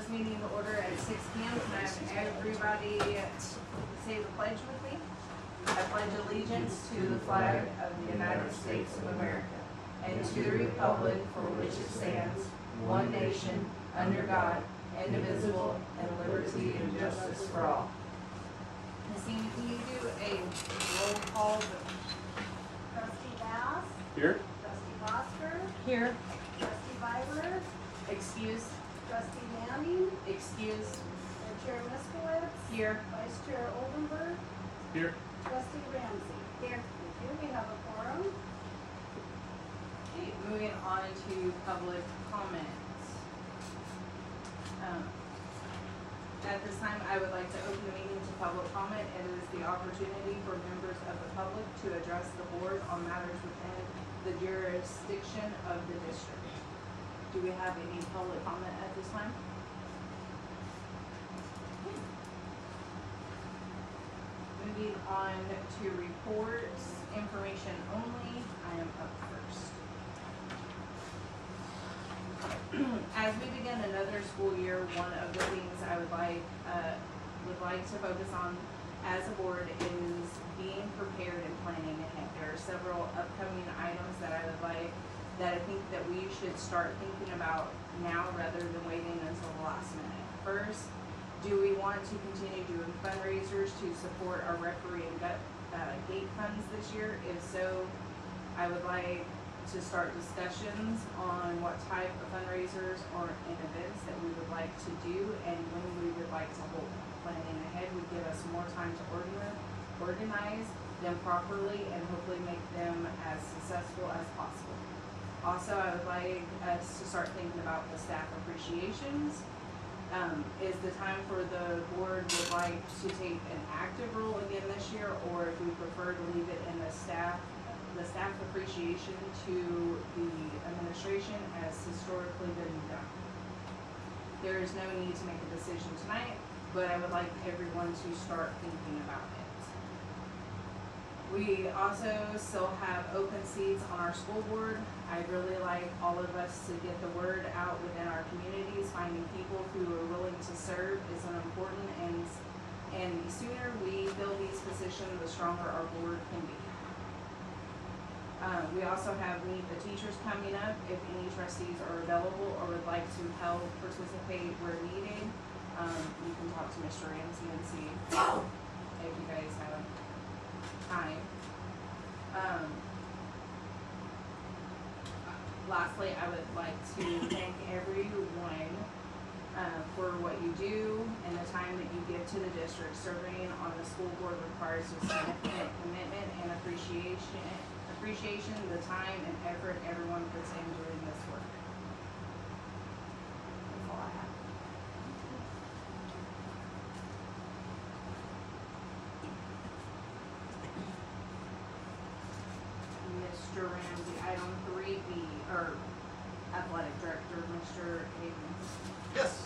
this meeting to order at 6 p.m. Can I have everybody say the pledge with me? I pledge allegiance to the flag of the United States of America and to the republic for which it stands, one nation, under God, indivisible, and liberty and justice for all. Christine, can you do a roll call? Trustee Bass, Here? Trustee Foster, Here. Trustee Byler, Excuse. Trustee Manning, Excuse. and Chair Miskowitz, Here. Vice Chair Oldenburg, Here. Trustee Ramsey. Here. Thank you. We have a quorum. Okay, moving on to public comments. At this time, I would like to open the meeting to public comment. It is the opportunity for members of the public to address the board on matters within the jurisdiction of the district. Do we have any public comment at this time? Moving on to reports, information only, I am up first. As we begin another school year, one of the things I would like to focus on as a board is being prepared and planning ahead. There are several upcoming items that I think that we should start thinking about now rather than waiting until the last minute. First, do we want to continue doing fundraisers to support our referee and gate funds this year? If so, I would like to start discussions on what type of fundraisers or events that we would like to do and when we would like to hold them. Planning ahead would give us more time to organize them properly and hopefully make them as successful as possible. Also, I would like us to start thinking about the staff appreciations. Is the time for the board would like to take an active role again this year, or if we prefer to leave it in the staff appreciation to the administration as historically been done. There is no need to make a decision tonight, but I would like everyone to start thinking about it. We also still have open seats on our school board. I'd really like all of us to get the word out within our communities. Finding people who are willing to serve is an important, and the sooner we fill these positions, the stronger our board can be. We also have Meet the Teachers coming up. If any trustees are available or would like to help participate where needed, you can talk to Mr. Ramsey and see if you guys have time. Lastly, I would like to thank everyone for what you do and the time that you give to the district. Serving on the school board requires a significant commitment and appreciation, the time and effort everyone puts in doing this work. That's all I have. Mr. Ramsey, item 3B, or athletic director, Mr. Havens. Yes,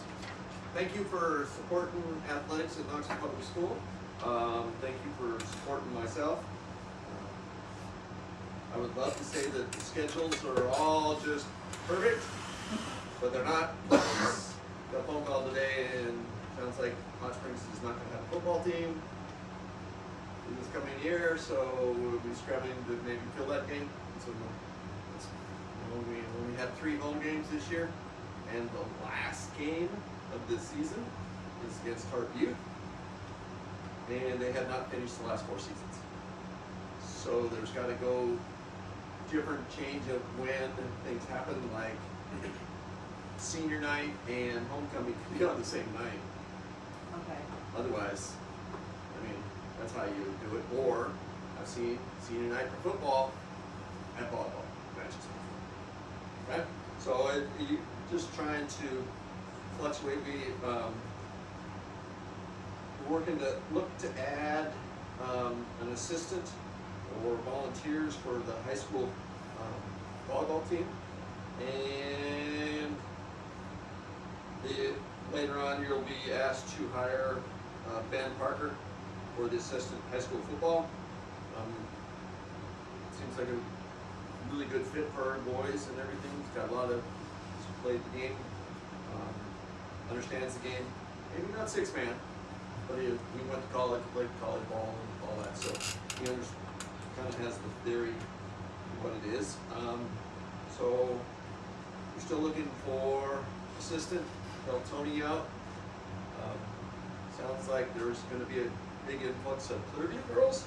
thank you for supporting athletics at Knoxville Public School. Thank you for supporting myself. I would love to say that the schedules are all just perfect, but they're not. Got a phone call today and sounds like Hot Springs is not gonna have a football team in this coming year, so we'll be scrambling to maybe fill that game. So it's, we only had 3 home games this year, and the last game of this season is against Hart Youth, and they have not finished the last 4 seasons. So there's got to go different change of when things happen, like senior night and homecoming could be on the same night. Okay. Otherwise, I mean, that's how you do it. Or I've seen senior night for football and volleyball matches. Right? So you just trying to fluctuate. We're working to look to add an assistant or volunteers for the high school volleyball team, and later on you'll be asked to hire Ben Parker for the assistant high school football. Seems like a really good fit for our boys and everything. He's got a lot of, he's played the game understands the game. Maybe not six man, but he went to college, played college ball and all that, so he kind of has the theory of what it is. So we're still looking for assistant, help Tony out. Sounds like there's gonna be a big influx of Clearview girls.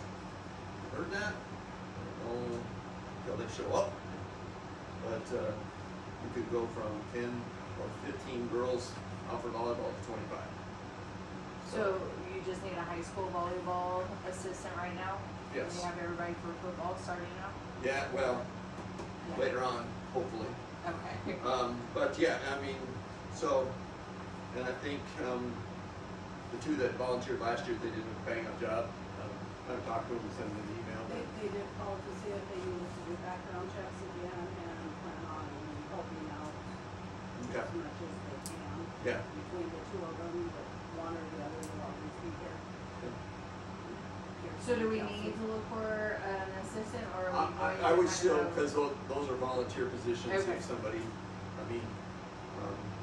Heard that? I don't know until they show up. But we could go from 10 or 15 girls out for volleyball to 25. So you just need a high school volleyball assistant right now? Yes. And you have everybody for football starting now? Yeah, well, Yeah. later on, hopefully. Okay. But yeah, I mean, so, and I think the two that volunteered last year, they did a bang up job. I've talked to them and sent them an email. They did call to see if they needed to do background checks again and plan on helping out Okay. as much as they can. Yeah. Between the two of them, but one or the other will always be here. So do we need to look for an assistant or are we going to I would kind still, of- because those are volunteer positions, Okay. if somebody, I mean,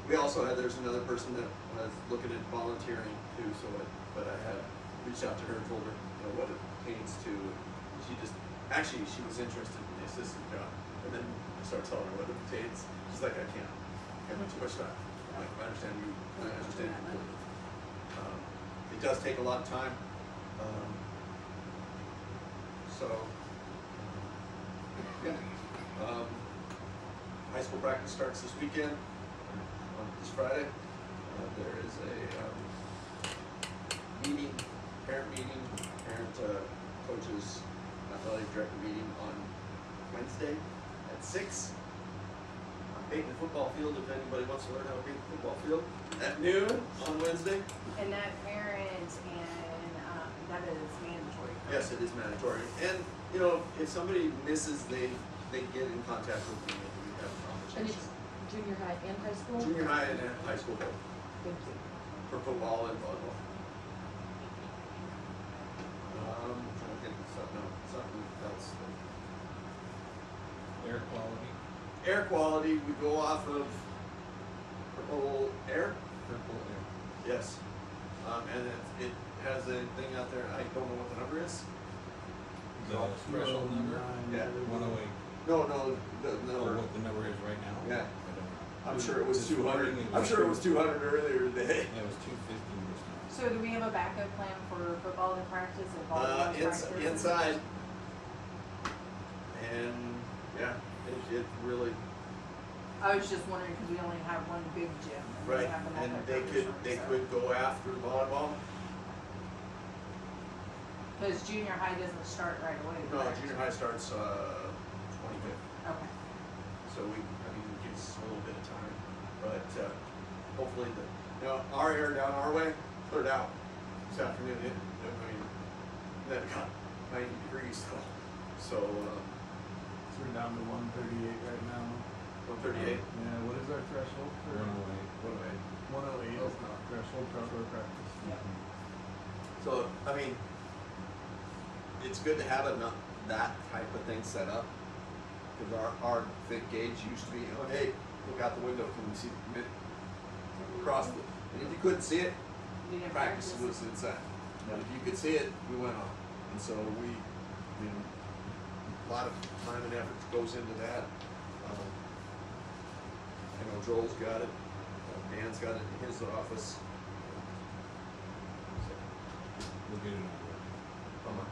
we also had, there's another person that was looking at volunteering too, so but I had reached out to her and told her, you know, what it pertains to. She she was interested in the assistant job, and then I started telling her what it pertains. She's like, I can't, I have too much time. I'm like, I understand you, I understand you. It does take a lot of time, so, yeah. High school practice starts this weekend, this Friday. There is a meeting, parent coaches, athletic director meeting on Wednesday at 6. I'm painting the football field if anybody wants to learn how to paint the football field. At noon on Wednesday. And that parent and, that is mandatory. correct? Yes, it is mandatory. And, you know, if somebody misses, they get in contact with me and we have a And it's conversation. junior high and high school? Junior high and high school both, Thank you. for football and volleyball. Trying to think of something else. Air quality, Air quality, we go off of purple air. purple air. Yes. And it has a thing out there, I don't know what the number is. The threshold number, Yeah. 108. No, Or no. what the number is right now? Yeah. I don't know. I'm sure it was This 200. morning I'm sure it was 200 earlier today. Yeah, it was 250 this time. So do we have a backup plan for football in practice and volleyball in practice? Inside. And yeah, it really, I was just wondering, because we only have one big gym. And we right, have the and multi-purpose room, they so- could go after volleyball. Because junior high doesn't start right away. No, correct? junior high starts 25th, Okay. so it gives us a little bit of time, but hopefully our air down our way cleared out this afternoon. Then it got 90 degrees so So we're down to 138 right now. 138. Yeah, what is our threshold for? 108. 108 is not threshold for outdoor practice. Yep. So, I mean, it's good to have that type of thing set up. Because our thick gauge used to be, oh, hey, look out the window, can we see the mid across the, and if you couldn't see it, You didn't practice practice? was inside. But if you could see it, we went on. And so a lot of time and effort goes into that. I know Joel's got it, Dan's got it in his office. We'll get it on.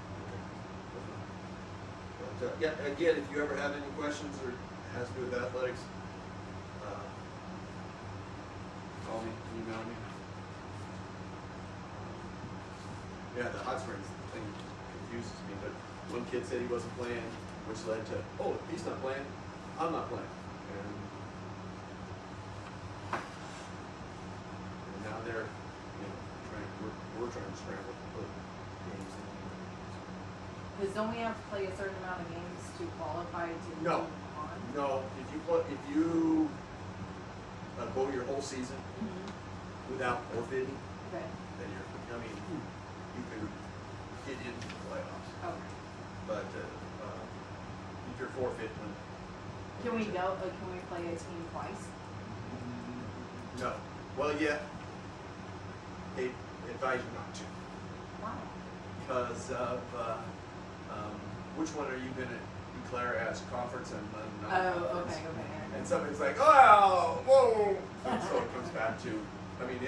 But, yeah, again, if you ever have any questions or has to do with athletics, call me, email me. Yeah, the hot springs thing confuses me, but one kid said he wasn't playing, which led to, oh, if he's not playing, I'm not playing. And now they're, we're trying to scramble to put games in. Because don't we have to play a certain amount of games to qualify to No. move on? No, if you go your whole season without forfeiting, Okay. then you can get into the playoffs. Okay. But if you're forfeiting, Can we play a team twice? no. Well, yeah, they advise you not to. Wow. Because of, which one are you gonna declare as conference and non-conference? Oh, okay. And somebody's like, oh, whoa, and so it comes back to, I mean,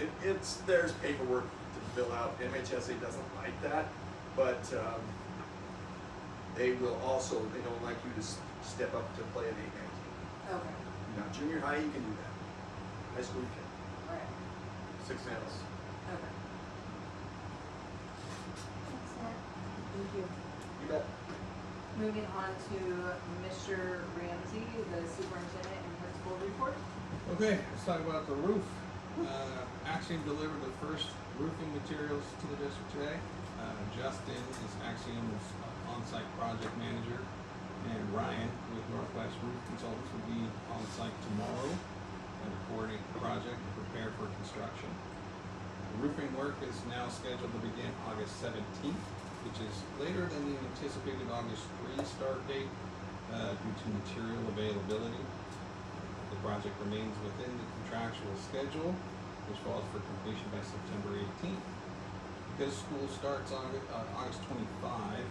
there's paperwork to fill out, MHSA doesn't like that, but, they will also, they don't like you to step up to play an 8-man team. Okay, Now, junior high, you can do that, high school, you can, alright, 6 males. okay. Thank you. You bet. Moving on to Mr. Ramsey, the superintendent and principal report. Okay, let's talk about the roof. Axiom delivered the first roofing materials to the district today. Justin is Axiom's on-site project manager, and Ryan with Northwest Roof Consultants will be on-site tomorrow and coordinate the project and prepare for construction. Roofing work is now scheduled to begin August 17th, which is later than the anticipated August 3 start date due to material availability. The project remains within the contractual schedule, which falls for completion by September 18th. Because school starts on August 25,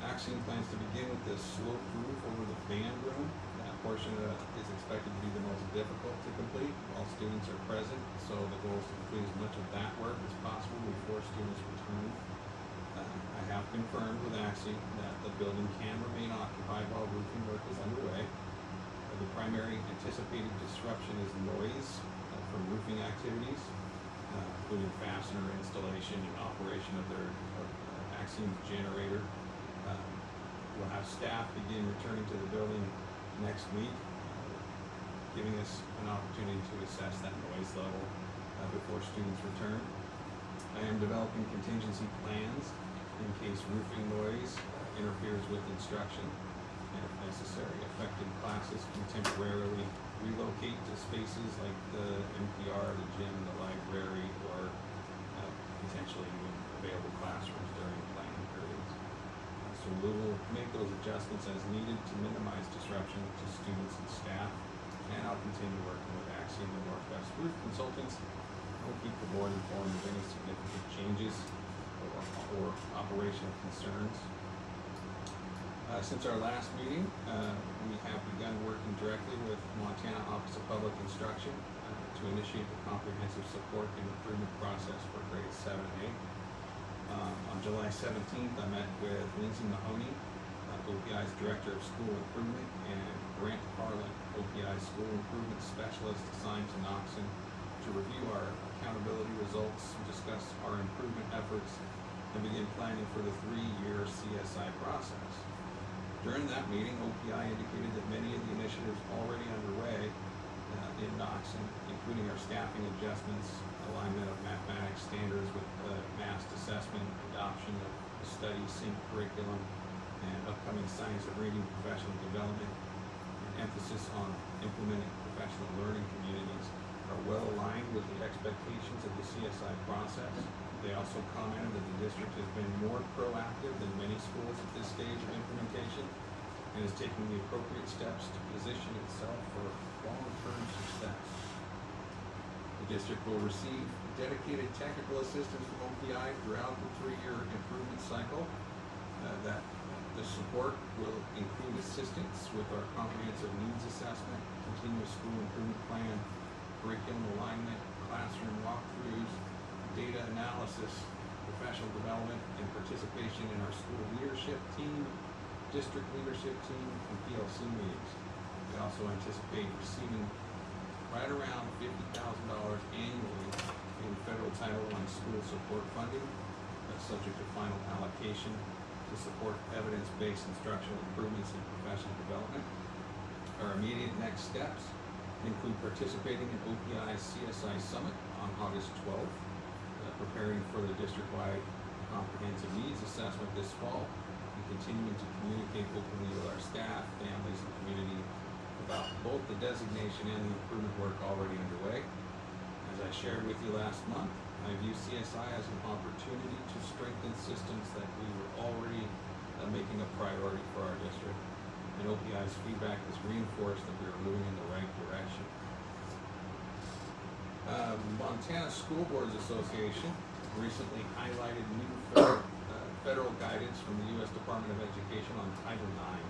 Axiom plans to begin with the sloped roof over the band room. That portion is expected to be the most difficult to complete while students are present, so the goal is to complete as much of that work as possible before students return. I have confirmed with Axiom that the building can remain occupied while roofing work is underway. The primary anticipated disruption is noise from roofing activities, including fastener installation and operation of their Axiom's generator. We'll have staff begin returning to the building next week, giving us an opportunity to assess that noise level before students return. I am developing contingency plans in case roofing noise interferes with instruction, and if necessary, affected classes can temporarily relocate to spaces like the NPR, the gym, the library, or potentially even available classrooms during planning periods. So we will make those adjustments as needed to minimize disruption to students and staff, and I'll continue working with Axiom and Northwest Roof Consultants. We'll keep the board informed of any significant changes or operational concerns. Since our last meeting, we have begun working directly with Montana Office of Public Instruction to initiate the comprehensive support and improvement process for grades 7 and 8. On July 17th, I met with Lindsay Mahoney, OPI's Director of School Improvement, and Grant Harlan, OPI's School Improvement Specialist assigned to Knoxon, to review our accountability results, discuss our improvement efforts, and begin planning for the 3-year CSI process. During that meeting, OPI indicated that many of the initiatives already underway in Knoxon, including our staffing adjustments, alignment of mathematics standards with massed assessment, adoption of the study sync curriculum, and upcoming science of reading professional development, and emphasis on implementing professional learning communities, are well aligned with the expectations of the CSI process. They also commented that the district has been more proactive than many schools at this stage of implementation and is taking the appropriate steps to position itself for long-term success. The district will receive dedicated technical assistance from OPI throughout the 3-year improvement cycle. That the support will include assistance with our comprehensive needs assessment, continuous school improvement plan, curriculum alignment, classroom walkthroughs, data analysis, professional development, and participation in our school leadership team, district leadership team, and PLC meetings. We also anticipate receiving right around $50,000 annually in federal Title I school support funding, subject to final allocation, to support evidence-based instructional improvements in professional development. Our immediate next steps include participating in OPI's CSI Summit on August 12th, preparing for the district-wide comprehensive needs assessment this fall, and continuing to communicate openly with our staff, families, and community about both the designation and the improvement work already underway. As I shared with you last month, I view CSI as an opportunity to strengthen systems that we were already making a priority for our district, and OPI's feedback has reinforced that we are moving in the right direction. Montana School Boards Association recently highlighted new federal guidance from the U.S. Department of Education on Title IX.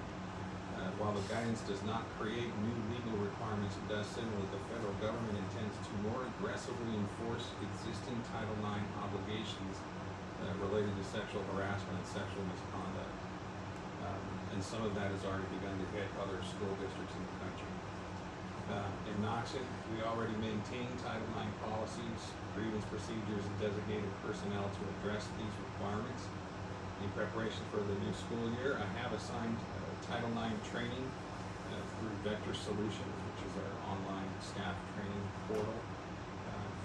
While the guidance does not create new legal requirements, it does signal that the federal government intends to more aggressively enforce existing Title IX obligations related to sexual harassment and sexual misconduct. And some of that has already begun to hit other school districts in the country. In Knoxville, we already maintain Title IX policies, grievance procedures, and designated personnel to address these requirements. In preparation for the new school year, I have assigned Title IX training through Vector Solutions, which is our online staff training portal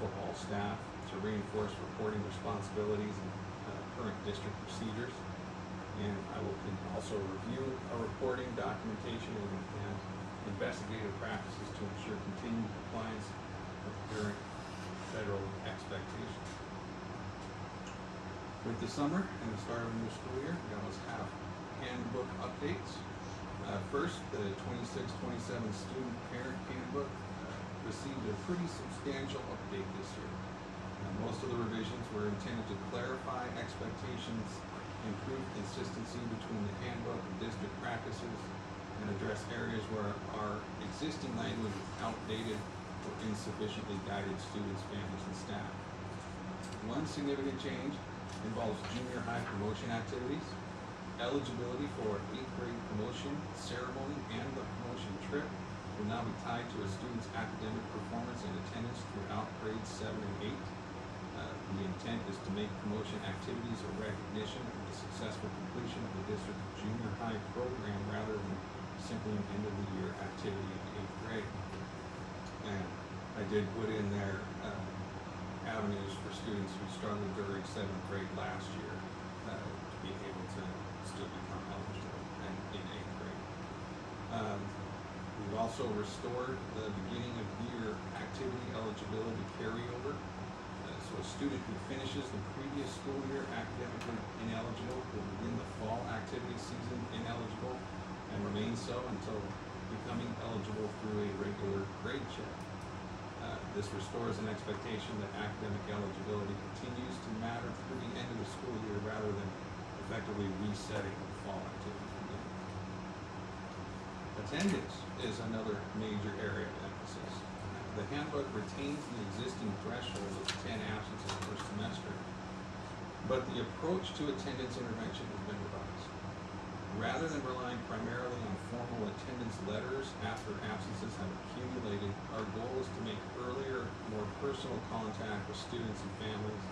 for all staff to reinforce reporting responsibilities and current district procedures. And I will also review our reporting, documentation, and investigative practices to ensure continued compliance with current federal expectations. With the summer and the start of the new school year, we always have handbook updates. First, the 26-27 student parent handbook received a pretty substantial update this year. Most of the revisions were intended to clarify expectations, improve consistency between the handbook and district practices, and address areas where our existing language is outdated or insufficiently guided students, families, and staff. One significant change involves junior high promotion activities. Eligibility for 8th grade promotion ceremony and the promotion trip will now be tied to a student's academic performance and attendance throughout grades 7 and 8. The intent is to make promotion activities a recognition of the successful completion of the district's junior high program rather than simply an end of the year activity in 8th grade. And I did put in there avenues for students who struggled during 7th grade last year to be able to still become eligible in 8th grade. We've also restored the beginning of year activity eligibility carryover. So a student who finishes the previous school year academically ineligible will begin the fall activity season ineligible and remain so until becoming eligible through a regular grade check. This restores an expectation that academic eligibility continues to matter through the end of the school year rather than effectively resetting the fall activity again. Attendance is another major area of emphasis. The handbook retains the existing threshold of 10 absences per semester, but the approach to attendance intervention has been revised. Rather than relying primarily on formal attendance letters after absences have accumulated, our goal is to make earlier, more personal contact with students and families,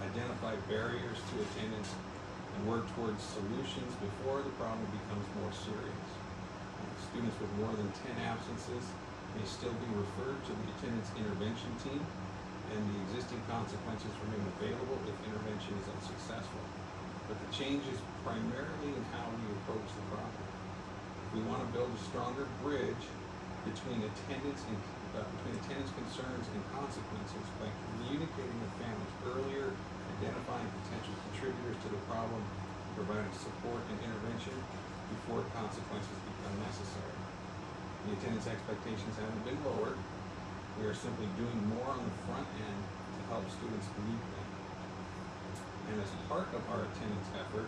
identify barriers to attendance, and work towards solutions before the problem becomes more serious. Students with more than 10 absences may still be referred to the attendance intervention team, and the existing consequences remain available if intervention is unsuccessful. But the change is primarily in how we approach the problem. We want to build a stronger bridge between attendance concerns and consequences by communicating with families earlier, identifying potential contributors to the problem, and providing support and intervention before consequences become necessary. The attendance expectations haven't been lowered. We are simply doing more on the front end to help students meet them. And as part of our attendance effort,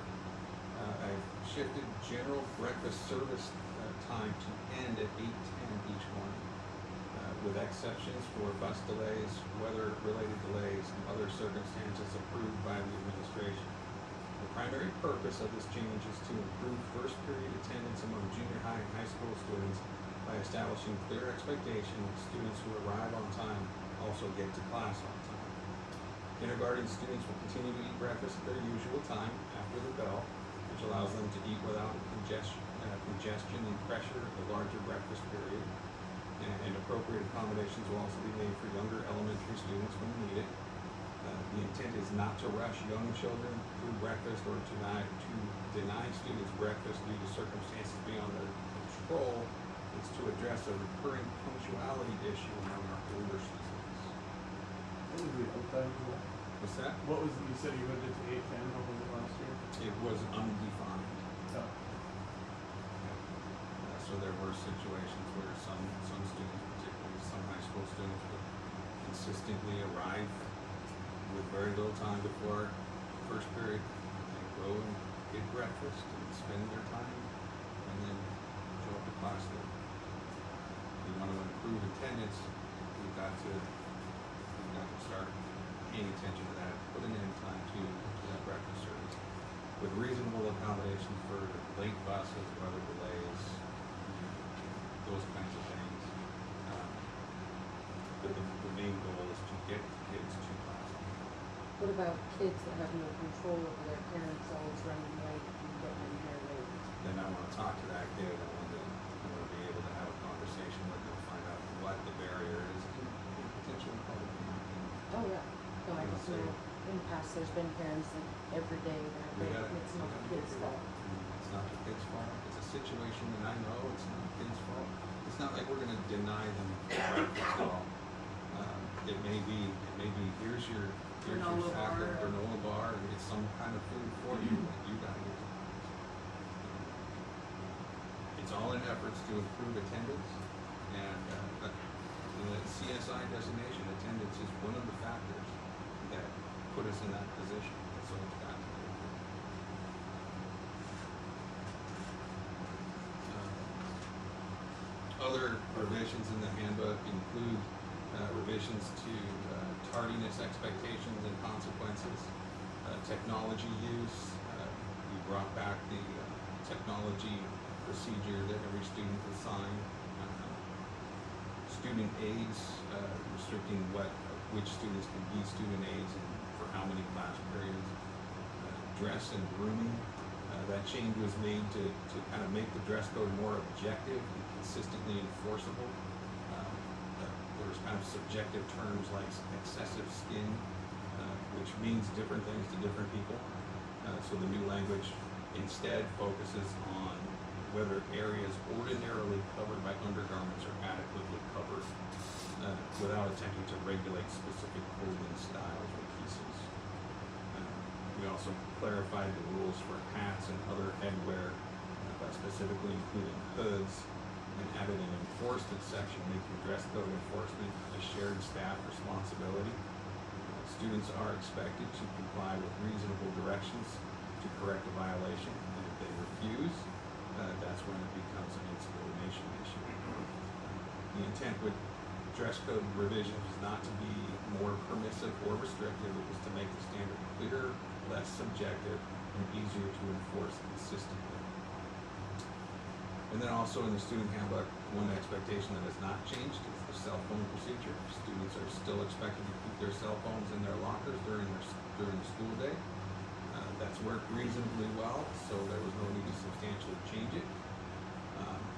I've shifted general breakfast service time to end at 8:10 each morning, with exceptions for bus delays, weather-related delays, and other circumstances approved by the administration. The primary purpose of this change is to improve first period attendance among junior high and high school students by establishing clear expectation that students who arrive on time also get to class on time. Kindergarten students will continue to eat breakfast at their usual time after the bell, which allows them to eat without congestion and pressure of the larger breakfast period. And appropriate accommodations will also be made for younger elementary students when needed. The intent is not to rush young children through breakfast or to deny students breakfast due to circumstances beyond their control. It's to address a recurring punctuality issue among our older students. What was the overtime for that? What's that? What was, you said you moved it to 8:10, what was it last year? It was undefined. Oh, So there were situations where some students, particularly some high school students, would consistently arrive with very very little time before first period. They go and get breakfast and spend their time and then show up to class there. If we want to improve attendance, we've got to start paying attention to that, put an end time to that breakfast service with reasonable accommodations for late buses, weather delays, those kinds of things. But the main goal is to get kids to class. What about kids that have no control over their parents always running late and getting in here late? Then I want to talk to that kid. I want to be able to have a conversation with them, find out what the barrier is, and potentially probably. Oh, yeah. No, I just know in the past, there's been parents that every day they're late, and it's not the kid's fault. It's not the kid's fault. It's a situation that I know it's not the kid's fault. It's not like we're going to deny them breakfast at all. It may be, here's your Granola sack of bar. granola bar, and it's some kind of food for you that you got to get. It's all in efforts to improve attendance, and the CSI designation, attendance is one of the factors that put us in that position. So it's got to be. Other revisions in the handbook include revisions to tardiness expectations and consequences, technology use. We brought back the technology procedure that every student will sign. Student aides, restricting which students can be student aides and for how many class periods. Dress and grooming. That change was made to kind of make the dress code more objective and consistently enforceable. There's kind of subjective terms like excessive skin, which means different things to different people. So the new language instead focuses on whether areas ordinarily covered by undergarments are adequately covered, without attempting to regulate specific clothing styles or pieces. We also clarified the rules for hats and other headwear, by specifically including hoods, and added an enforcement section making dress code enforcement a shared staff responsibility. Students are expected to comply with reasonable directions to correct a violation, and if they refuse, that's when it becomes an insubordination issue. The intent with dress code revisions is not to be more permissive or restrictive, it was to make the standard clearer, less subjective, and easier to enforce consistently. And then also in the student handbook, one expectation that has not changed is the cell phone procedure. Students are still expected to keep their cell phones in their lockers during the school day. That's worked reasonably well, so there was no need to substantially change it.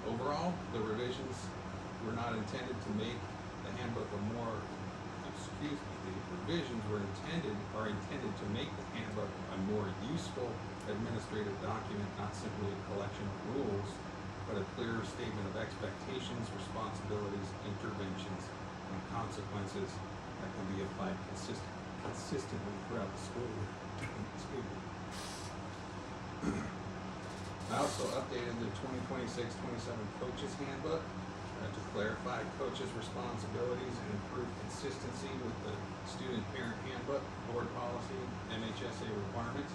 Overall, the revisions were not intended to make the handbook the revisions are intended to make the handbook a more useful administrative document, not simply a collection of rules, but a clearer statement of expectations, responsibilities, interventions, and consequences that can be applied consistently throughout the school year. Excuse me. I also updated the 2026-27 Coaches Handbook to clarify coaches' responsibilities and improve consistency with the Student Parent Handbook, Board Policy, MHSA requirements.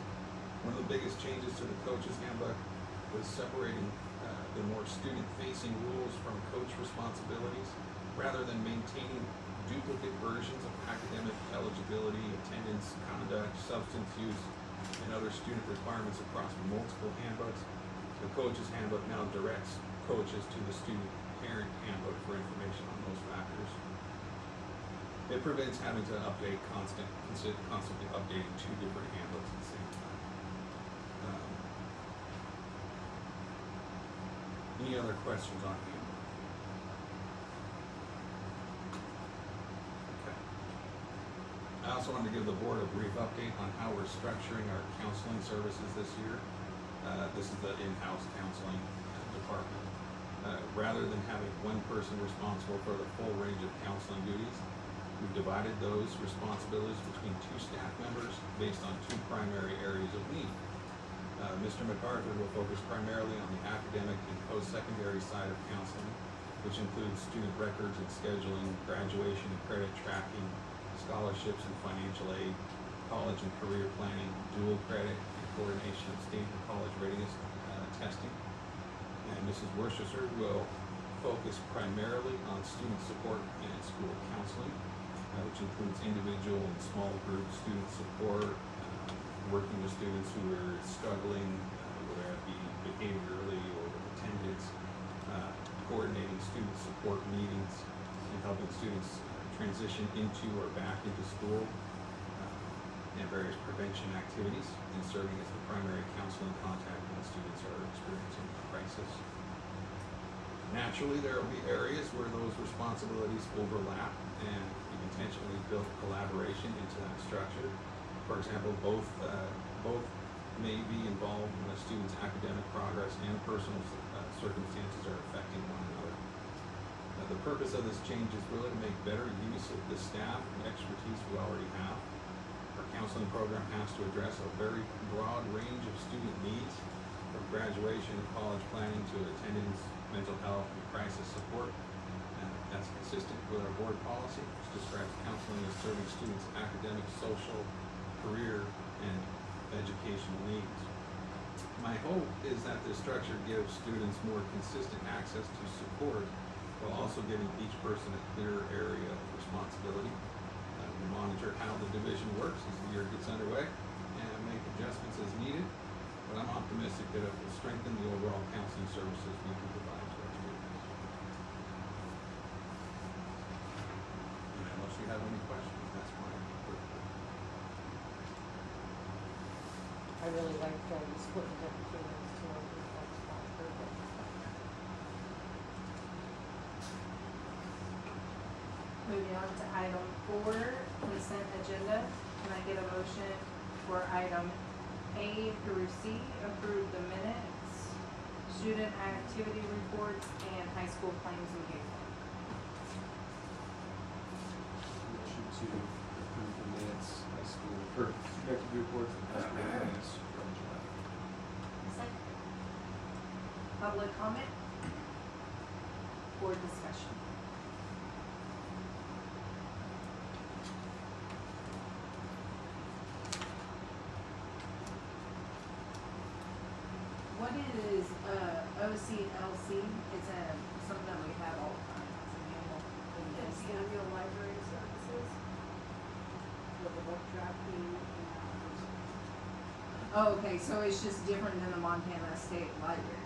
One of the biggest changes to the Coaches Handbook was separating the more student-facing rules from coach responsibilities, rather than maintaining duplicate versions of academic eligibility, attendance, conduct, substance use, and other student requirements across multiple handbooks. The Coaches Handbook now directs coaches to the Student Parent Handbook for information on those factors. It prevents having to update constantly updating two different handbooks at the same time. Any other questions on handbook? Okay. I also wanted to give the board a brief update on how we're structuring our counseling services this year. This is the in-house counseling department. Rather than having one person responsible for the full range of counseling duties, we've divided those responsibilities between two staff members based on two primary areas of need. Mr. MacArthur will focus primarily on the academic and post-secondary side of counseling, which includes student records and scheduling, graduation and credit tracking, scholarships and financial aid, college and career planning, dual credit, and coordination of state and college readiness testing. And Mrs. Worcester will focus primarily on student support and school counseling, which includes individual and small group student support, working with students who are struggling, whether it be behaviorally or with attendance, coordinating student support meetings, and helping students transition into or back into school, and various prevention activities, and serving as the primary counseling contact when students are experiencing crisis. Naturally, there will be areas where those responsibilities overlap, and we've intentionally built collaboration into that structure. For example, both may be involved when a student's academic progress and personal circumstances are affecting one another. The purpose of this change is really to make better use of the staff and expertise we already have. Our counseling program has to address a very broad range of student needs, from graduation and college planning to attendance, mental health, and crisis support. And that's consistent with our board policy, which describes counseling as serving students' academic, social, career, and educational needs. My hope is that this structure gives students more consistent access to support while also giving each person a clear area of responsibility. We monitor how the division works as the year gets underway and make adjustments as needed, but I'm optimistic that it will strengthen the overall counseling services we can provide to our students. And unless you have any questions, that's my report. I really like you split it up between those two. I think that's perfect. Moving on to item 4, consent agenda. Can I get a motion for item A through C, approve the minutes, student activity reports, and high school claims and payroll? Motion to approve the minutes, high school, or student reports and high school plans from July. Second. Public comment or discussion? What is OCLC? It's something that we have all the time. It's the annual library services with the book drafting and Oh, okay, so it's just different than the Montana State Library.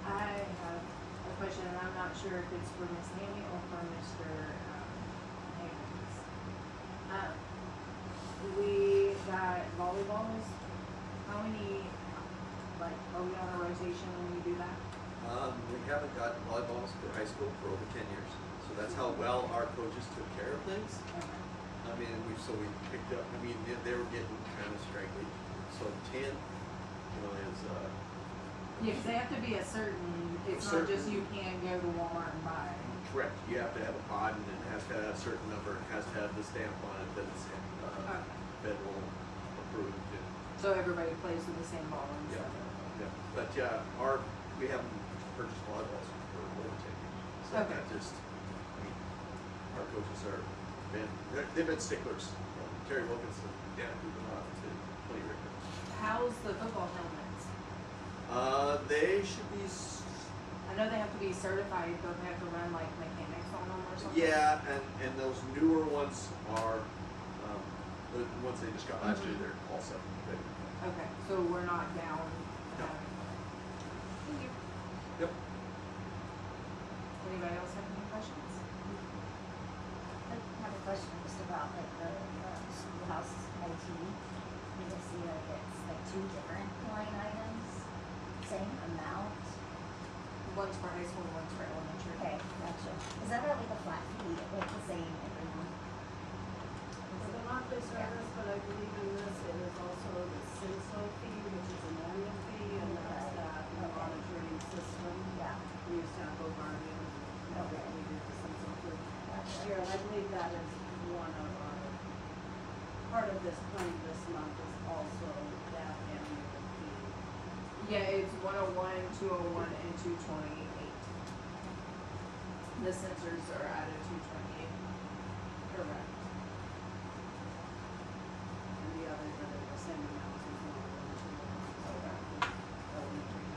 I have a question, and I'm not sure if it's for Ms. Hammy or for Mr. Hammonds. We got volleyballs. How many, like, are we on a rotation when we do that? We haven't got volleyballs for high school for over 10 years. So that's how well our coaches took care of things. Okay. I mean, we picked up, I mean, they were getting kind of straggly. So 10, is, Yeah, 'cause they have to be a certain, it's not just you can go to Walmart and buy. correct. You have to have a pod and it has to have a certain number, it has to have the stamp on it that it's, Okay. federal approved. And, So everybody plays with the same ball and Yeah. stuff. yeah. But, we haven't purchased volleyballs for over 10 years. So Okay. that just, I mean, our coaches they've been sticklers. Terry Wilkinson, Dan Kubanov to Tony Ricker. How's the football helmets? They should be, I know they have to be certified, don't they have to run like mechanics on them or something? yeah, and those newer ones are, the ones they just got last year, Mhm. they're all set. Okay, so we're not down. No. Thank you. Yep. Anybody discussions? I have a question just about like the schoolhouse IT. You can see like it's like two different line items, same amount. One's for high school, one's for elementary. Okay, gotcha. Is that like a flat fee, like the same every month? For the monthly service, but I believe in this, it is also the CINSO fee, which is an annual fee, and that's that monitoring system. Yeah, We used to have Go Guardian, and Okay. we did the CINSO for gotcha. year, and I believe that is one of our, part of this claim this month is also that annual fee. Yeah, it's 101, 201, and 228. The sensors are at a 228. Correct. And the others are the same amounts as one of them, so that is elementary.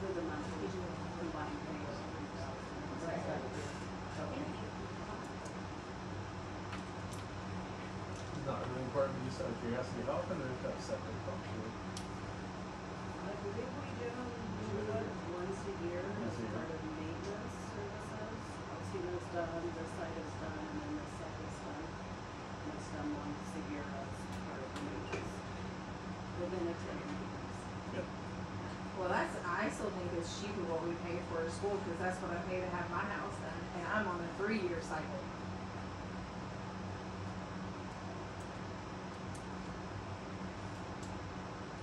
For the monthly combined pay of $3,000. Right. It's not really important, just out of curiosity, how often do we have septic function? I believe we generally do it once a year as part of maintenance services. Alcina's done, this side is done, and then this side is done. And it's done once a year as part of maintenance. Within a 10 maintenance. Yep. Well, I still think it's cheaper what we pay for a school, because that's what I pay to have my house done, and I'm on a 3-year cycle.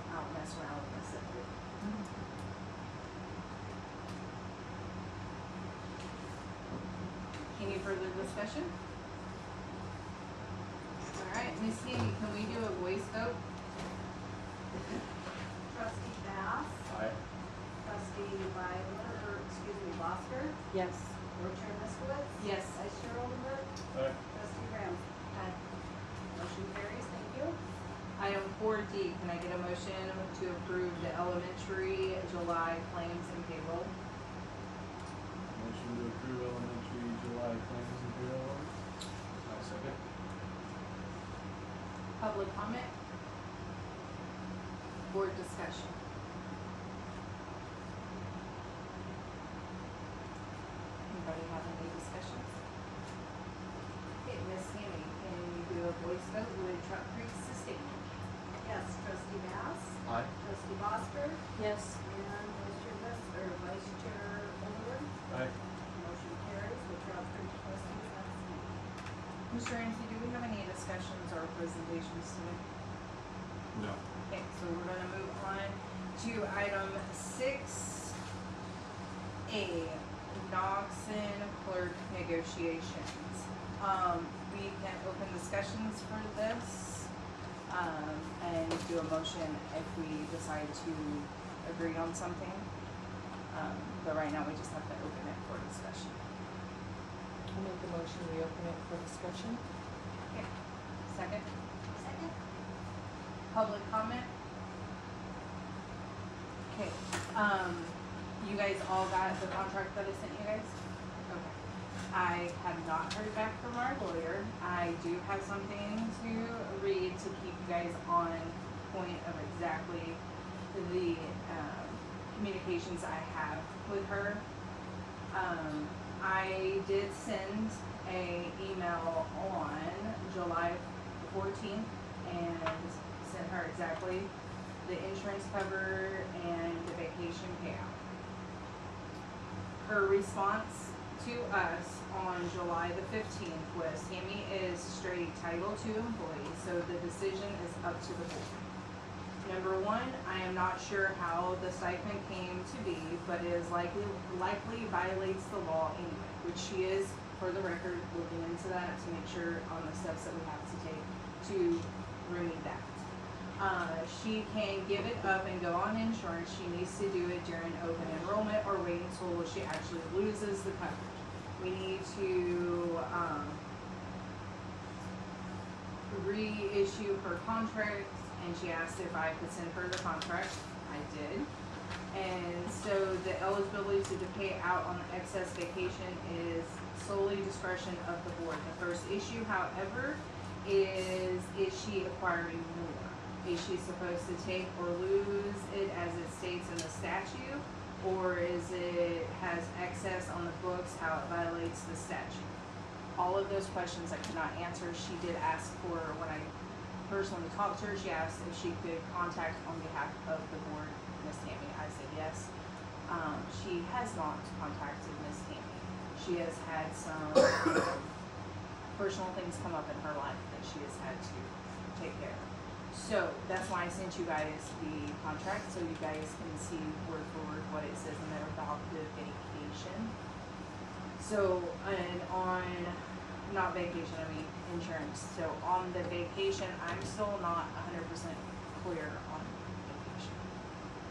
I don't mess around with my septic. Any further discussion? Alright, Miss Handy, can we do a voice vote? Trustee Bass, Aye. trustee Bosker, Yes. board chair Miskowitz. Yes. Vice chair Oldenburg, Aye. trustee Ramsey. Motion carries, thank you. Item 4D, can I get a motion to approve the elementary July claims and payroll? Motion to approve elementary July claims and payroll warrants. I'll second. Public comment? Board discussion? Anybody have any discussions? Okay, Miss Hammy, can you do a voice vote with Truck Creek Sustainment? Yes, trustee Bass, Aye. trustee Bosker, Yes. and vice chair Oldenburg. Aye. Motion carries with Trout Creek trustees abstaining. Mr. Ramsey, do we have any discussions or presentations today? No. Okay, so we're gonna move on to item 6A, Noxon clerk negotiations. We can open discussions for this, and do a motion if we decide to agree on something. But right now, we just have to open it for discussion. I'll make the motion, we open it for discussion. Okay, second? Second? Public comment? Okay, you guys all got the contract that I sent you guys? Okay. I have not heard back from our lawyer. I do have something to read to keep you guys on point of exactly the, communications I have with her. I did send a email on July 14th and sent her exactly the insurance cover and the vacation payout. Her response to us on July the 15th was, Tammy is straight Title II employee, so the decision is up to the board. Number one, I am not sure how the stipend came to be, but it is likely violates the law anyway, which she is, for the record, looking into that to make sure on the steps that we have to take to remedy that. She can give it up and go on insurance. She needs to do it during open enrollment or wait until she actually loses the coverage. We need to, reissue her contract, and she asked if I could send her the contract. I did. And so the eligibility to pay out on the excess vacation is solely discretion of the board. The first issue, however, is she acquiring more? Is she supposed to take or lose it as it states in the statute? Or is it has X access on the books, how it violates the statute. All of those questions I could not answer. She did ask for, when I personally talked to her, she asked if she could contact on behalf of the board, Miss Tammy. I said yes. She has not contacted Miss Tammy. She has had some personal things come up in her life that she has had to take care of. So that's why I sent you guys the contract, so you guys can see word for word what it says in there about the vacation. So, and on, not vacation, I mean insurance. So on the vacation, I'm still not 100% clear on vacation,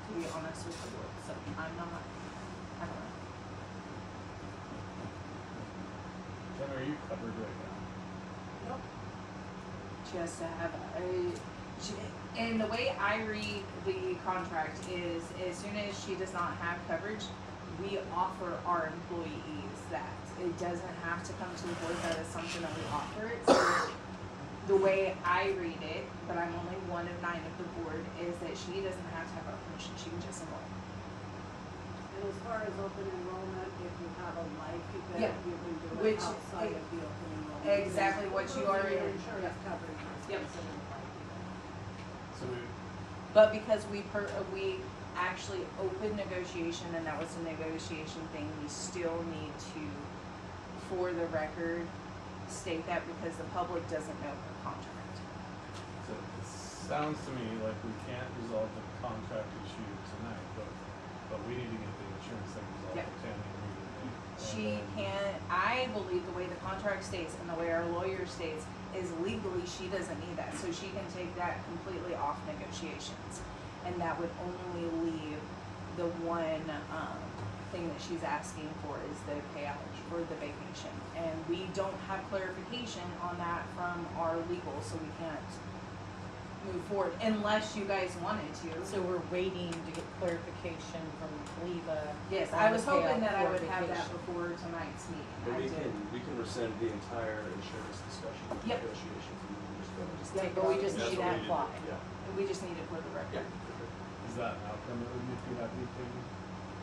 to be honest with the board. So I'm not, I don't know. Jen, are you covered right now? Nope. She has to have and the way I read the contract is, as soon as she does not have coverage, we offer our employees that. It doesn't have to come to the board, that is something that we offer it. So the way I read it, but I'm only one of 9 of the board, is that she doesn't have to have our permission, she can just enroll. And as far as open enrollment, if you have a life event, Yeah. you can do it Which- outside of the open enrollment. Exactly what you Losing already- your insurance coverage is Yep. considered a life event. So we, But because we actually opened negotiation, and that was a negotiation thing, we still need to, for the record, state that because the public doesn't know her contract. so it sounds to me like we can't resolve the contract issue tonight, but we need to get the insurance thing resolved Yep. with Tammy immediately. She can, I believe the way the contract states and the way our lawyer states is legally she doesn't need that, so she can take that completely off negotiations. And that would only leave the one, thing that she's asking for is the payout for the vacation. And we don't have clarification on that from our legal, so we can't move forward unless you guys wanted to. So we're waiting to get clarification from Leva. Yes, on I the was hoping payout that I for would have that vacation. before tonight's meeting. But I we did. can rescind the entire insurance discussion, Yep. negotiations, and we can just go. Just Yeah, take but it we off just the need that that fly. Yeah. We just need it for the record. Is that an outcome that would make you happy, Tammy?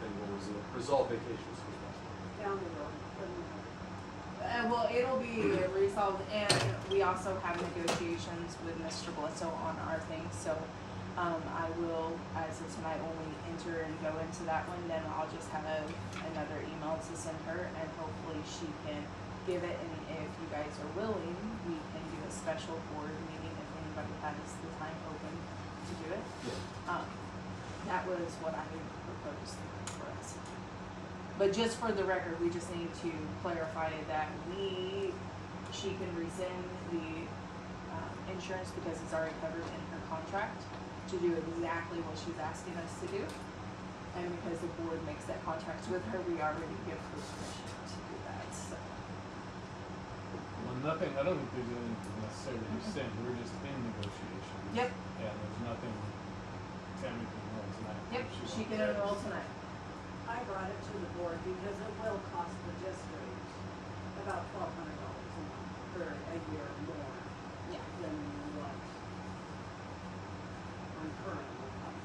And what was it? Resolve vacations was possible. Down the road, doesn't matter. Well, it'll be resolved, and we also have negotiations with Mr. Bledsoe on our thing, so, I will, as of tonight, when we enter and go into that one, then I'll just have another email to send her, and hopefully she can give it, and if you guys are willing, we can do a special board meeting if anybody has the time open to do it. Yeah. That was what I had proposed for us. But just for the record, we just need to clarify that she can rescind the, insurance because it's already covered in her contract to do exactly what she's asking us to do. And because the board makes that contract with her, we already give her permission to do that, so. Well, nothing, I don't think there's anything necessarily rescind, we're just in negotiations. Yep. And there's nothing Tammy can roll tonight. Yep, if she wants. can enroll tonight. I brought it to the board because it will cost the district about $1,200 a month for a year more Yeah. than what I'm currently paying.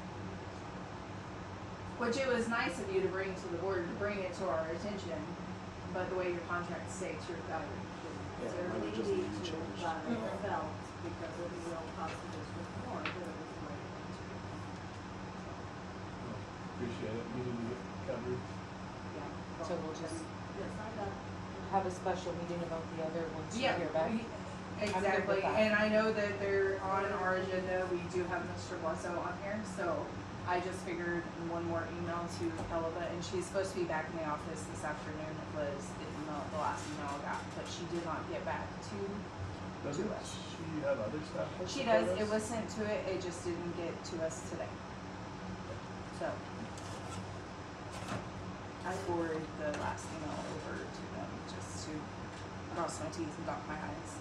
Which it was nice of you to bring to the board, to bring it to our attention, but the way your contract states, you're covered. Yeah, Certainly mine just need needs to, changed. but I felt because it will cost the district more, that it was the right thing to do. Appreciate it, needing to get covered. Yeah. So we'll just- Yes, I'm done. Have a special meeting about the other ones you Yeah, hear back. exactly, that. and I know that they're on our agenda, we do have Mr. Bledsoe on here, so I just figured one more email to Kelva, and she's supposed to be back in the office this afternoon, it was the email, the last email I got, but she did not get back to Doesn't us. she have other stuff? that She support does, it us? was sent to it just didn't get to us today. So. I forwarded the last email over to them, just to cross my T's and dot my I's.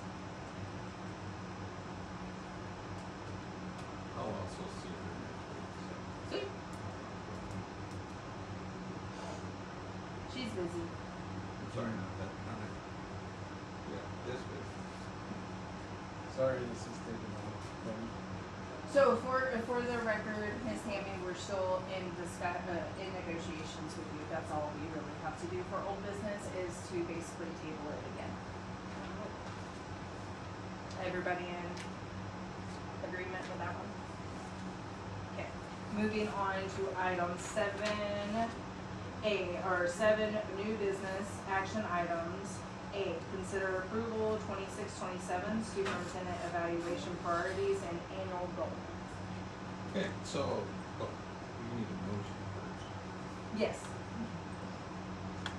I'll also see her next week, Sweet. She's busy. so. Sorry, not that, not that. Yeah, this week. Sorry, this is taking long. So for the record, Ms. Tammy, we're still in negotiations with you, that's all we really have not to do for old business is to basically table it again. Everybody in agreement with that one? Okay, moving on to item 7A, or 7 new business action items. A, consider approval 26-27 superintendent evaluation priorities and annual goals. Okay, so, oh, we need a motion first. Yes.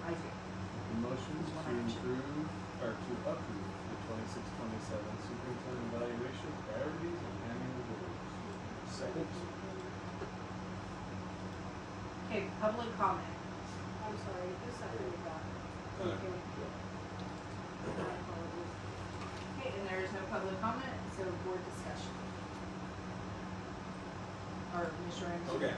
I do. The motion to approve, or to approve the 26-27 superintendent evaluation priorities and annual goals. Second. Okay, public comment. I'm sorry, who seconded that? Uh, Okay. My apologies. Okay, and there is no public comment, so board discussion. Or Mr. Ramsey? Okay,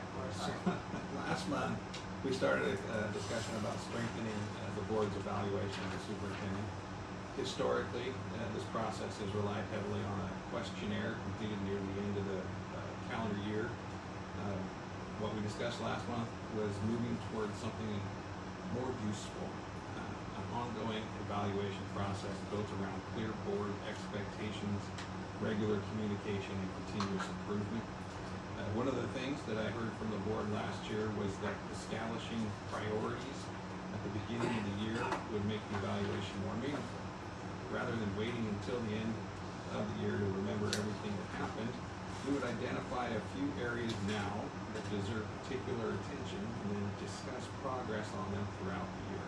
last month, we started a discussion about strengthening the board's evaluation of the superintendent. Historically, this process has relied heavily on a questionnaire completed near the end of the calendar year. What we discussed last month was moving towards something more useful, an ongoing evaluation process built around clear board expectations, regular communication, and continuous improvement. One of the things that I heard from the board last year was that establishing priorities at the beginning of the year would make the evaluation more meaningful. Rather than waiting until the end of the year to remember everything that happened, we would identify a few areas now that deserve particular attention and then discuss progress on them throughout the year.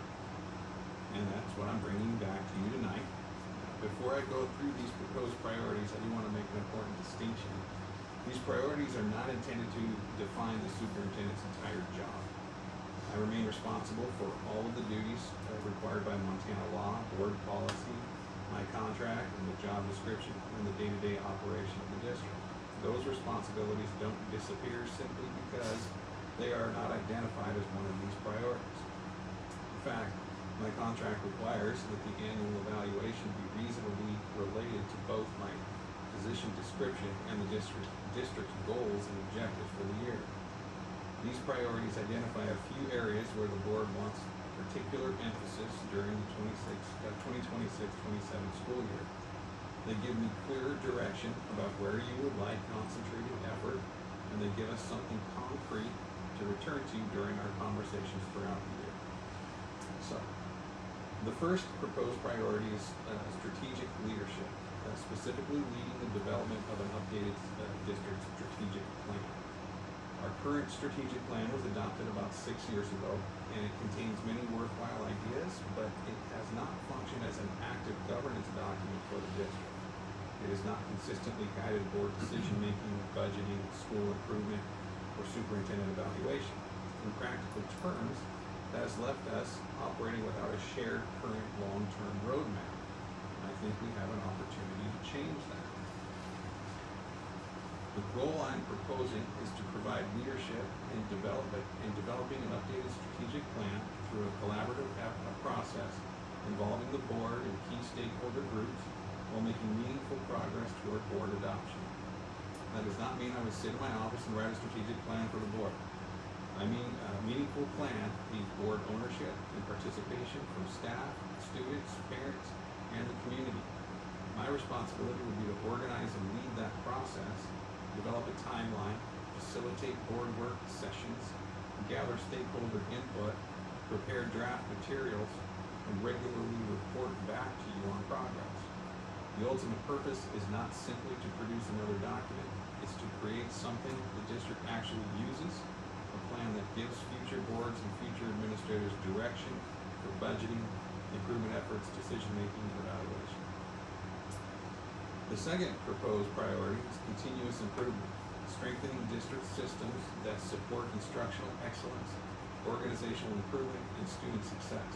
And that's what I'm bringing back to you tonight. Before I go through these proposed priorities, I do want to make an important distinction. These priorities are not intended to define the superintendent's entire job. I remain responsible for all of the duties required by Montana law, board policy, my contract, and the job description, and the day-to-day operation of the district. Those responsibilities don't disappear simply because they are not identified as one of these priorities. In fact, my contract requires that the annual evaluation be reasonably related to both my position description and the district's goals and objectives for the year. These priorities identify a few areas where the board wants particular emphasis during the 2026-27 school year. They give me clearer direction about where you would like concentrated effort, and they give us something concrete to return to during our conversations throughout the year. So, the first proposed priority is strategic leadership, specifically leading the development of an updated district strategic plan. Our current strategic plan was adopted about 6 years ago, and it contains many worthwhile ideas, but it has not functioned as an active governance document for the district. It has not consistently guided board decision-making, budgeting, school improvement, or superintendent evaluation. In practical terms, that has left us operating without a shared current long-term roadmap. I think we have an opportunity to change that. The goal I'm proposing is to provide leadership in developing an updated strategic plan through a collaborative process involving the board and key stakeholder groups while making meaningful progress toward board adoption. That does not mean I would sit in my office and write a strategic plan for the board. I mean a meaningful plan needs board ownership and participation from staff, students, parents, and the community. My responsibility would be to organize and lead that process, develop a timeline, facilitate board work sessions, gather stakeholder input, prepare draft materials, and regularly report back to you on progress. The ultimate purpose is not simply to produce another document, it's to create something the district actually uses, a plan that gives future boards and future administrators direction for budgeting, improvement efforts, decision-making, and evaluation. The second proposed priority is continuous improvement, strengthening district systems that support instructional excellence, organizational improvement, and student success.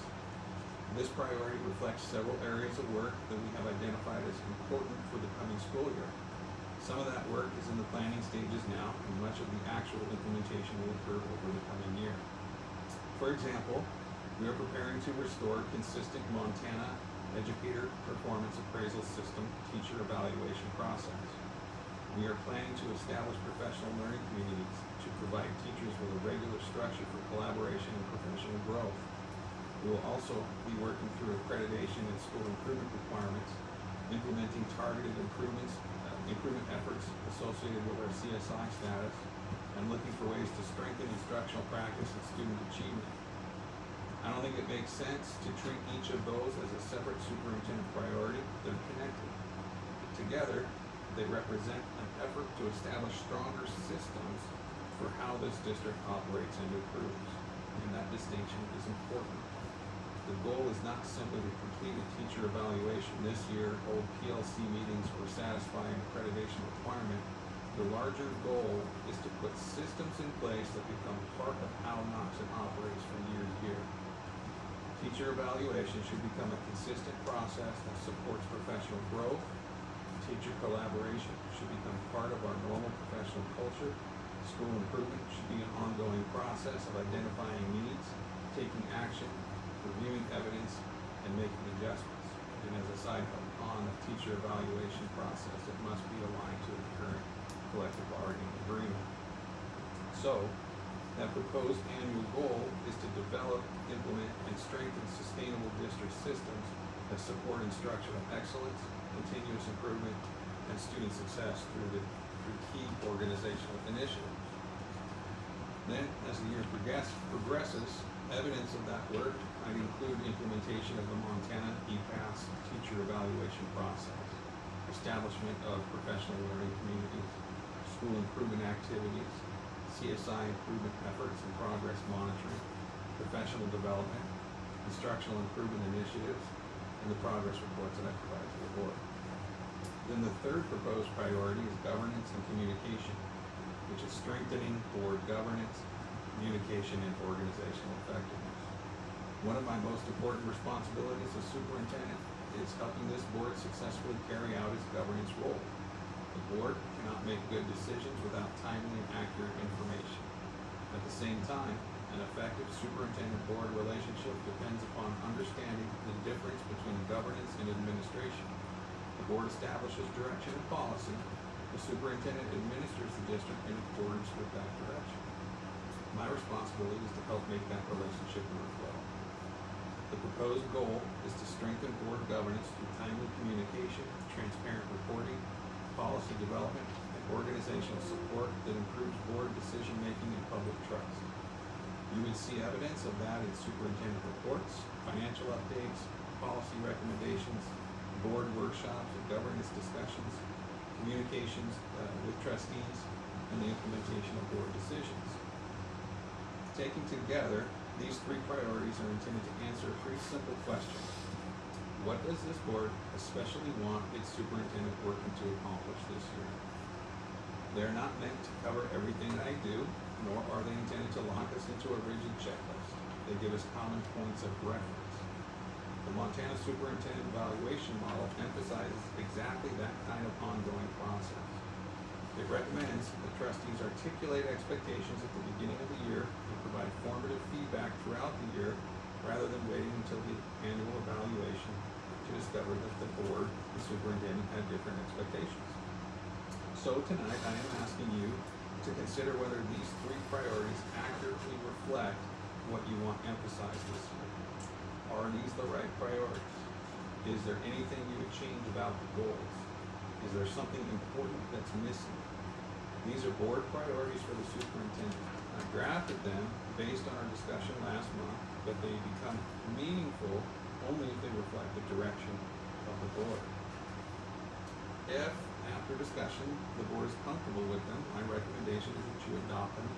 This priority reflects several areas of work that we have identified as important for the coming school year. Some of that work is in the planning stages now, and much of the actual implementation will occur over the coming year. For example, we are preparing to restore consistent Montana educator performance appraisal system teacher evaluation process. We are planning to establish professional learning communities to provide teachers with a regular structure for collaboration and professional growth. We will also be working through accreditation and school improvement requirements, implementing targeted improvement efforts associated with our CSI status, and looking for ways to strengthen instructional practice and student achievement. I don't think it makes sense to treat each of those as a separate superintendent priority. They're connected. Together, they represent an effort to establish stronger systems for how this district operates and improves, and that distinction is important. The goal is not simply to complete a teacher evaluation this year, hold PLC meetings, or satisfy an accreditation requirement. The larger goal is to put systems in place that become part of how Knoxon operates from year to year. Teacher evaluation should become a consistent process that supports professional growth. Teacher collaboration should become part of our normal professional culture. School improvement should be an ongoing process of identifying needs, taking action, reviewing evidence, and making adjustments. And as a side note on the teacher evaluation process, it must be aligned to the current collective bargaining agreement. So, that proposed annual goal is to develop, implement, and strengthen sustainable district systems that support instructional excellence, continuous improvement, and student success through key organizational initiatives. Then, as the year progresses, evidence of that work might include implementation of the Montana EPAS teacher evaluation process, establishment of professional learning communities, school improvement activities, CSI improvement efforts and progress monitoring, professional development, instructional improvement initiatives, and the progress reports that I provide to the board. Then the third proposed priority is governance and communication, which is strengthening board governance, communication, and organizational effectiveness. One of my most important responsibilities as superintendent is helping this board successfully carry out its governance role. The board cannot make good decisions without timely and accurate information. At the same time, an effective superintendent-board relationship depends upon understanding the difference between governance and administration. The board establishes direction and policy. The superintendent administers the district in accordance with that direction. My responsibility is to help make that relationship work well. The proposed goal is to strengthen board governance through timely communication, transparent reporting, policy development, and organizational support that improves board decision-making and public trust. You would see evidence of that in superintendent reports, financial updates, policy recommendations, board workshops and governance discussions, communications with trustees, and the implementation of board decisions. Taken together, these three priorities are intended to answer a pretty simple question. What does this board especially want its superintendent working to accomplish this year? They're not meant to cover everything I do, nor are they intended to lock us into a rigid checklist. They give us common points of reference. The Montana Superintendent Evaluation Model emphasizes exactly that kind of ongoing process. It recommends that trustees articulate expectations at the beginning of the year and provide formative feedback throughout the year rather than waiting until the annual evaluation to discover that the board, the superintendent, had different expectations. So tonight, I am asking you to consider whether these three priorities accurately reflect what you want emphasized this year. Are these the right priorities? Is there anything you would change about the goals? Is there something important that's missing? These are board priorities for the superintendent. I drafted them based on our discussion last month, but they become meaningful only if they reflect the direction of the board. If, after discussion, the board is comfortable with them, my recommendation is that you adopt them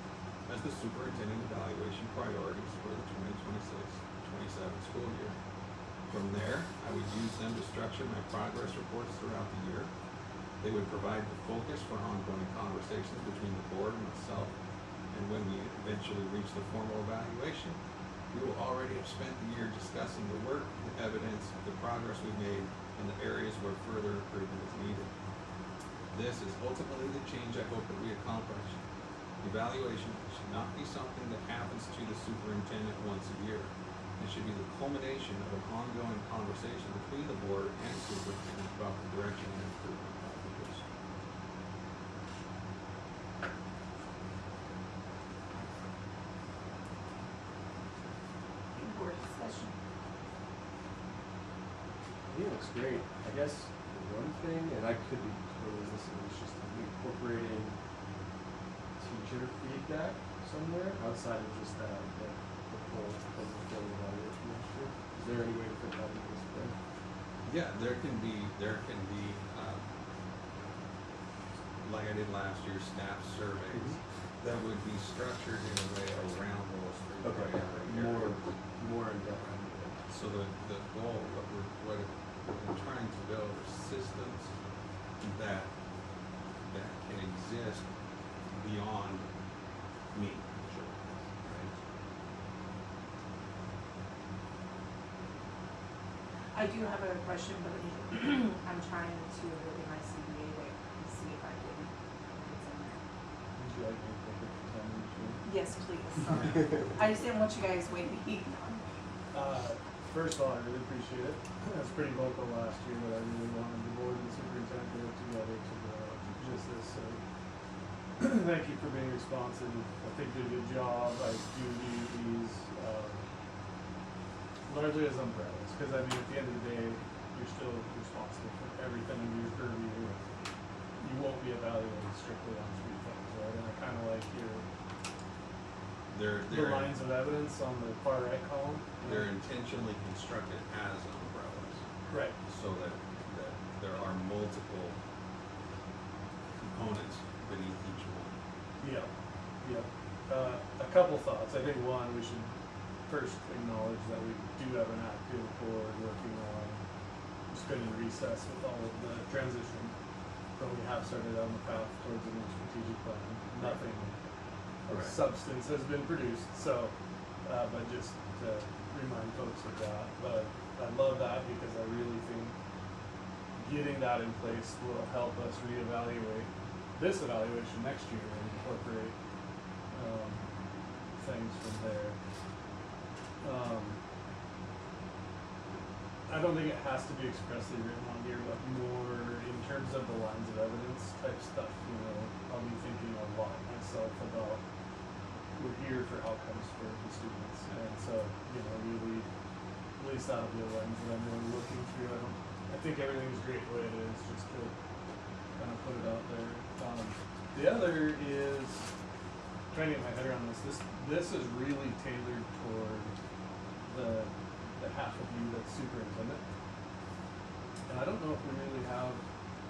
as the superintendent evaluation priorities for the 2026-27 school year. From there, I would use them to structure my progress reports throughout the year. They would provide the focus for ongoing conversations between the board and myself, and when we eventually reach the formal evaluation, we will already have spent the year discussing the work, the evidence, the progress we've made, and the areas where further improvement is needed. This is ultimately the change I hope that we accomplish. Evaluation should not be something that happens to the superintendent once a year. It should be the culmination of an ongoing conversation between the board and superintendent about the direction and improvement of the district. Board discussion. think it looks great. I guess one thing, and I could be totally missing, is just incorporating teacher feedback somewhere outside of just that, the full evaluation next year. Is there any way to fit that in this plan? Yeah, there can be, like I did last year, staff surveys that would be structured in a way around those three Okay, criteria. more in depth. So the goal, what we're trying to build are systems that can exist beyond me. Right? I do have a question, but I'm trying to look at my CBA to see if I can, if it's in there. Would you like me to take it for 10 minutes? Yes, please, sorry. I just didn't want you guys waiting. First of all, I really appreciate it. I was pretty vocal last year that I really wanted the board and superintendent to work together to just this. So thank you for being responsive. I think you did a good job. I do view these largely as umbrellas because I mean, at the end of the day, you're still responsible for everything in your purview. You won't be evaluated strictly on 3 things, right? And I kind of like the They're lines of evidence on the far right column. they're intentionally constructed as umbrellas, Right. so that there are multiple components beneath each one. Yeah, yeah. A couple thoughts. I think one, we should first acknowledge that we do have an active board working on just been in recess with all of the transition, but we have started on the path towards a new strategic plan. Nothing of Correct. substance has been produced, so, but just to remind folks of that. But I love that because I really think getting that in place will help us reevaluate this evaluation next year and incorporate things from there. I don't think it has to be expressly written on here, but more in terms of the lines of evidence type stuff, you know, I'll be thinking a lot myself about we're here for outcomes for the students. And so, you know, really, at least that'll be a lens that I'm really looking through. I think everything's great the way it is, just to kind of put it out there. The other is trying to get my head around this. This is really tailored toward the half of you that's superintendent. And I don't know if we really have,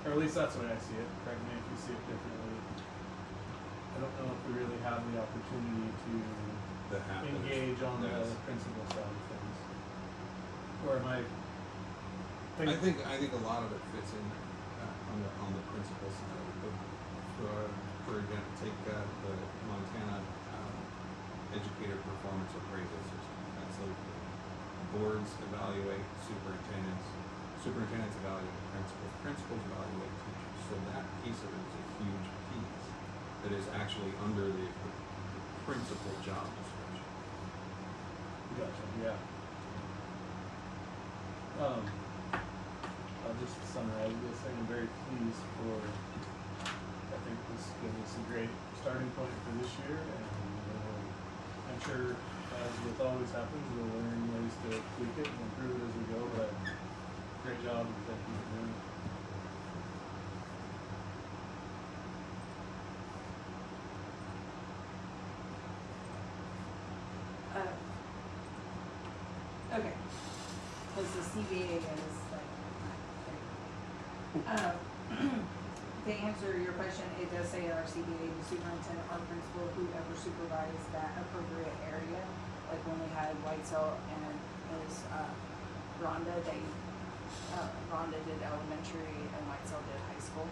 or at least that's the way I see it. Correct me if you see it differently. I don't know if we really have the opportunity to The half that is- engage on the yes. principal side of things. Or am I I think a lot of it fits in on the principal side. For example, take the Montana educator performance appraisal system. That's like boards evaluate superintendents, superintendents evaluate principals, principals evaluate teachers. So that piece of it is a huge piece that is actually under the principal job description. Gotcha, yeah. I'll just summarize this. I'm very pleased for, I think this gives us a great starting point for this year, and I'm sure, as with always happens, we'll learn ways to tweak it and improve it as we go, but great job, and thank you for doing it. Okay, because the CBA is like, to answer your question, it does say our CBA, the superintendent or principal, whoever supervised that appropriate area. Like when we had Whitesell and Ms. Rhonda, Rhonda did elementary and Whitesell did high school.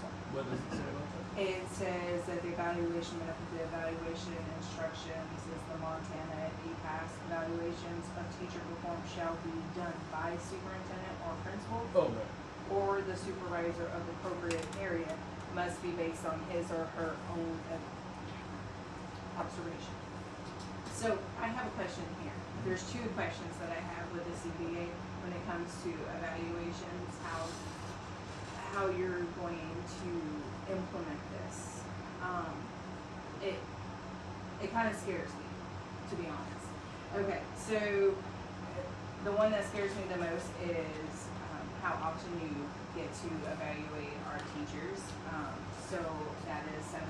So What does it say about that? it says that the evaluation method, the evaluation instructions is the Montana EPAS evaluations of teacher performance shall be done by superintendent or principal, Oh, right. or the supervisor of the appropriate area must be based on his or her own observation. So I have a question here. There's 2 questions that I have with the CBA when it comes to evaluations, how you're going to implement this. It kind of scares me, to be honest. Okay, so the one that scares me the most is how often you get to evaluate our teachers. So that is 17.6.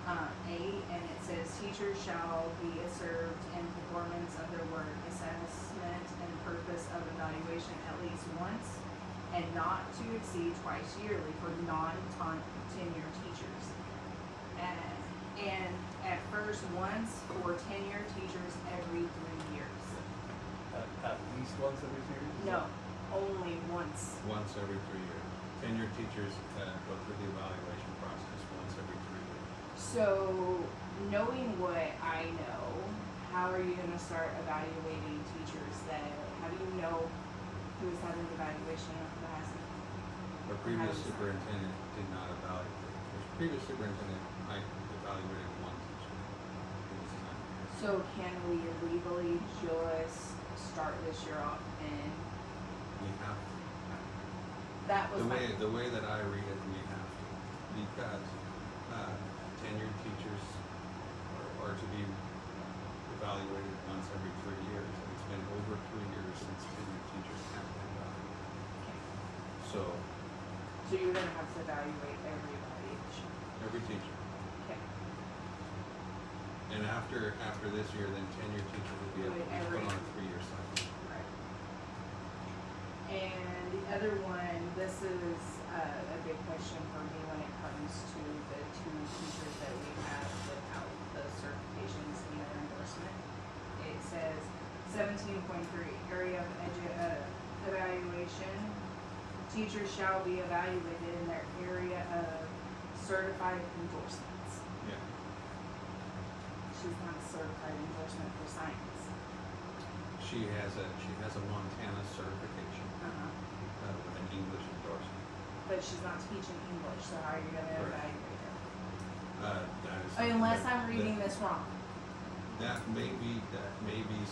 A, and it says teachers shall be observed in performance of their work assessment and purpose of evaluation at least once and not to exceed twice yearly for non-tenure teachers. And at first once for tenure teachers every 3 years. At least once every 2 years? No, only once. Once every 3 years. Tenured teachers go through the evaluation process once every 3 years. So, knowing what I know, how are you gonna start evaluating teachers that, how do you know who's had an evaluation and who hasn't? The previous How does- superintendent did not evaluate. The previous superintendent, I evaluated one teacher. He was not here. So can we legally just start this year off and We have to. that was my. The way that I read it, we have to, because tenured teachers are to be evaluated once every 3 years. And it's been over 3 years since tenured teachers have been evaluated. So, So you're gonna have to evaluate everybody. every teacher. Okay. And after this year, then tenured teachers will be able to be put on a 3-year cycle. Right. And the other one, this is a big question for me when it comes to the 2 teachers that we have without the certifications and their endorsement. It says 17.3, area of evaluation. Teachers shall be evaluated in their area of certified endorsements. Yeah. She's not a certified endorsement for science. She has a Montana certification with an English endorsement. But she's not teaching English, so how are you gonna Correct. evaluate her? That is something Unless that- I'm reading this wrong. That may be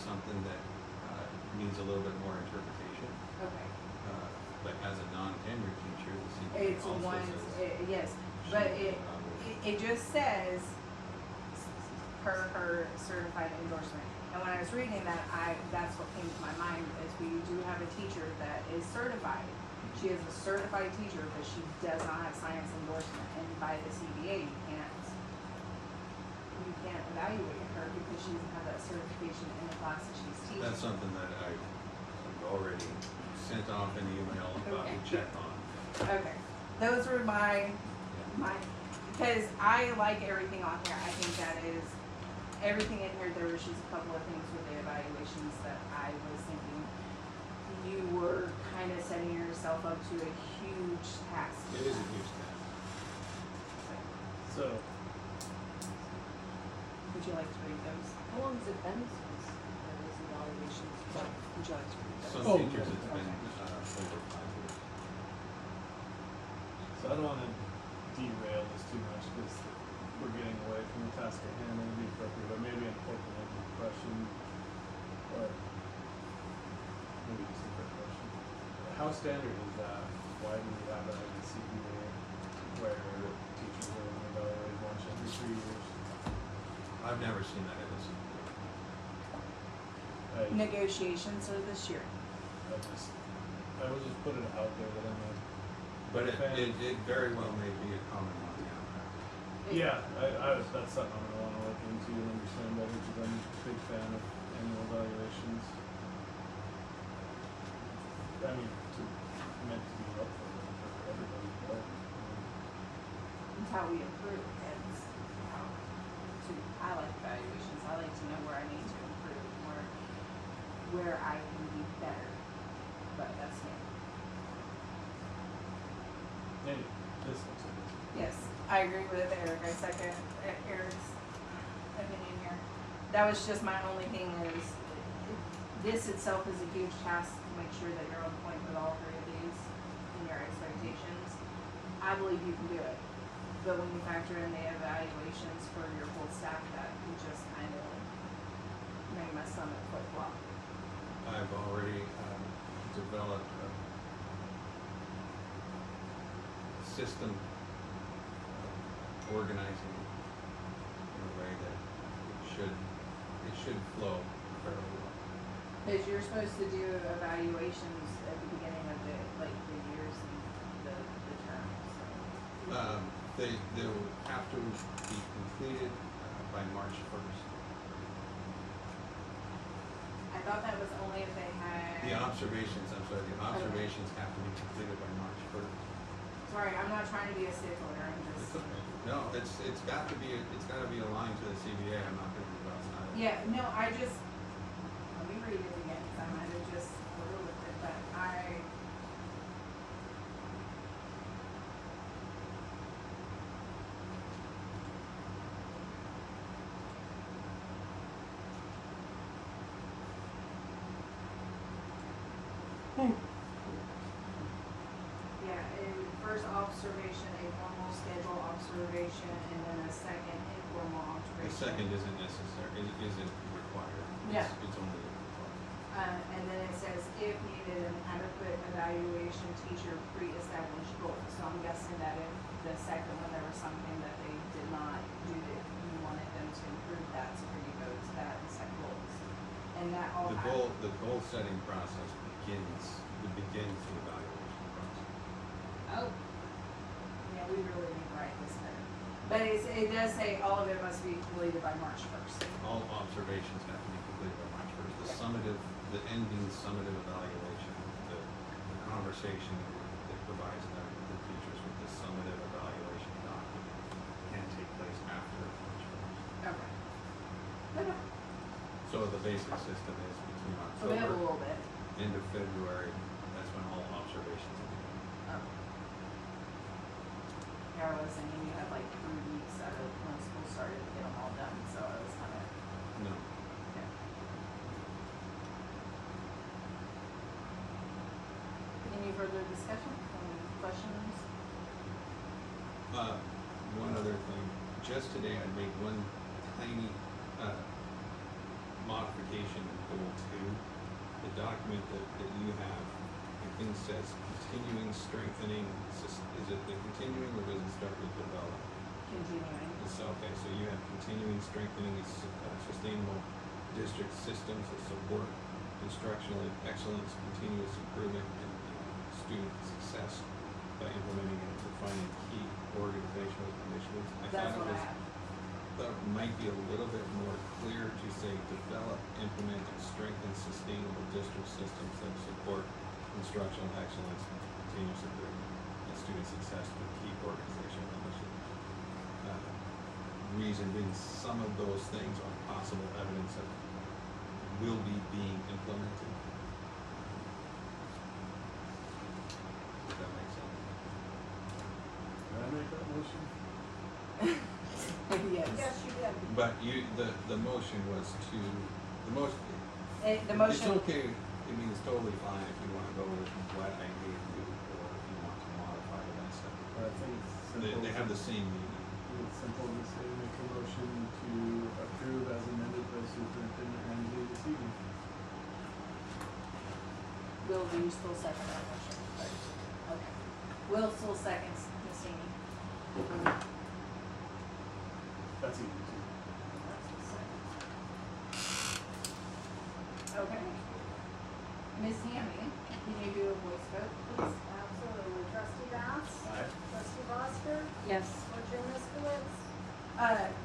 something that needs a little bit more interpretation. Okay. But as a non-tenured teacher, the CBA It's also one, says yes, she but is it evaluated. just says her certified endorsement. And when I was reading that, that's what came to my mind, is we do have a teacher that is certified. She is a certified teacher, but she does not have science endorsement, and by the CBA, you can't evaluate her because she doesn't have that certification in the class that she's teaching. That's something that I've already sent off an email about to check on. Okay, those were my, because I like everything on here, I think that is, everything in here, there was just a couple of things with the evaluations that I was thinking, you were kind of setting yourself up to a huge task. It is a huge task. So, Would you like to read those? How long has it been since those evaluations? Would you like to read those? Some Oh, teachers, it's okay. been over 5 years. so I don't wanna derail this too much, because we're getting away from the task at hand, and it'd be appropriate, but maybe an open-ended question, or maybe just a quick question. How standard is that? Why do we have that in the CPA, where teachers are only evaluated once every 3 years? I've never seen that in a CBA. Negotiations are this year. I will just put it out there that I'm a But fan. it very well may be a common Montana practice. Yeah, that's something I'm gonna wanna look into and understand better, because I'm a big fan of annual evaluations. I mean, meant to be helpful for everybody, but, It's how we improve, it's how I like evaluations, I like to know where I need to improve, where I can be better, but that's me. anyway, this looks like it's. Yes, I agree with Eric, I second Eric's opinion here. That was just my only thing is, this itself is a huge task to make sure that you're on point with all 3 of these and your expectations. I believe you can do it, but when you factor in the evaluations for your whole staff, that can just kind of make my stomach flip flop. I've already developed a system organizing in a way that it should flow fairly well. Cause you're supposed to do evaluations at the beginning of the, like, the years and the term, so. They will have to be completed by March first. I thought that was only if they had. The observations have to be completed by March first. Sorry, I'm not trying to be a stickler, I'm just. No, it's gotta be aligned to the CBA, I'm not gonna be outside of it. Yeah, no, I just, let me read it again, cause I might have just overlooked it, but I. Yeah, first observation, a formal schedule observation, and then a second informal The observation. second isn't necessary, isn't required. Yeah. It's only required. And then it says, if needed, an adequate evaluation teacher pre-established goals. So I'm guessing that if the second one, there was something that they did not do that you wanted them to improve that, so you go to that and set goals. And that all The goal setting process begins the evaluation process. Oh. Yeah, we really need to write this better. But it does say all of it must be completed by March first. All observations have to be completed by March first. The ending summative evaluation, the conversation that provides the teachers with the summative evaluation document can take place after March first. Okay. Okay. So the basic system is between So we have a October, little bit. end of February, that's when all observations are due. Oh. Yeah, I was thinking you had like 3 weeks out of when school started to get them all done, so I was kind of, No. yeah. Any further discussion, any questions? One other thing, just today I made one tiny, modification in goal 2. The document that you have, I think says continuing strengthening, is it the continuing or does it start with develop? Continuing. It's okay, so you have continuing strengthening sustainable district systems that support instructional excellence, continuous improvement, and student success by implementing and defining key organizational initiatives. That's what I have. Thought it might be a little bit more clear to say develop, implement, and strengthen sustainable district systems that support instructional excellence, continuous improvement, and student success with key organizational initiatives. Reason being, some of those things are possible evidence of will be being implemented. Does that make sense? Can I make that motion? Yes. Yes, you did. But the motion was to, the motion. The It's motion, okay, I mean, it's totally fine if you wanna go with what I gave you, or if you want to modify it, that's separate. But I think it's simple. They have the same meaning. It's simple to say, make a motion to approve as amended by Superintendent Ramsey this evening. Will, do you still second that motion? Okay. Will still seconds, Ms. Amy. That's easy too. Okay. Ms. Hammy, can you do a voice vote, please? Absolutely. Trustee Bass? Aye. Trustee Foster? Yes. Chair Miskowitz?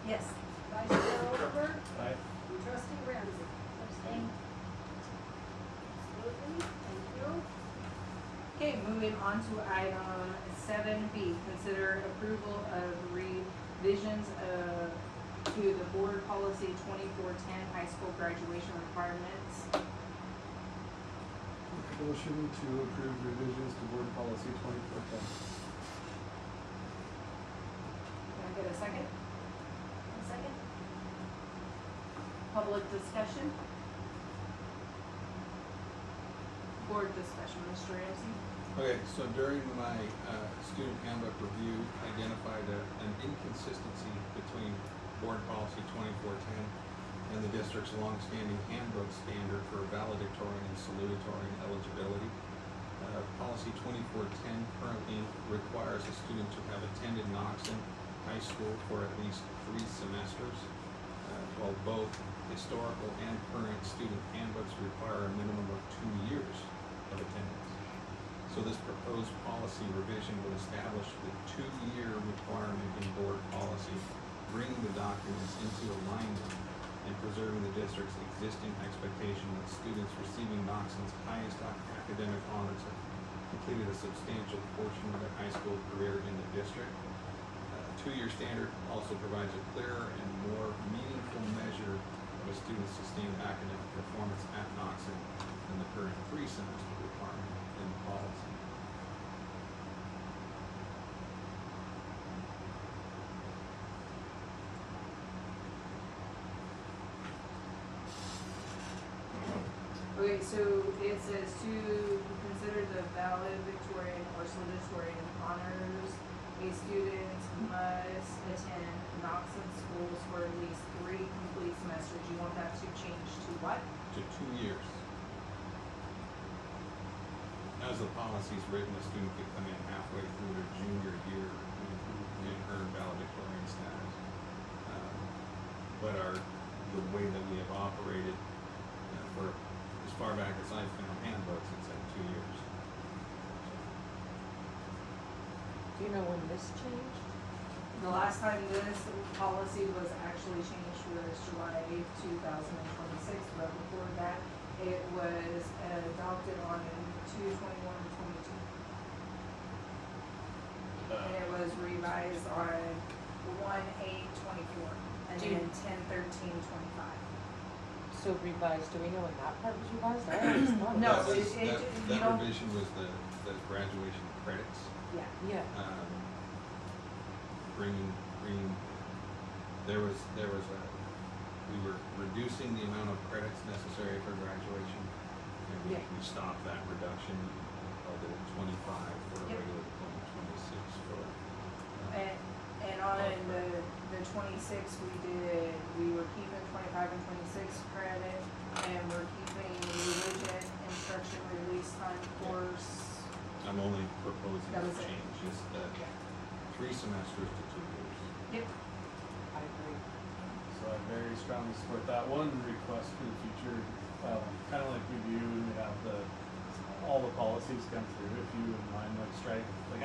Yes. Vice Chair Overberg? Aye. And Trustee Ramsey? Abstain. Absolutely. Thank you. Okay, moving on to item 7B, consider approval of revisions to the board policy 2410 high school graduation requirements. Motion to approve revisions to board policy 2410. Can I get a second? One second. Public discussion? Board discussion, Mr. Ramsey? Okay, so during my student handbook review, I identified an inconsistency between board policy 2410 and the district's longstanding handbook standard for valedictorian and salutatorian eligibility. Policy 2410 currently requires a student to have attended Knoxon High School for at least 3 semesters, while both historical and current student handbooks require a proposed policy revision would establish the 2-year requirement in board policy, bringing the documents into alignment and preserving the district's existing expectation that students receiving Knoxon's highest academic honors have completed a substantial portion of their high school career in the district. 2-year standard also provides a clearer and more meaningful measure of a student's sustained academic performance at Knoxon than the current 3-semester requirement in policy. Okay, so it says to consider the valedictorian or salutatorian honors, a student must attend Knoxon schools for at least 3 complete semesters. You want that to change to what? To 2 years. As the policy is written, a student could come in halfway through their junior year and earn valedictorian status. But the way that we have operated for as far back as I've found handbooks, it said 2 years. Do you know when this changed? The last time this policy was actually changed was July 2026, but before that, it was adopted on 2/21/22. And it was revised on 1/8/24, and Do you- then 10/13/25. So revised, do we know when that part was revised? I always thought it No, was. it- you That don't- revision was the graduation credits. Yeah. Yeah, Bringing, there was we were reducing the amount of credits necessary for graduation. And Yeah. we stopped that reduction, called it 25 for a Yep. regular diploma, 26 for. And on the 26, we were keeping 25 and 26 credit, and we're keeping religion instruction release time course. I'm only proposing That to was it. change just the Yeah. 3 semesters to 2 years. Yep. I agree. So I very strongly support that. One request for the future, kind of like we do when we have all the policies come through, if you wouldn't mind,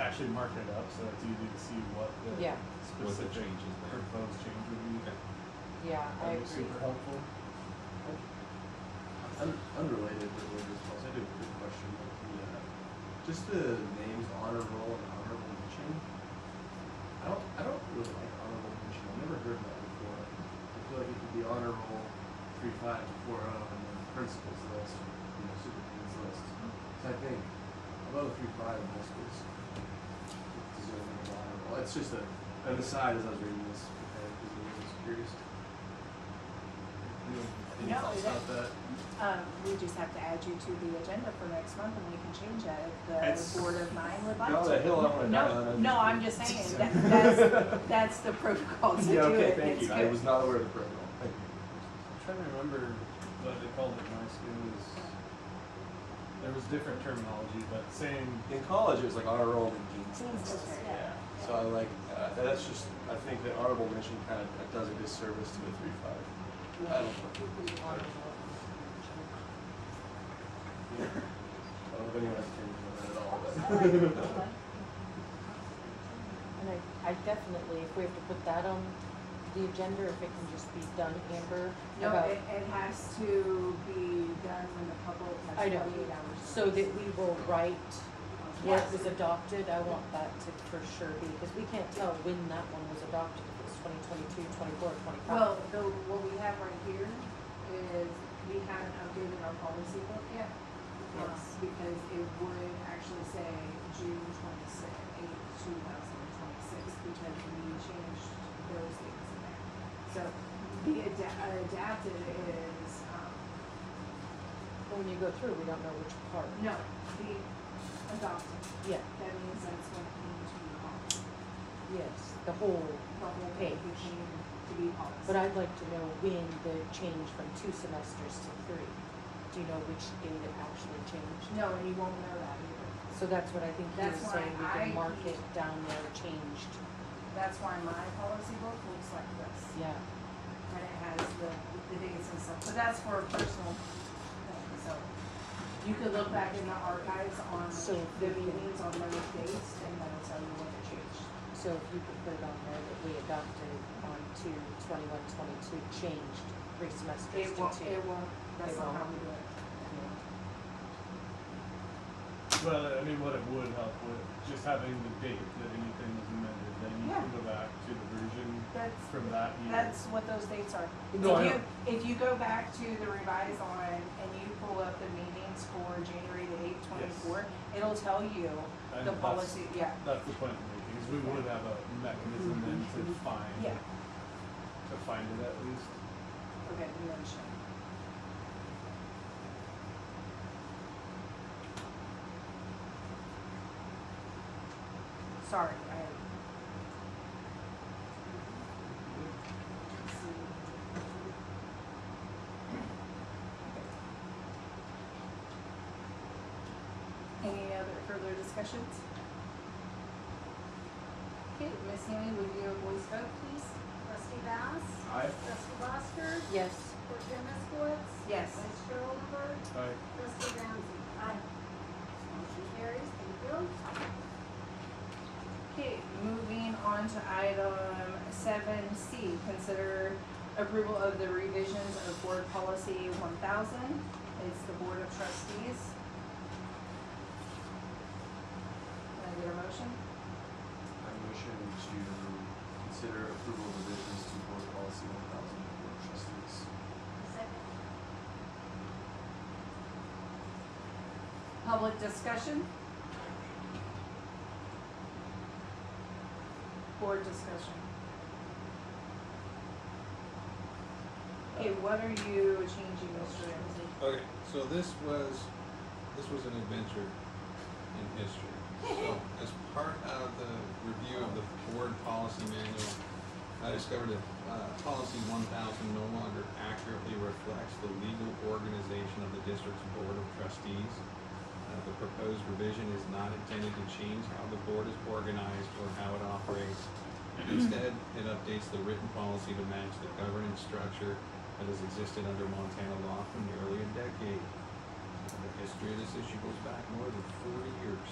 actually mark it up so it's easy to see what the Yeah. What the specific changes there. proposed change would be. Okay. Yeah, I That'd be agree. super helpful. Unrelated to religious policy, I do have a good question, but just the names honor roll and honorable mention. I don't really like honorable mention, I've never heard that before. I feel like it could be honor roll 3-5 to 4-0 and then principals list, or, superintendent's list. So I think, although 3-5 in most schools deserving of honor roll, it's just an aside as I was reading this, because I was curious. Any No, thoughts about that? We just have to add you to the agenda for next month, and we can change that if the It's- Board of 9 would like Down to. that hill I wanna die on. No, I'm just saying, that's the protocol to do it. Yeah, okay, thank It's you. I good. was not aware of the protocol. Thank you. I'm trying to remember what they called it in my school. There was different terminology, but same. In college, it was like honor roll and dean's Dean's list. list, Yeah. So I like, that's just, I think the honorable mention kind of does a disservice to the 3-5. I don't know. Yeah. I don't know if anyone has opinions on that at all, but. And I definitely, if we have to put that on the agenda, if it can just be done, Amber, No, about, it has to be done when the public I has know, 48 hours. so that we will write what Yes. was adopted. I want that to for sure be, because we can't tell when that one was adopted, if it was 2022, 24, 25. Well, what we have right here is, we haven't updated our policy book yet. Because it would actually say June 26th, 2026, because we changed those things in there. So the adapted is, When you go through, we don't know which part. no, the adopted. Yeah, That means that's when it came to be policy. yes, the whole, The whole Page. thing became to be policy. but I'd like to know when the change from 2 semesters to 3. Do you know which date it actually changed? No, and you won't know that either. So that's what I think he was That's why saying, we I can mark keep- it down there, changed. That's why my policy book looks like this. Yeah, And it has the dates and stuff, but that's for a personal thing, so. You could look back in the archives on So- the meetings on those dates, and that'll tell you when it changed. So if you could put it on there that we adopted on to 21-22, changed 3 semesters It to won't, 2. it won't, that's It not how won't. we do it. Well, I mean, what it would help with, just having the date that anything was amended, then you can Yeah. go back to the version That's, from that year. that's what those dates are. No, I If know. if you go back to the revised on and you pull up the meetings for January the eighth, 24, it'll tell you And the that's- policy, yeah, That's the point I'm making, is we would have a mechanism then to find, yeah. to find it at least. Okay, you mentioned. Sorry, any other further discussions? Okay, Ms. Hammy, would you do a voice vote, please? Trustee Bass? Aye. Trustee Basker? Yes. Board Chair Miskowitz? Yes. Vice Chair Oldenburg? Aye. Trustee Ramsey? Aye. Motion carries, thank you. Okay, moving on to item 7C, consider approval of the revisions of board policy 1000. It's the Board of Trustees. Can I get a motion? I motion to consider approval of revisions to board policy 1000 board of trustees. Second. Public discussion? Board discussion. Okay, what are you changing, Mr. Ramsey? Okay, so this was an adventure in history. So as part of the review of the board policy manual, I discovered that policy 1000 no longer accurately reflects the legal organization of the district's board of trustees. The proposed revision is not intended to change how the board is organized or how it operates. Instead, it updates the written policy to match the governance structure that has existed under Montana law for nearly a decade. The history of this issue goes back more than 40 years.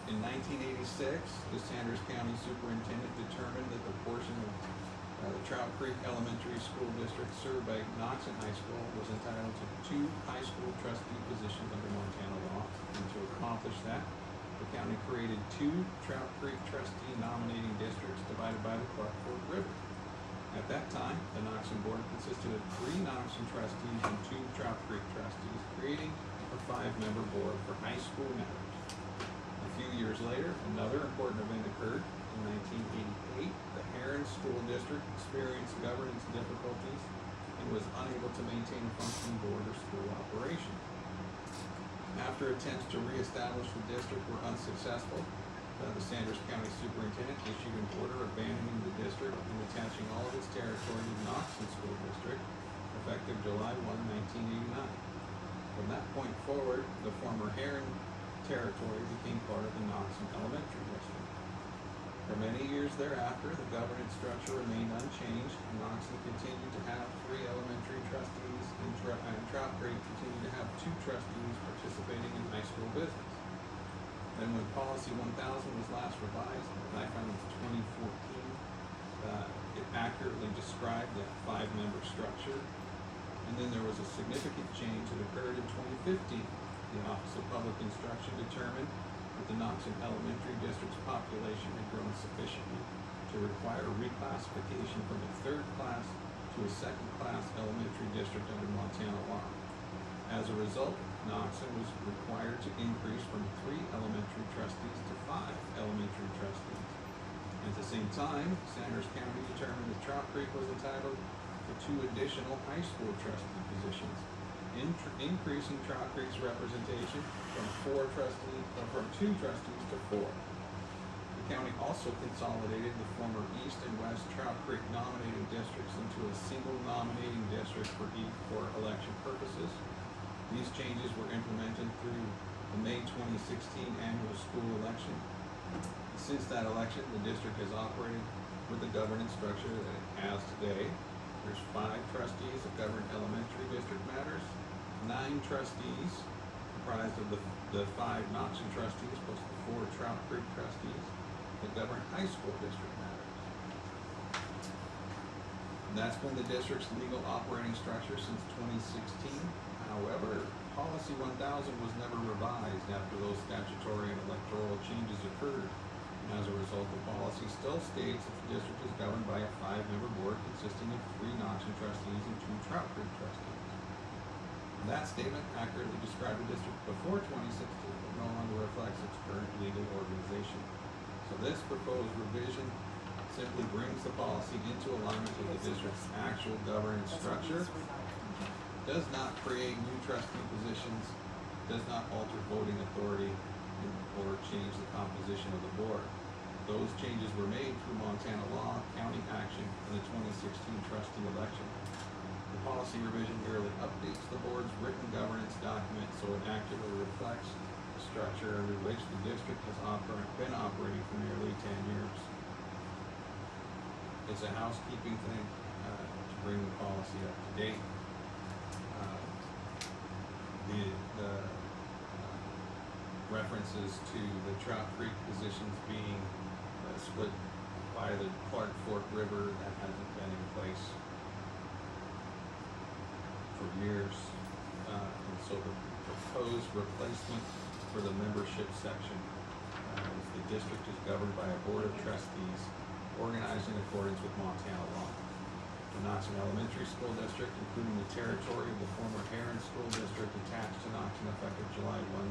In 1986, the Sanders County Superintendent determined that the portion of the Trout Creek Elementary School District served by Knoxon High School was entitled to 2 high school trustee positions under Montana law. And to accomplish that, the county created 2 Trout Creek trustee nominating districts divided by the Clark Fork River. At that time, the Knoxon board consisted of 3 Knoxon trustees and 2 Trout Creek trustees, creating a 5-member board for high school matters. A few years later, another important event occurred. In 1988, the Heron School District experienced governance difficulties and was unable to maintain a functioning board or school operation. After attempts to reestablish the district were unsuccessful, the Sanders County Superintendent issued an order abandoning the district and attaching all of its territory to Knoxon School District, effective July 1, 1989. From that point forward, the former Heron territory became part of the Knoxon Elementary District. For many years thereafter, the governance structure remained unchanged, and Knoxon continued to have 3 elementary trustees, and Trout Creek continued to have 2 trustees participating in high school business. Then when policy 1000 was last revised, and I found it was 2014, it accurately described that 5-member structure. And then there was a significant change that occurred in 2015. The Office of Public Instruction determined that the Knoxon Elementary District's population had grown sufficiently to require reclassification from a 3rd class to a 2nd class elementary district under Montana law. As a result, Knoxon was required to increase from 3 elementary trustees to 5 elementary trustees. At the same time, Sanders County determined that Trout Creek was entitled to 2 additional high school trustee positions, increasing Trout Creek's representation from 2 trustees to 4. The county also consolidated the former East and West Trout Creek nominating districts into a single nominating district for election purposes. These changes were implemented through the May 2016 annual school election. Since that election, the district has operated with the governance structure that it has today. There's 5 trustees that govern elementary district matters, 9 trustees comprised of the 5 Knoxon trustees plus the 4 Trout Creek trustees that govern high school district matters. That's been the district's legal operating structure since 2016. However, Policy 1000 was never revised after those statutory and electoral changes occurred. And as a result, the policy still states that the district is governed by a 5-member board consisting of 3 Knoxon trustees and 2 Trout Creek trustees. That statement accurately described the district before 2016, but no longer reflects its current legal organization. So this proposed revision simply brings the policy into alignment with the district's actual governance structure, does not create new trustee positions, does not alter voting authority, or change the composition of the board. Those changes were made through Montana law, county action, and the 2016 trustee election. The policy revision merely updates the board's written governance document so it accurately reflects the structure under which the district has been operating for nearly 10 years. It's a housekeeping thing to bring the policy up to date. The references to the Trout Creek positions being split by the Clark Fork River, that hasn't been in place for years. And so the proposed replacement for the membership section is the district is governed by a board of trustees organized in accordance with Montana law. The Knoxon Elementary School District, including the territory of the former Heron School District attached to Knoxon effective July 1,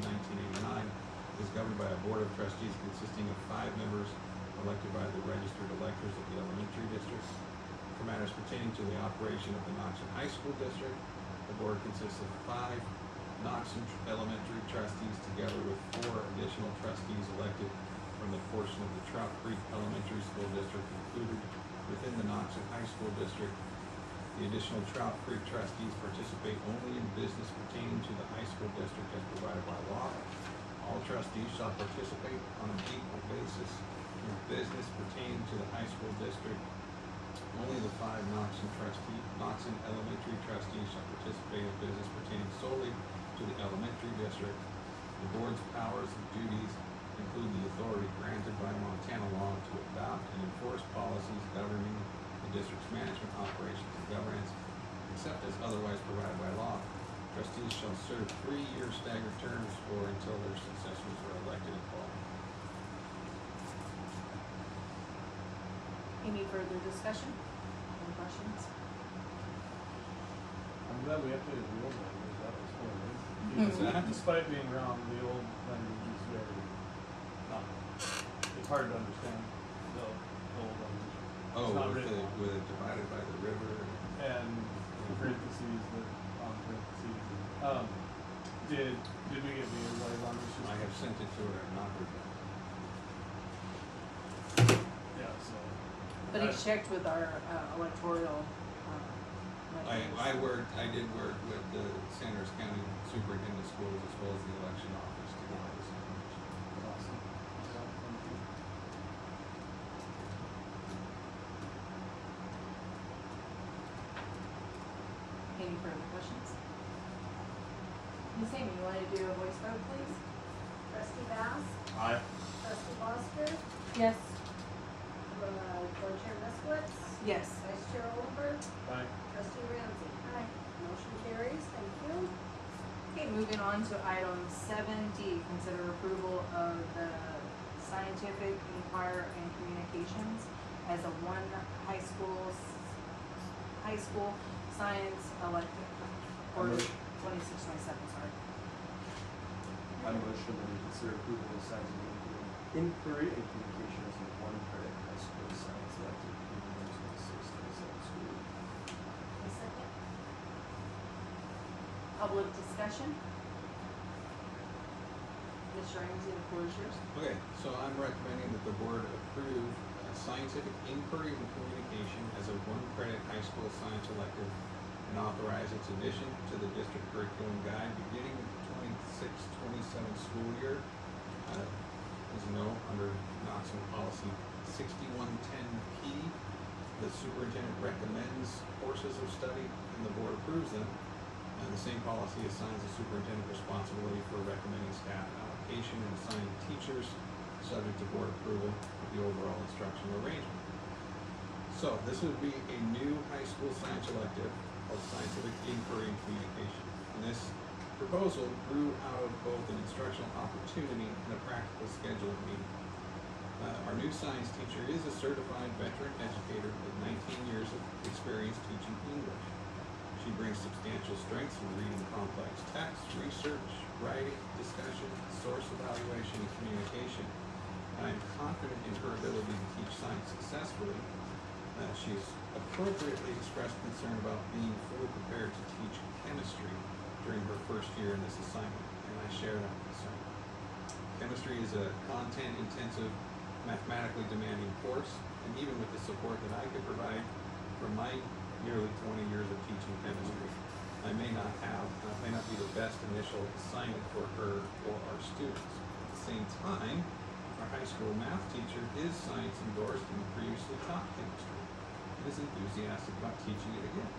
1989, is governed by a board of trustees consisting of 5 members elected by the registered electors of the elementary district. For matters pertaining to the operation of the Knoxon High School District, the board consists of 5 Knoxon Elementary trustees together with 4 additional trustees elected from the portion of the Trout Creek Elementary School District included within the Knoxon High School District. The additional Trout Creek trustees participate only in business pertaining to the high school district as provided by law. All trustees shall participate on an equal basis in business pertaining to the high school district. Only the 5 Knoxon Elementary trustees shall participate in business pertaining solely to the elementary district. The board's powers and duties include the authority granted by Montana law to adopt and enforce policies governing the district's management, operations, and governance, except as otherwise provided by law. Trustees shall serve 3-year staggered terms or until their successors are elected and qualified. Any further discussion? Any questions? I'm glad we updated the old language, that was horrible. What's that? Despite being wrong, the old language is very, it's hard to understand, the old language. Oh, It's not with written on. it divided by the river. And the parentheses, the parentheses. Did we get the overlay on this? I have sent it to her and not heard back. Yeah, so. But he checked with our electoral. I did work with the Sanders County Superintendent of Schools as well as the election office to get this information. Awesome. Yeah, thank you. Any further questions? Ms. Amy, you want to do a voice vote, please? Trustee Bass, Aye. trustee Foster, Yes. board chair Moskowitz, Yes. vice chair Oldenburg, Bye. trustee Ramsey. Aye. Motion carries, thank you. Okay, moving on to item 7D, consider approval of the Scientific Inquirer and Communications as a high school science elective, or Motion. 26-27, sorry. I motion that we consider approval of scientific inquiry and communication as a 1-credit high school science elective in the 26-27 school year. A second. Public discussion? Mr. Ramsey, the floor is yours. Okay, so I'm recommending that the board approve scientific inquiry and communication as a 1-credit high school science elective and authorize its addition to the district curriculum guide beginning with the 26-27 school year. As you know, under Knoxon policy 6110P, the superintendent recommends courses of study and the board approves them. The same policy assigns the superintendent responsibility for recommending staff allocation and assigning teachers, subject to board approval of the overall instructional arrangement. So this would be a new high school science elective called Scientific Inquiry and Communication. And this proposal grew out of both an instructional opportunity and a practical scheduling need. Our new science teacher is a certified veteran educator with 19 years of experience teaching English. She brings substantial strengths in reading complex text, research, writing, discussion, source evaluation, and communication. I'm confident in her ability to teach science successfully. She's appropriately expressed concern about being fully prepared to teach chemistry during her first year in this assignment, and I share that concern. Chemistry is a content-intensive, mathematically demanding course, and even with the support that I could provide from my nearly 20 years of teaching chemistry, I may not be the best initial assignment for her or our students. At the same time, our high school math teacher is science endorsed and previously taught chemistry and is enthusiastic about teaching it again.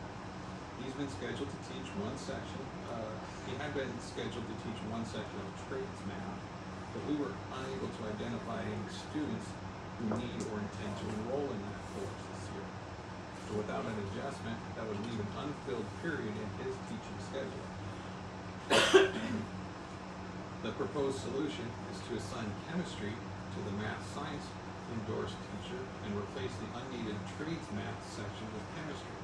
He's been scheduled to teach one section. He had been scheduled to teach one section of trades math, but we were unable to identify any students who need or intend to enroll in that course this year. So without an adjustment, that would leave an unfilled period in his teaching schedule. The proposed solution is to assign chemistry to the math science endorsed teacher and replace the unneeded trades math section with chemistry.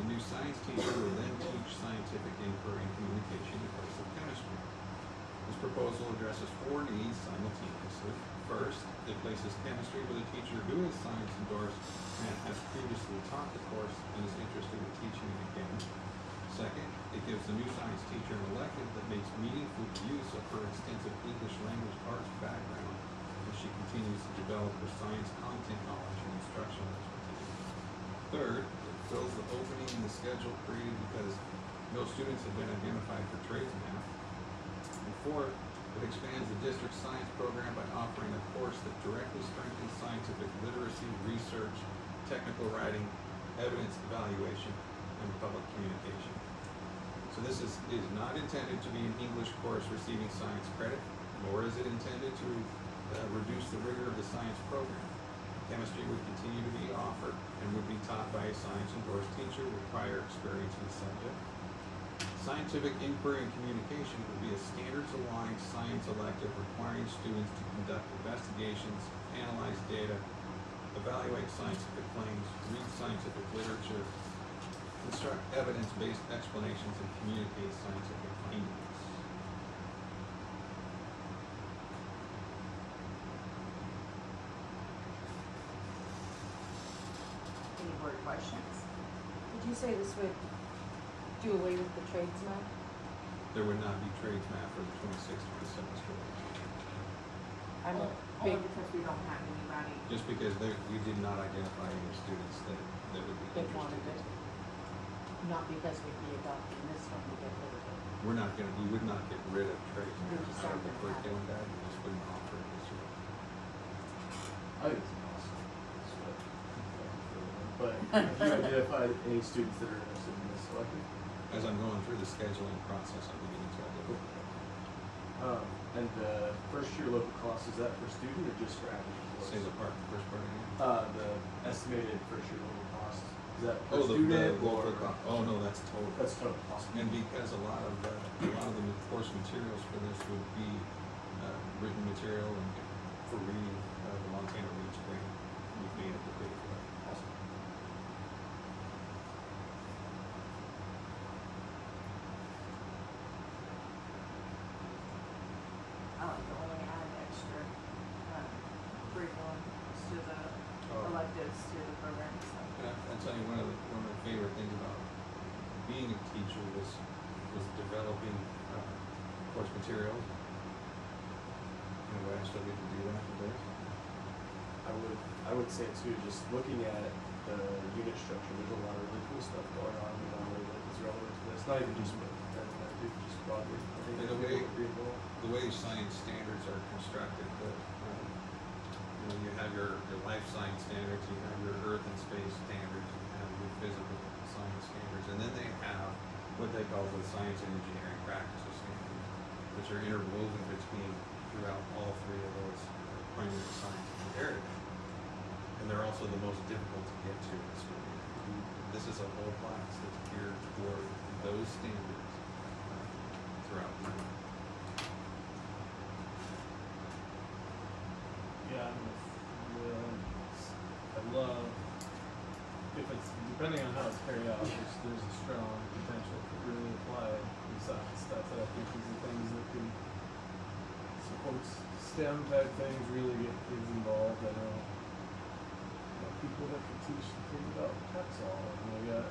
The new science teacher will then teach scientific inquiry and communication in place of chemistry. This proposal addresses 4 needs simultaneously. First, it places chemistry with a teacher who is science endorsed and has previously taught the course and is interested in teaching it again. Second, it gives the new science teacher an elective that makes meaningful use of her extensive English language arts background as she continues to develop her science content knowledge and instructional expertise. Third, it fills the opening in the schedule created because no students have been identified for trades math. And fourth, it expands the district science program by offering a course that directly strengthens scientific literacy, research, technical writing, evidence evaluation, and public communication. So this is not intended to be an English course receiving science credit, nor is it intended to reduce the rigor of the science program. Chemistry would continue to be offered and would be taught by a science endorsed teacher with prior experience in the subject. Scientific inquiry and communication would be a standards-aligned science elective requiring students to conduct investigations, analyze data, evaluate scientific claims, read scientific literature, construct evidence-based explanations, and communicate scientific findings. Any board questions? Did you say this would do away with the trades math? There would not be trades math for the 26-27 school year. I'm a Only big, because we don't have anybody. Just because we did not identify any students that would be that interested. wanted it, not because we'd be adopting this one to get rid of it. We would not get rid of trades We math just out of the aren't gonna have curriculum it. guide, we just wouldn't offer it this year. I think it's awesome. But have you identified any students that are interested in this elective? As I'm going through the scheduling process, I'm beginning to identify. And the first year local cost, is that per student or just for academic course? Say the first part again. The estimated first year local cost, is that per Oh, the student local or? oh, no, that's total. That's total cost. And because a lot of the course materials for this would be written material and for reading the Montana Reach grant, we've made it to pay for that. Awesome. To only add extra curriculum to the Oh. electives to the program, so. And I'll tell you, one of my favorite things about being a teacher was developing course materials. And I still get to do that today. I would say too, just looking at the unit structure, there's a lot of really cool stuff going on, you know, that is relevant to this, not even just with that, just broadly. I think And the people way- would be involved. The way science standards are constructed, you have your life science standards, you have your earth and space standards, you have your physical science standards, and then they have what they call the science and engineering practices standards, which are interwoven between throughout all three of those primary science and comparative. And they're also the most difficult to get to in school. This is a whole class that's geared toward those standards throughout the year. Yeah, I'm with Will. I love, if it's, depending on how it's carried out, there's a strong potential for really applied science stuff that I think is the things that can support STEM type things, really get kids involved. I know, people that can teach the kids about Taxol, and we got,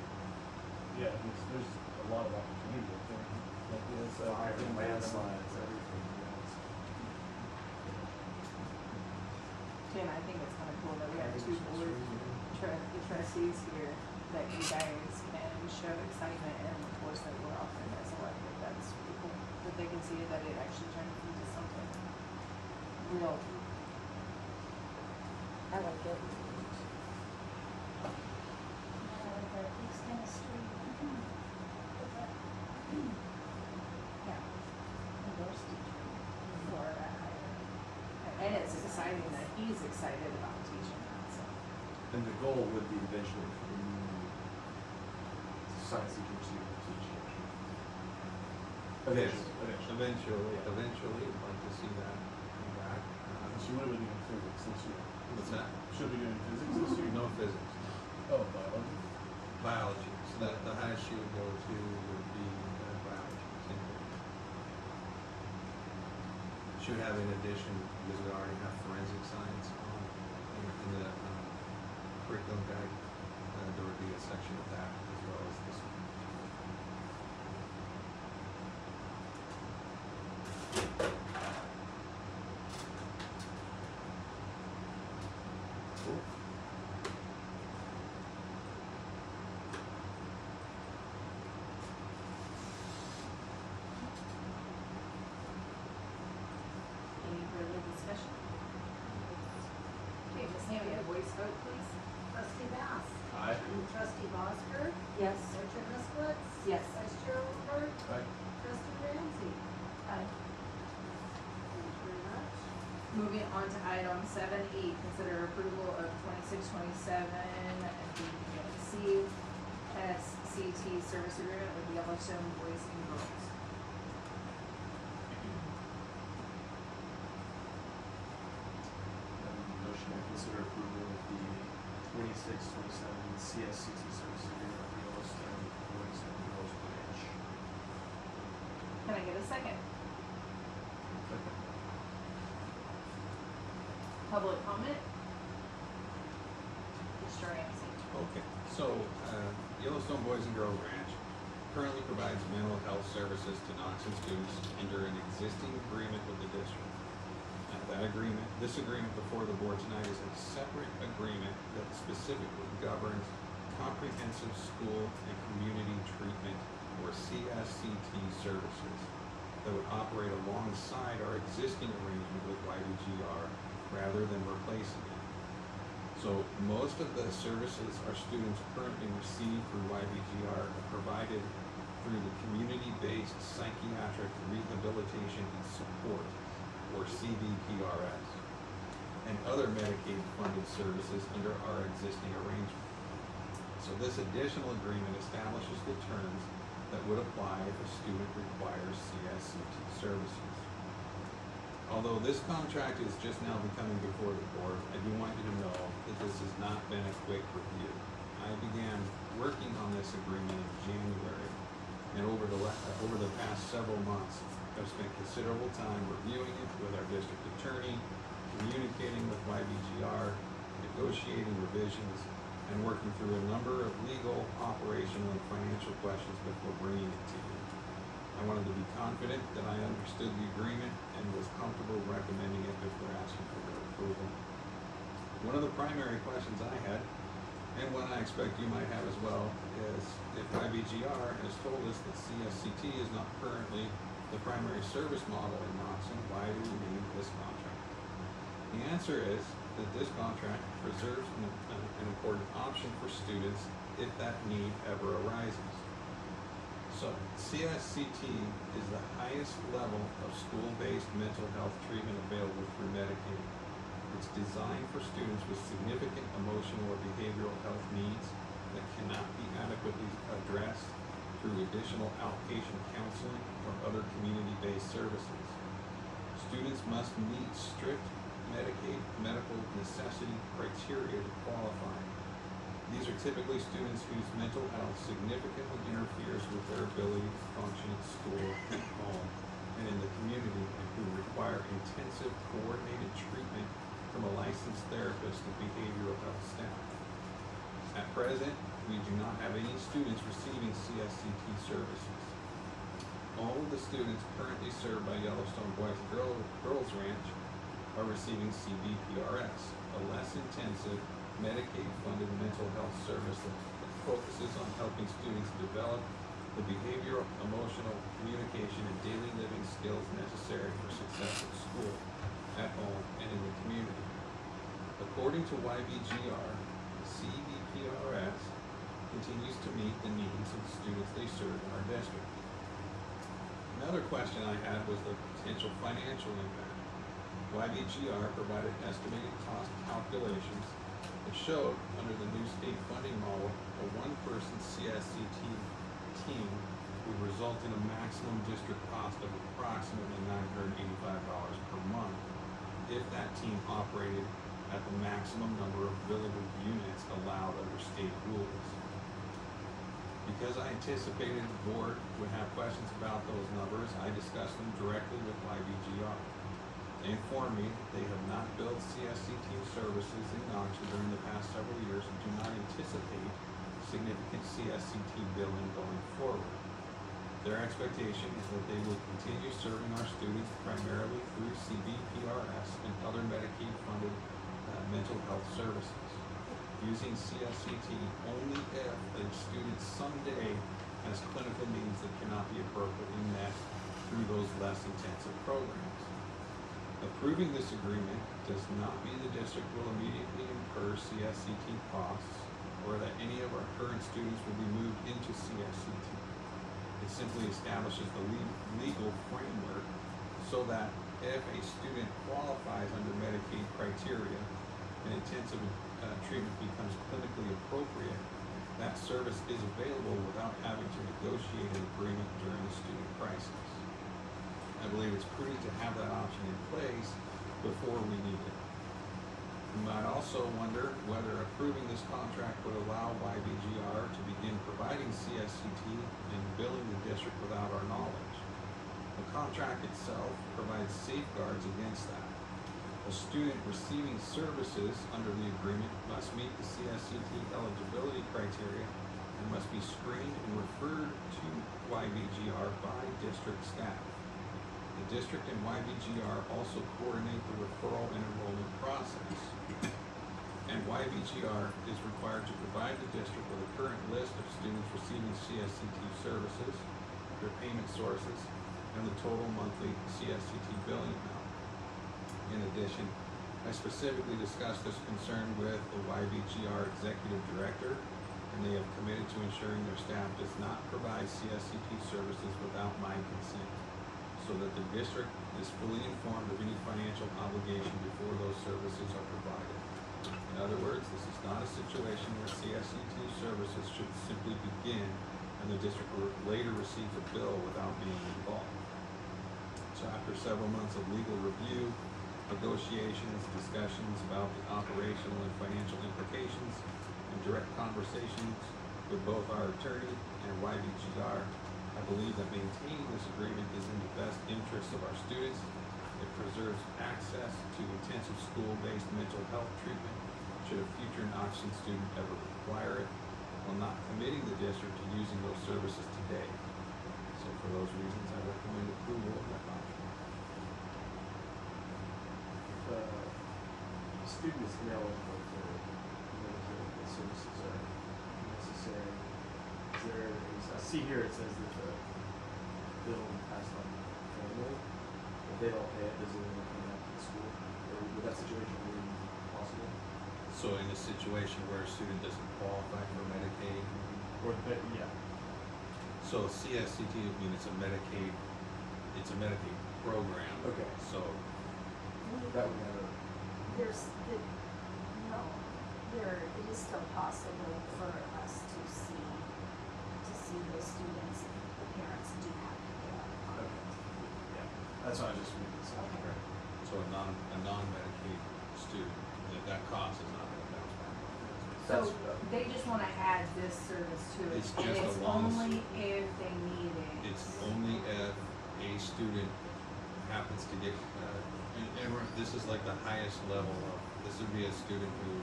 there's a lot of opportunity I think. Like this, Fire, landslides, everything, Tim, I think it's kind of cool that we have two board the trustees here, that you guys can show excitement and of course that we're offering as elected. That's pretty cool, that they can see that it actually turns into something real. I like it. The mixed chemistry. Yeah, English teacher for And it's exciting that he's excited about teaching that, so. And the goal would be eventually for the science teacher to teach it. Eventually, I'd like to see that come back. So what are we doing physics this year? What's that? Should we be doing physics this year? No physics, Oh, biology? biology. So that the highest she would go to would be biology. She would have in addition, because we already have forensic science in the curriculum guide, there would be a section of that as well as this one. Cool. Any further discussion? Okay, Ms. Hammy, a voice vote, please. Trustee Bass. Aye. Trustee Bosker. Yes. Richard Misklitz. Yes. Vice Chair Overberg. Aye. Trustee Ramsey. Aye. Thank you very much. Moving on to item 7E, consider approval of 2627 BNC SCT service agreement with Yellowstone Boys and Girls. Motion to consider approval of the 2627 CSCT service agreement with Yellowstone Boys and Girls Branch. Can I get a second? Public comment? Mr. Ramsey. Okay, so Yellowstone Boys and Girls Ranch currently provides mental health services to Knoxon students under an existing agreement with the district. This agreement before the board tonight is a separate agreement that specifically governs comprehensive school and community treatment, or CSCT services, that would operate alongside our existing arrangement with YBGR rather than replacing it. So most of the services our students currently receive through YBGR are provided through the Community-Based Psychiatric Rehabilitation and Support, or CBPRS, and other Medicaid-funded services under our existing arrangement. So this additional agreement establishes the terms that would apply if a student requires CSCT services. Although this contract is just now becoming before the board, I do want you to know that this has not been a quick review. I began working on this agreement in January, and over the past several months, I've spent considerable time reviewing it with our district attorney, communicating with YBGR, negotiating revisions, and working through a number of legal, operational, and financial questions before bringing it to you. I wanted to be confident that I understood the agreement and was comfortable recommending it before asking for your approval. One of the primary questions I had, and one I expect you might have as well, is if YBGR has told us that CSCT is not currently the primary service model in Knoxon, why do we need this contract? The answer is that this contract preserves an important option for students if that need ever arises. So CSCT is the highest level of school-based mental health treatment available through Medicaid. It's designed for students with significant emotional or behavioral health needs that cannot be adequately addressed through additional outpatient counseling or other community-based services. Students must meet strict Medicaid medical necessity criteria to qualify. These are typically students whose mental health significantly interferes with their ability to function at school, at home, and in the community, and who require intensive coordinated treatment from a licensed therapist and behavioral health staff. At present, we do not have any students receiving CSCT services. All of the students currently served by Yellowstone Boys and Girls Ranch are receiving CBPRS, a less intensive Medicaid-funded mental health service that focuses on helping students develop the behavioral, emotional, communication, and daily living skills necessary for success at school, at home, and in the community. According to YBGR, CBPRS continues to meet the needs of the students they serve in our district. Another question I had was the potential financial impact. YBGR provided estimated cost calculations that showed under the new state funding model, a one-person CSCT team would result in a maximum district cost of approximately $985 per month if that team operated at the maximum number of billable units allowed under state rules. Because I anticipated the board would have questions about those numbers, I discussed them directly with YBGR. They informed me that they have not billed CSCT services in Knoxville during the past several years and do not anticipate significant CSCT billing going forward. Their expectation is that they will continue serving our students primarily through CBPRS and other Medicaid-funded mental health services, using CSCT only if a student someday has clinical needs that cannot be appropriately met through those less intensive programs. Approving this agreement does not mean the district will immediately incur CSCT costs or that any of our current students will be moved into CSCT. It simply establishes the legal framework so that if a student qualifies under Medicaid criteria and intensive treatment becomes clinically appropriate, that service is available without having to negotiate an agreement during the student crisis. I believe it's prudent to have that option in place before we need it. You might also wonder whether approving this contract would allow YBGR to begin providing CSCT and billing the district without our knowledge. The contract itself provides safeguards against that. A student receiving services under the agreement must meet the CSCT eligibility criteria and must be screened and referred to YBGR by district staff. The district and YBGR also coordinate the referral and enrollment process. And YBGR is required to provide the district with a current list of students receiving CSCT services, their payment sources, and the total monthly CSCT billing amount. In addition, I specifically discussed this concern with the YBGR executive director, and they have committed to ensuring their staff does not provide CSCT services without my consent, so that the district is fully informed of any financial obligation before those services are provided. In other words, this is not a situation where CSCT services should simply begin and the district later receives a bill without being involved. So after several months of legal review, negotiations, discussions about the operational and financial implications, and direct conversations with both our attorney and YBGR, I believe that maintaining this agreement is in the best interest of our students. It preserves access to intensive school-based mental health treatment should a future Knoxville student ever require it, while not committing the district to using those services today. So for those reasons, I recommend approval of that contract. The student is ineligible for Medicaid services are necessary. Is there, I see here it says that the bill will be passed on to the family. If they don't pay it, does it really come back to the school? Or would that situation be possible? So in a situation where a student doesn't qualify for Medicaid, Or the, yeah. So CSCT, I mean, it's a Medicaid program. Okay. So, That would matter. It is still possible for us to see those students, the parents do have to pay out of pocket. Okay. Yeah, that's why I just read this. Okay. so a non-Medicaid student, that cost is not gonna bounce back. So they just wanna add this service to it, It's and just it's a long- only if they need it. It's only if a student happens to get, this is like the highest level of, this would be a student who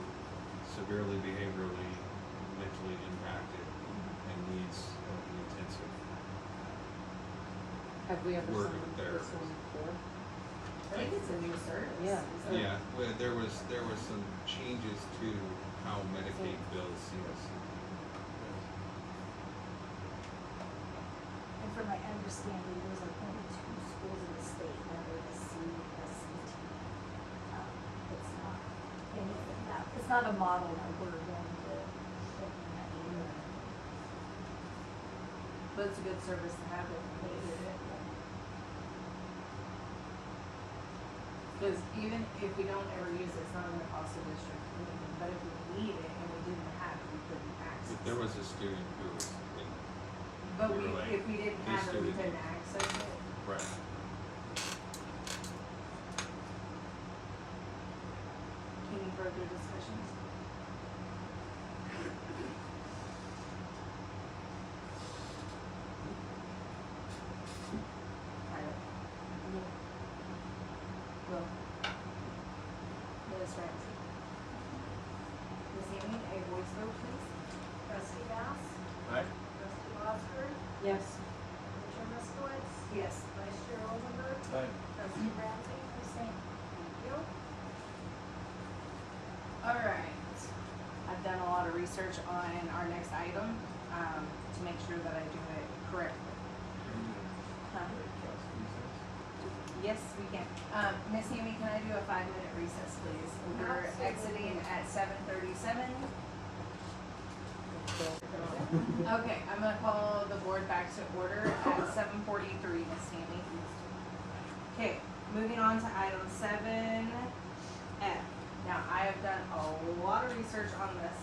severely behaviorally, mentally impacted and needs an intensive. Have we ever Work seen with this therapists. one before? I think it's a new service. Yeah. isn't it? Yeah, well, there was some changes to how Medicaid bills CSC. And from my understanding, there's like only 2 schools in the state that are the CSCT. It's not anything it's not a model that we're going to implement either. But it's a good service to have if they needed it. Because even if we don't ever use it, it's not gonna cost the district anything, but if we need it and we didn't have it, we couldn't access If it. there was a student who was in, But we were like, if we didn't these have it, we students- couldn't access it. right, Any further discussions? Tyler? Will? Ms. Ramsey? Ms. Amy, a voice vote, please? Trustee Bass? Aye. Trustee Oscar? Yes. Chair Moskowitz? Yes. Vice Chair Oldenburg? Aye. Trustee Ramsey? Abstain. Thank you. All right. I've done a lot of research on our next item, to make sure that I do it correctly. Huh? Yes, we can. Miss Amy, can I do a 5-minute recess, please? We're Absolutely. exiting at 7:37. Okay, I'm gonna call the board back to order at 7:43, Miss Amy. Okay, moving on to item 7F. Now, I have done a lot of research on this,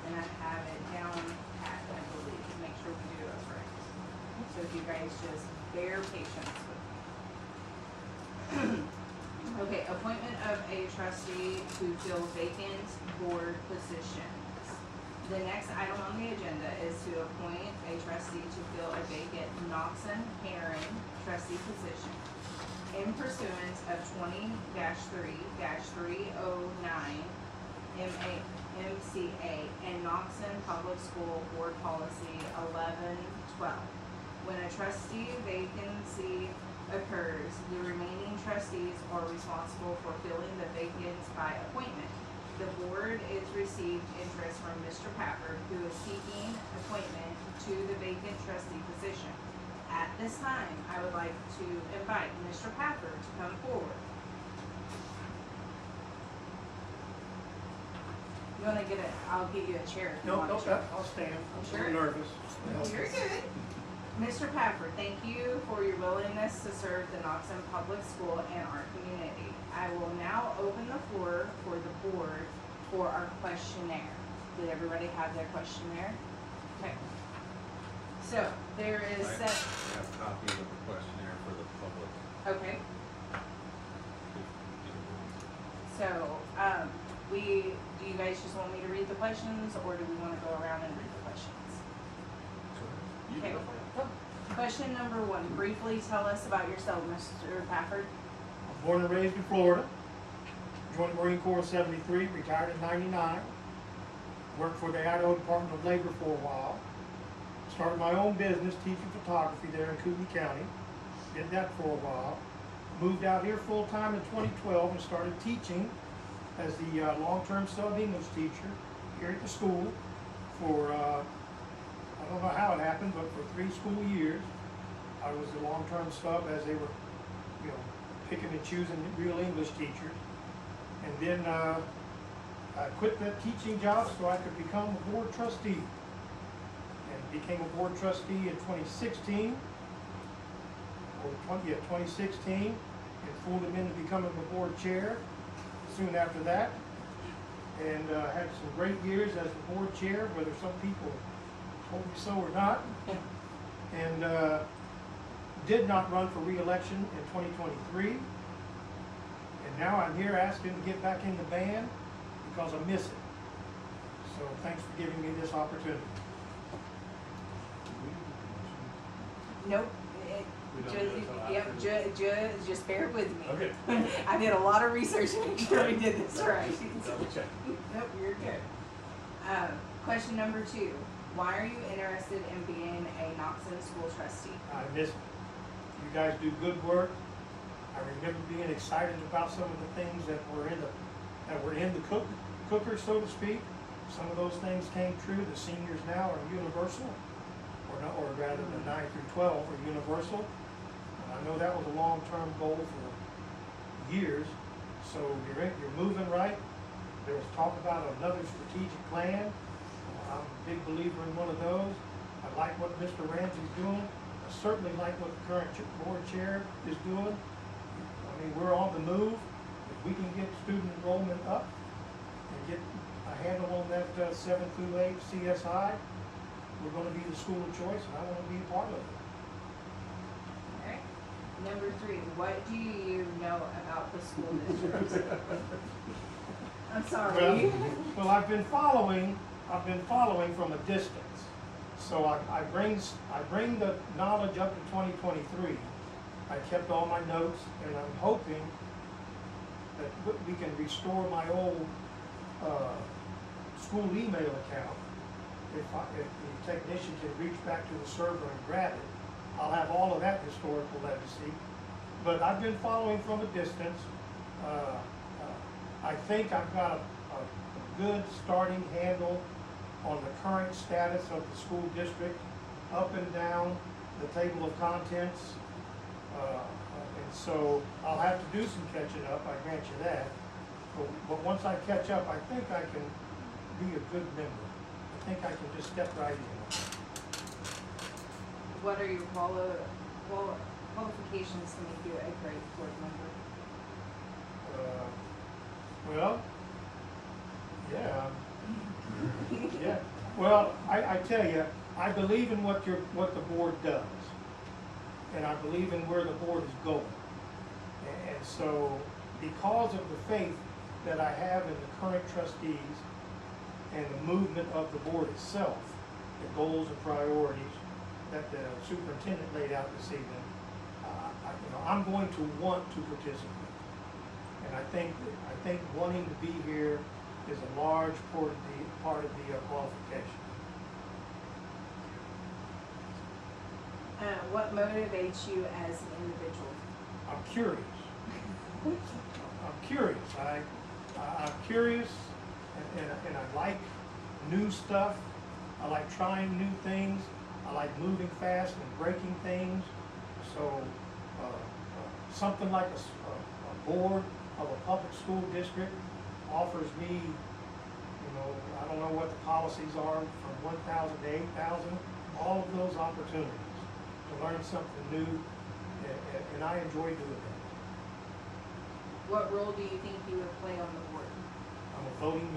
and I have it down pat, I believe, to make sure we do it right. So if you guys just bear patience with me. Okay, appointment of a trustee to fill vacant board positions. The next item on the agenda is to appoint a trustee to fill a vacant Knoxon Heron trustee position. In pursuant of 20-3-309 MCA and Knoxon Public School Board Policy 1112. When a trustee vacancy occurs, the remaining trustees are responsible for filling the vacancy by appointment. The board is received interest from Mr. Pafford, who is seeking appointment to the vacant trustee position. At this time, I would like to invite Mr. Pafford to come forward. You wanna get I'll give you a chair if you want a chair. I'll stand. I'm Sure. nervous. You're good. Mr. Pafford, thank you for your willingness to serve the Knoxon Public School and our community. I will now open the floor for the board for our questionnaire. Did everybody have their questionnaire? Okay. So, there is I set, have copies of the questionnaire for the public. okay, if anyone wants it. so, do you guys just want me to read the questions, or do we wanna go around and read the questions? Okay. Question number 1, briefly tell us about yourself, Mr. Pafford. I was born and raised in Florida. Joined the Marine Corps in '73, retired in '99. Worked for the Idaho Department of Labor for a while. Started my own business teaching photography there in Kootenai County. Did that for a while. Moved out here full time in 2012 and started teaching as the long-term sub-English teacher here at the school for, I don't know how it happened, but for 3 school years. I was the long-term sub as they were, picking and choosing real English teachers. And then I quit that teaching job so I could become a board trustee. And became a board trustee in 2016, or 2016, and fooled him into becoming the board chair soon after that. And had some great years as the board chair, whether some people told me so or not. And did not run for re-election in 2023. And now I'm here asking to get back in the band because I miss it. So thanks for giving me this opportunity. Nope. We don't do it till Yep, after. just bear with me. Okay. I did a lot of research to make sure we did this right. Double check. Nope, you're good. Question number 2. Why are you interested in being a Knoxon school trustee? I miss it. You guys do good work. I remember being excited about some of the things that were in the cooker, so to speak. Some of those things came true. The seniors now are universal, or rather the 9 through 12 are universal. And I know that was a long-term goal for years. So you're moving right. There was talk about another strategic plan. I'm a big believer in one of those. I like what Mr. Ramsey's doing. I certainly like what the current board chair is doing. I mean, we're on the move. If we can get student enrollment up and get a handle on that 7 through 8 CSI, we're going to be the school of choice, and I want to be a part of it. Alright. Number 3, what do you know about the school district? I'm sorry. Well, I've been following from a distance. So I bring the knowledge up to 2023. I kept all my notes, and I'm hoping that we can restore my old school email account. If the technician can reach back to the server and grab it, I'll have all of that historical legacy. But I've been following from a distance. I think I've got a good starting handle on the current status of the school district, up and down the table of contents. And so I'll have to do some catching up, I grant you that. But once I catch up, I think I can be a good member. I think I can just step right in. What are your qualifications to make you a great board member? Well, yeah. Yeah. Well, I tell you, I believe in what the board does, and I believe in where the board is going. And so, because of the faith that I have in the current trustees and the movement of the board itself, the goals and priorities that the superintendent laid out this evening, I'm going to want to participate. And I think wanting to be here is a large part of the qualification. What motivates you as an individual? I'm curious. I'm curious. I'm curious, and I like new stuff. I like trying new things. I like moving fast and breaking things. So something like a board of a public school district offers me, I don't know what the policies are, from 1,000 to 8,000, all of those opportunities to learn something new, and I enjoy doing that. What role do you think you would play on the board? I'm a voting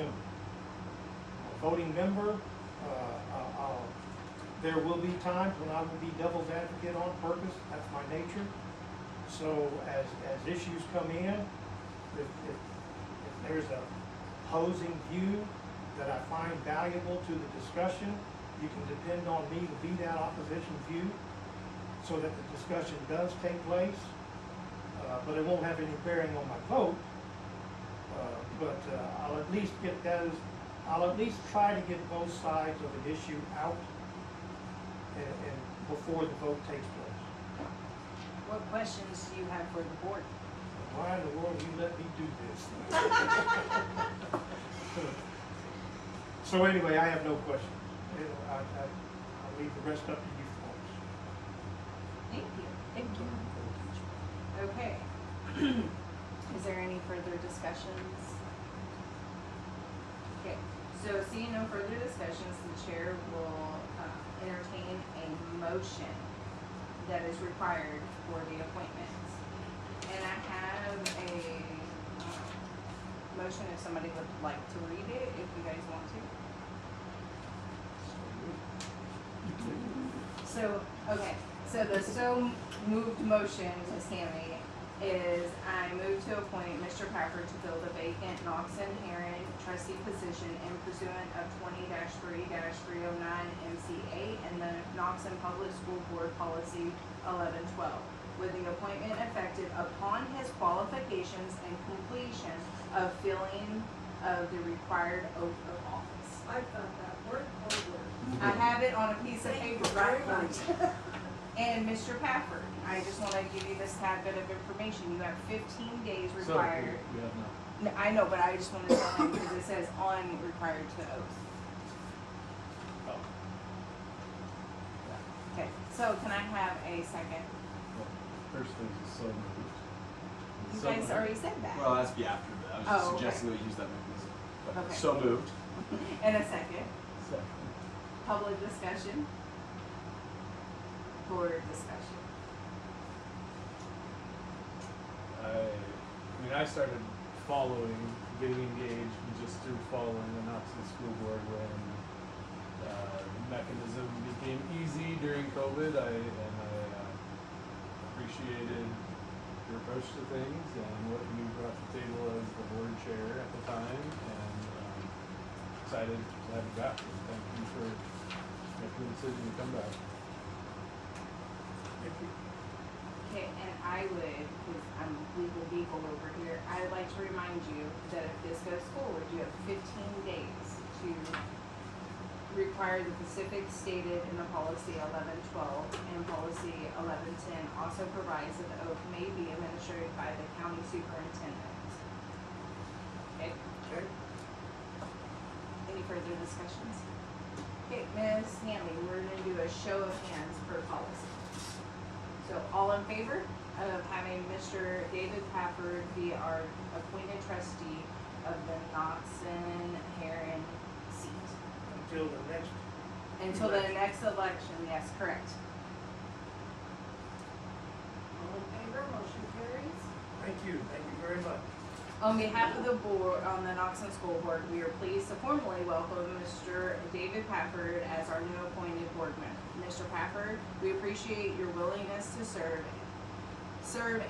member. There will be times when I will be devil's advocate on purpose. That's my nature. So as issues come in, if there's a opposing view that I find valuable to the discussion, you can depend on me to be that opposition view so that the discussion does take place. But it won't have any bearing on my vote. But I'll at least try to get both sides of an issue out and before the vote takes place. What questions do you have for the board? Why in the world you let me do this? So anyway, I have no questions. I'll leave the rest up to you folks. Thank you. Thank you. Okay. Is there any further discussions? Okay, so seeing no further discussions, the chair will entertain a motion that is required for the appointments. And I have a motion if somebody would like to read it, if you guys want to. So, okay, so the so moved motion, Ms. Tammy, is I move to appoint Mr. Packard to fill the vacant Knoxon Heron trustee position in pursuant of 20-3-309 MCA and the Knoxon Public School Board Policy 1112, with the appointment effective upon his qualifications and completion of filling of the required oath of office. I thought that word for word. I have it on a piece of Thank paper you right very now. much. And Mr. Packard, I just want to give you this tad bit of information. You have 15 days So, required. we have not. No, I know, but I just want to tell him because it says on required to oath. Oh. Okay, so can I have a second? Well, first phase is so moved. You So guys moved. already said that. Well, that's be after that. I was just Oh, okay. suggesting that we use that mechanism. But Okay. So moved. And a second. Second. Public discussion. Board discussion. I started following, getting engaged just through following the Knoxville School Board when the mechanism became easy during COVID. I appreciated your approach to things and what you brought to the table as the board chair at the time, and excited to have you back. And thank you for making the decision to come back. Okay, and I would, because I'm legal beagle over here, I would like to remind you that if this goes forward, you have 15 days to require the specifics stated in the policy 1112, and policy 1110 also provides that the oath may be administered by the county superintendent. Okay, Okay. any further discussions? Okay, Ms. Hamley, we're gonna do a show of hands per policy. So all in favor of having Mr. David Pafford be our appointed trustee of the Knoxon Heron seat? Until the next, Until the next election, yes, correct. All in favor, motion carries. thank you very much. On behalf of the board, on the Knoxon School Board, we are pleased to formally welcome Mr. David Pafford as our new appointed board member. Mr. Pafford, we appreciate your willingness to serve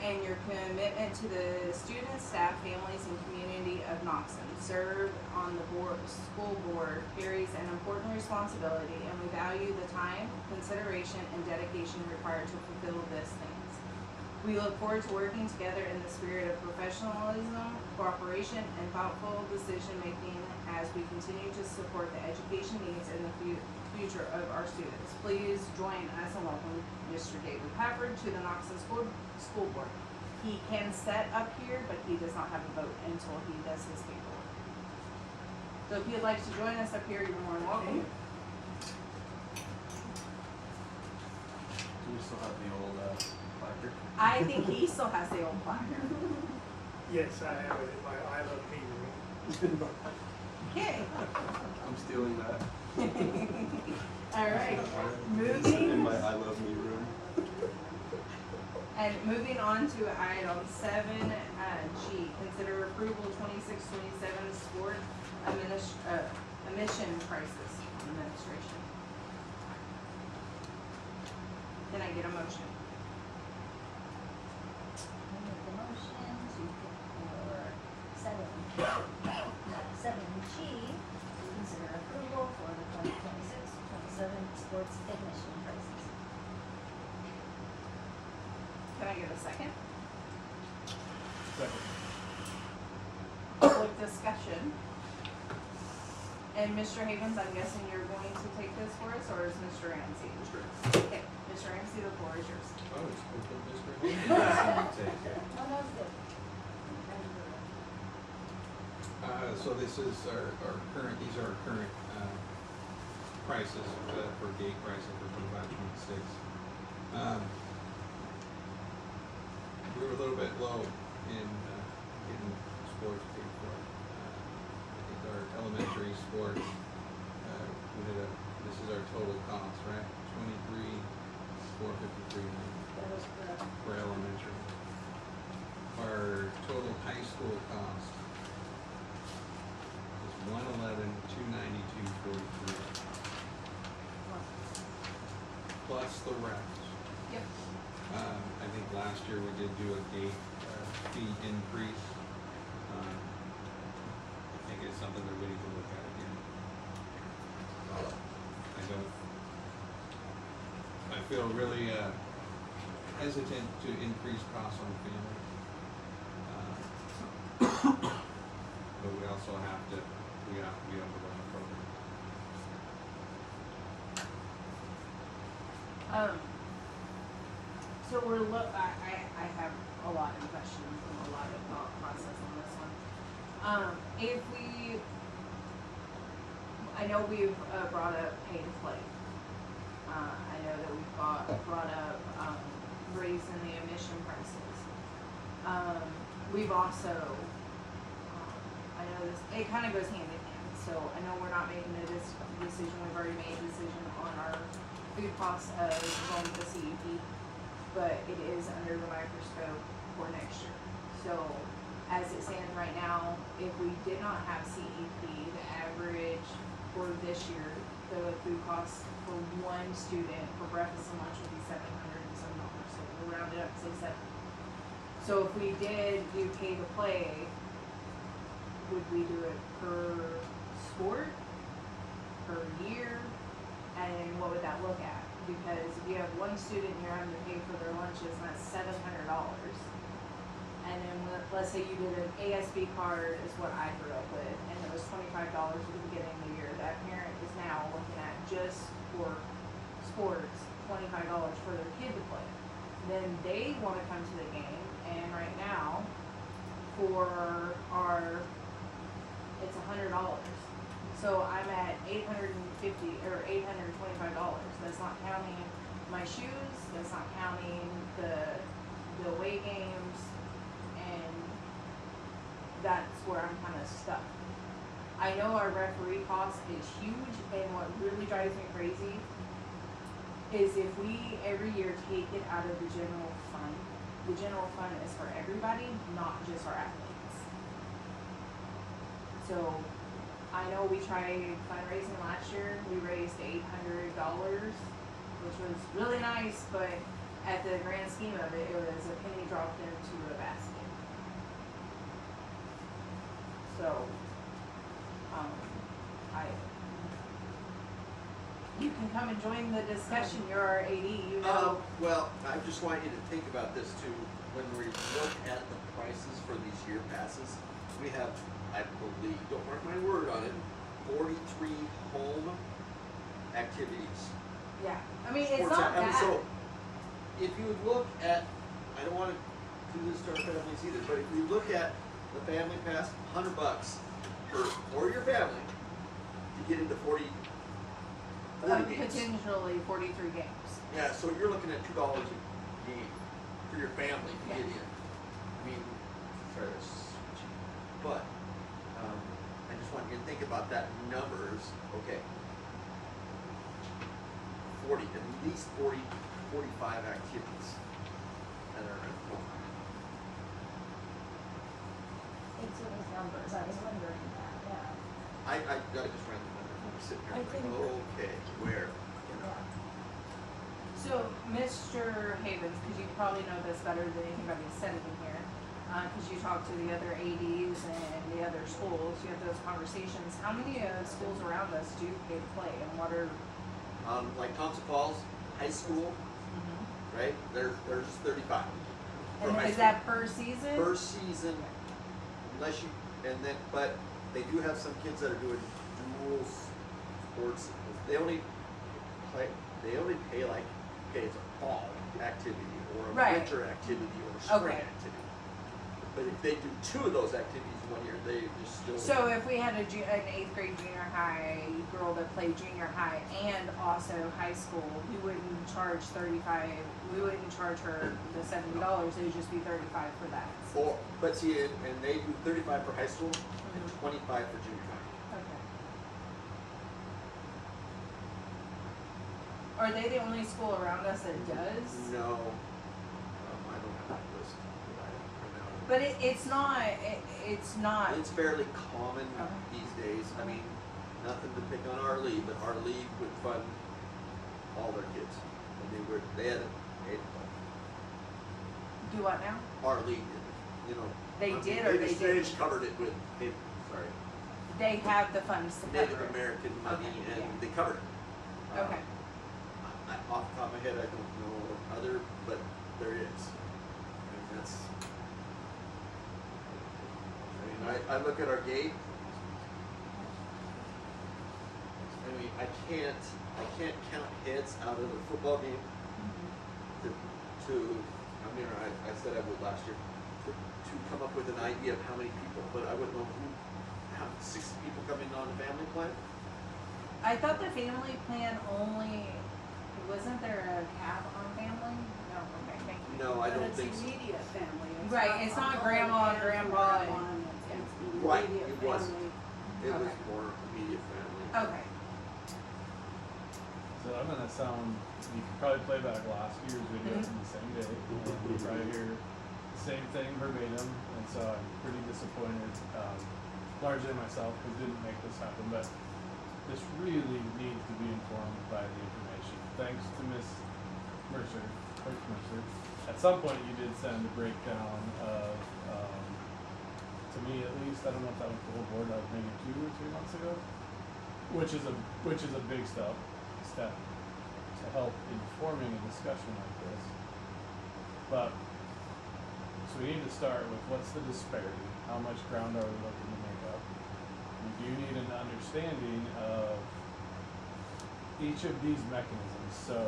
and your commitment to the students, staff, families, and community of Knoxon. Serve on the school board carries an important responsibility, and we value the time, consideration, and dedication required to fulfill these things. We look forward to working together in the spirit of professionalism, cooperation, and thoughtful decision-making as we continue to support the education needs and the future of our students. Please join us in welcoming Mr. David Pafford to the Knoxon School Board. He can set up here, but he does not have a vote until he does his paperwork. So if you'd like to join us up here, you're more than welcome. Do we still have the old placard? I think he still has the old placard. Yes, I have it in my I Love Me room. Okay. I'm stealing that. All right. In Moving. my I Love Me room. And moving on to item 7G, consider approval 26-27 sport emission prices administration. Can I get a motion? I make the motion to for 7G, to consider approval for the 2026-27 sports admission prices. Can I get a second? Second. Public discussion. And Mr. Havens, I'm guessing you're going to take this for us, or is Mr. Ramsey? Okay, Mr. Ramsey, the floor is yours. Oh, it's good for Mr. Haynes. Take care. Oh, that was good. So this is our current, these are our current, prices, for gate pricing for 25-26. We were a little bit low in, getting sports paid for. I think our elementary sports, we did a this is our total cost, right? 23,453 That is correct. for elementary. Our total high school cost is 111,292.43 plus the rest. Yep. I think last year we did do a gate fee increase. I think it's something that we need to look at again. I feel really hesitant to increase costs on families. But we also have to be able to run the program. So I have a lot of questions and a lot of thought process on this one. I know we've brought up pay to play. I know that we've brought up raising the admission prices. We've also, I know this, it kind of goes hand in hand. So I know we're not making a decision, we've already made a decision on our food costs of going to the CEP, but it is under the microscope for next year. So as it stands right now, if we did not have CEP, the average for this year, the food costs for one student for breakfast and lunch would be $700 and some dollars. So we'll round it up to say $7. So if we did do pay to play, would we do it per sport, per year, and what would that look at? Because if you have one student and you're having to pay for their lunches, and that's $700. And then let's say you did an ASB card, is what I grew up with, and it was $25 at the beginning of the year. That parent is now looking at just for sports, $25 for their kid to play. Then they want to come to the game, and right now, for it's $100. So I'm at $850 or $825. That's not counting my shoes. That's not counting the away games, and that's where I'm kind of stuck. I know our referee cost is huge, and what really drives me crazy is if we every year take it out of the general fund. The general fund is for everybody, not just our athletes. So I know we tried fundraising last year. We raised $800, which was really nice, but at the grand scheme of it, it was a penny dropped into a basket. So, you can come and join the discussion. You're our AD, you know. Well, I just want you to think about this too. When we look at the prices for these year passes, we have, I believe, don't mark my word on it, 43 home activities. Yeah, I mean, it's Sports not bad. So, if you look at, I don't want to do this to our families either, but if you look at the family pass, $100 for your family to get into 40 games. Potentially 43 games. Yeah, so you're looking at $2 a game for your family to get in. I mean, it's cheap. But I just want you to think about that numbers. Okay, 40, at least 40, 45 activities that are at home. Into those numbers, I was wondering that, yeah. I just ran the numbers and I'm sitting here I like, think- okay, where? You know? Yeah. So, Mr. Havens, because you probably know this better than anybody sitting here, because you talk to the other ADs and the other schools, you have those conversations. How many schools around us do pay to play, and what are? Like Thompson Falls High School, right? There's 35. for And high is school. that per season? Per season, unless you, and then, but they do have some kids that are doing dual sports. They only pay like, okay, it's a fall activity or a Right. winter activity or a spring Okay. activity. But if they do 2 of those activities one year, they just still. So if we had an 8th grade junior high girl that played junior high and also high school, we wouldn't charge 35. We wouldn't charge her the $70. It would just be 35 for that. But see, and they do 35 for high school and 25 for junior high. Okay. Are they the only school around us that does? No, I don't have that list right now. But it's not, it's not, It's fairly common Uh-huh. these days. I mean, nothing to pick on our league, but our league would fund all their kids. And they had do what now? our league did, you know. They I mean, did or they just- didn't? just covered it with, sorry, They have the funds to Native cover it. American money, Okay, and yeah. they covered it. Okay. Off the top of my head, I don't know other, but there is. And that's, I mean, I look at our gate. I mean, I can't count heads out of the football game to, I mean, I said I would last year, to come up with an idea of how many people, but I wouldn't know how 6 people coming on the family plan? I thought the family plan only, wasn't there a cap on family? No, okay, thank you. No, I don't But think it's so. immediate family. Right, it's not grandma and grandpa and- It's Right, immediate it was. family. It was Okay. more immediate family. Okay, So I'm gonna sound, you could probably play back last year's video Mhm. from the same day, and you probably hear the same thing verbatim, and so I'm pretty disappointed, largely myself, who didn't make this happen, but this really needs to be informed by the information. Thanks to Miss Mercer, Coach Mercer. At some point, you did send a breakdown of, to me at least, I don't know if that was the whole board, that was maybe 2 or 3 months ago, which is a big step to help informing a discussion like this. But, so we need to start with what's the disparity? How much ground are we looking to make up? We do need an understanding of each of these mechanisms. So,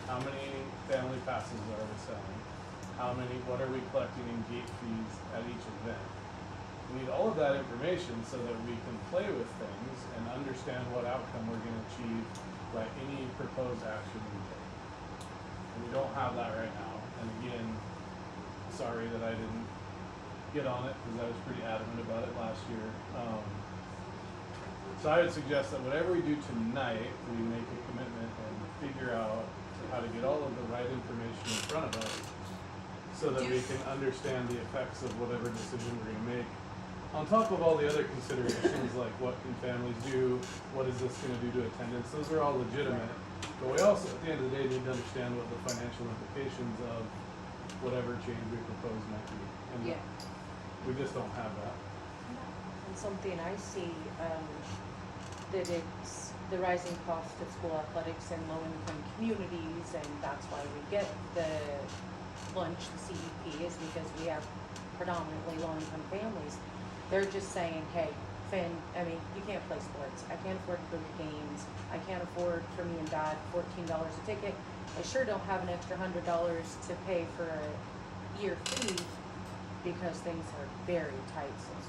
how many family passes are we selling? What are we collecting in gate fees at each event? We need all of that information so that we can play with things and understand what outcome we're gonna achieve by any proposed action we take. And we don't have that right now, and again, sorry that I didn't get on it, because I was pretty adamant about it last year. So I would suggest that whatever we do tonight, we make a commitment and figure out how to get all of the right information in front of us, so that we can understand the effects of whatever decision we're gonna make. On top of all the other considerations, like what can families do, what is this gonna do to attendance, those are all legitimate. But we also, at the end of the day, need to understand what the financial implications of whatever change we propose might be. And yeah. we just don't have that. And something I see, that it's the rising cost of school athletics in low-income communities, and that's why we get the lunch, the CEP, is because we have predominantly low-income families. They're just saying, hey, Finn, I mean, you can't play sports. I can't afford to go to games. I can't afford for me and Dad $14 a ticket. I sure don't have an extra $100 to pay for a year fee, because things are very tight since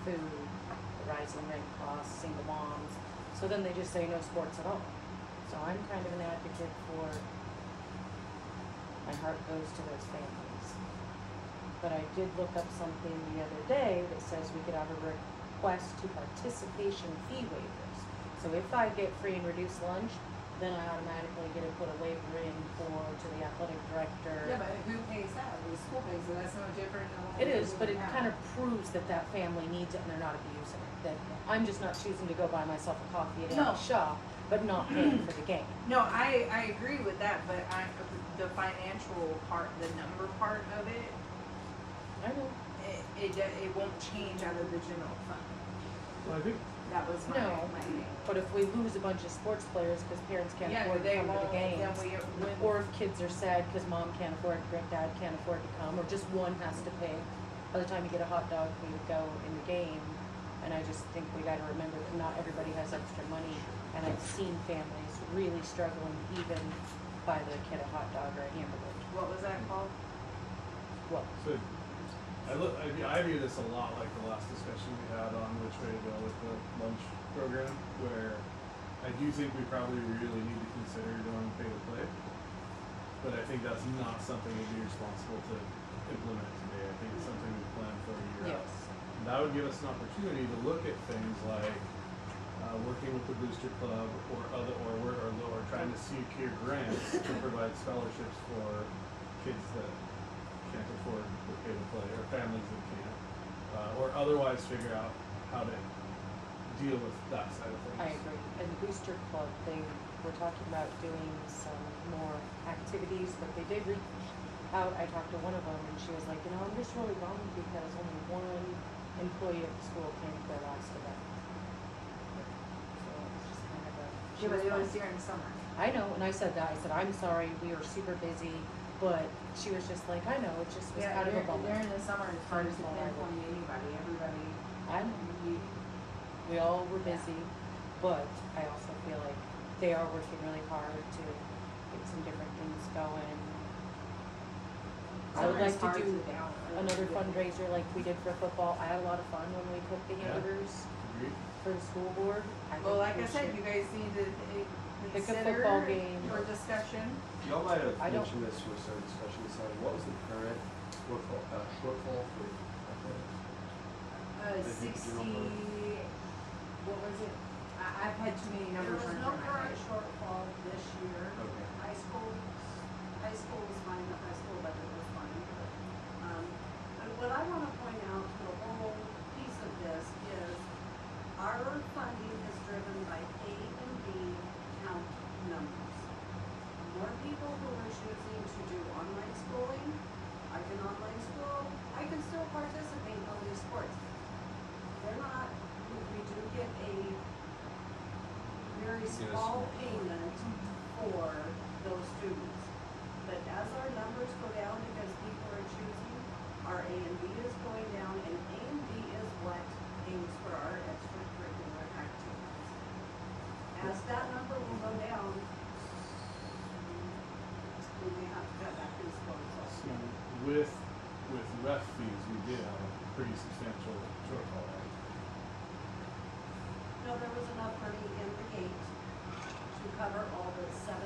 2020. Food, the rising rent costs, single moms. So then they just say no sports at all. So I'm kind of an advocate for, my heart goes to those families. But I did look up something the other day that says we could have a request to participation fee waivers. So if I get free and reduced lunch, then I automatically get to put a waiver in to the athletic director. Yeah, but who pays that? The school pays it, that's no different than what It we're is, but it doing now. kind of proves that that family needs it and they're not abusing it. That I'm just not choosing to go buy myself a coffee at any No. shop, but not paying for the game. No, I agree with that, but the financial part, the number part of it, I know. it won't change out of the general fund. Well, I think, That was my No. thing. But if we lose a bunch of sports players because parents can't Yeah, afford to they come to the won't, games, then when, or if kids are sad because mom can't afford, dad can't afford to come, or just one has to pay, by the time you get a hot dog for you to go in the game. And I just think we gotta remember that not everybody has extra money, and I've seen families really struggling to even buy their kid a hot dog or a hamburger. what was that called? What? so, I view this a lot like the last discussion we had on which way to go with the lunch program, where I do think we probably really need to consider going pay to play. But I think that's not something we'd be responsible to implement today. I think it's something we plan for a year out. Yes. And that would give us an opportunity to look at things like, working with the Booster Club or trying to secure grants to provide scholarships for kids that can't afford to pay to play, or families that can't, or otherwise figure out how to deal with that side of things. I agree. And the Booster Club, they were talking about doing some more activities, but they did reach out. I talked to one of them and she was like, I'm just really bummed because only one employee of the school came to their last event. So it's just kind of a. Yeah, but it was during the summer. I know, and I said that. I said, I'm sorry, we were super busy, but she was just like, I know, it just was Yeah, kind of a during, bummer. during the summer, it's hard to First of all, pinpoint anybody, everybody. I know, we all were busy, but I also feel like they are working really hard to get some different things going. I would like to do another fundraiser like we did for football. I had a lot of fun when we cooked the Yeah. hamburgers Agreed. for the school board. Well, like I think we said, should- you guys need to Pick a consider football game. for discussion. Y'all might have I don't- mentioned this when we started discussion this time. What was the current shortfall for athletics? The 60, general what was it? I've had too many There numbers was run no through my current head. shortfall this year. Okay. High school was fine, the high school budget was fine. And what I wanna point out to the whole piece of this is our funding is driven by A and B count numbers. More people who are choosing to do online schooling, I can online school, I can still participate in all these sports. They're not, we do get a very Get a small small payment for those students. But as our numbers go down because people are choosing, our A and B is going down, and A and B is what pays for our extracurricular activities. As that number will go down, we may have to cut back in sports So also. with ref fees, we did have a pretty substantial shortfall, right? No, there was enough money in the gate to cover all the $1,700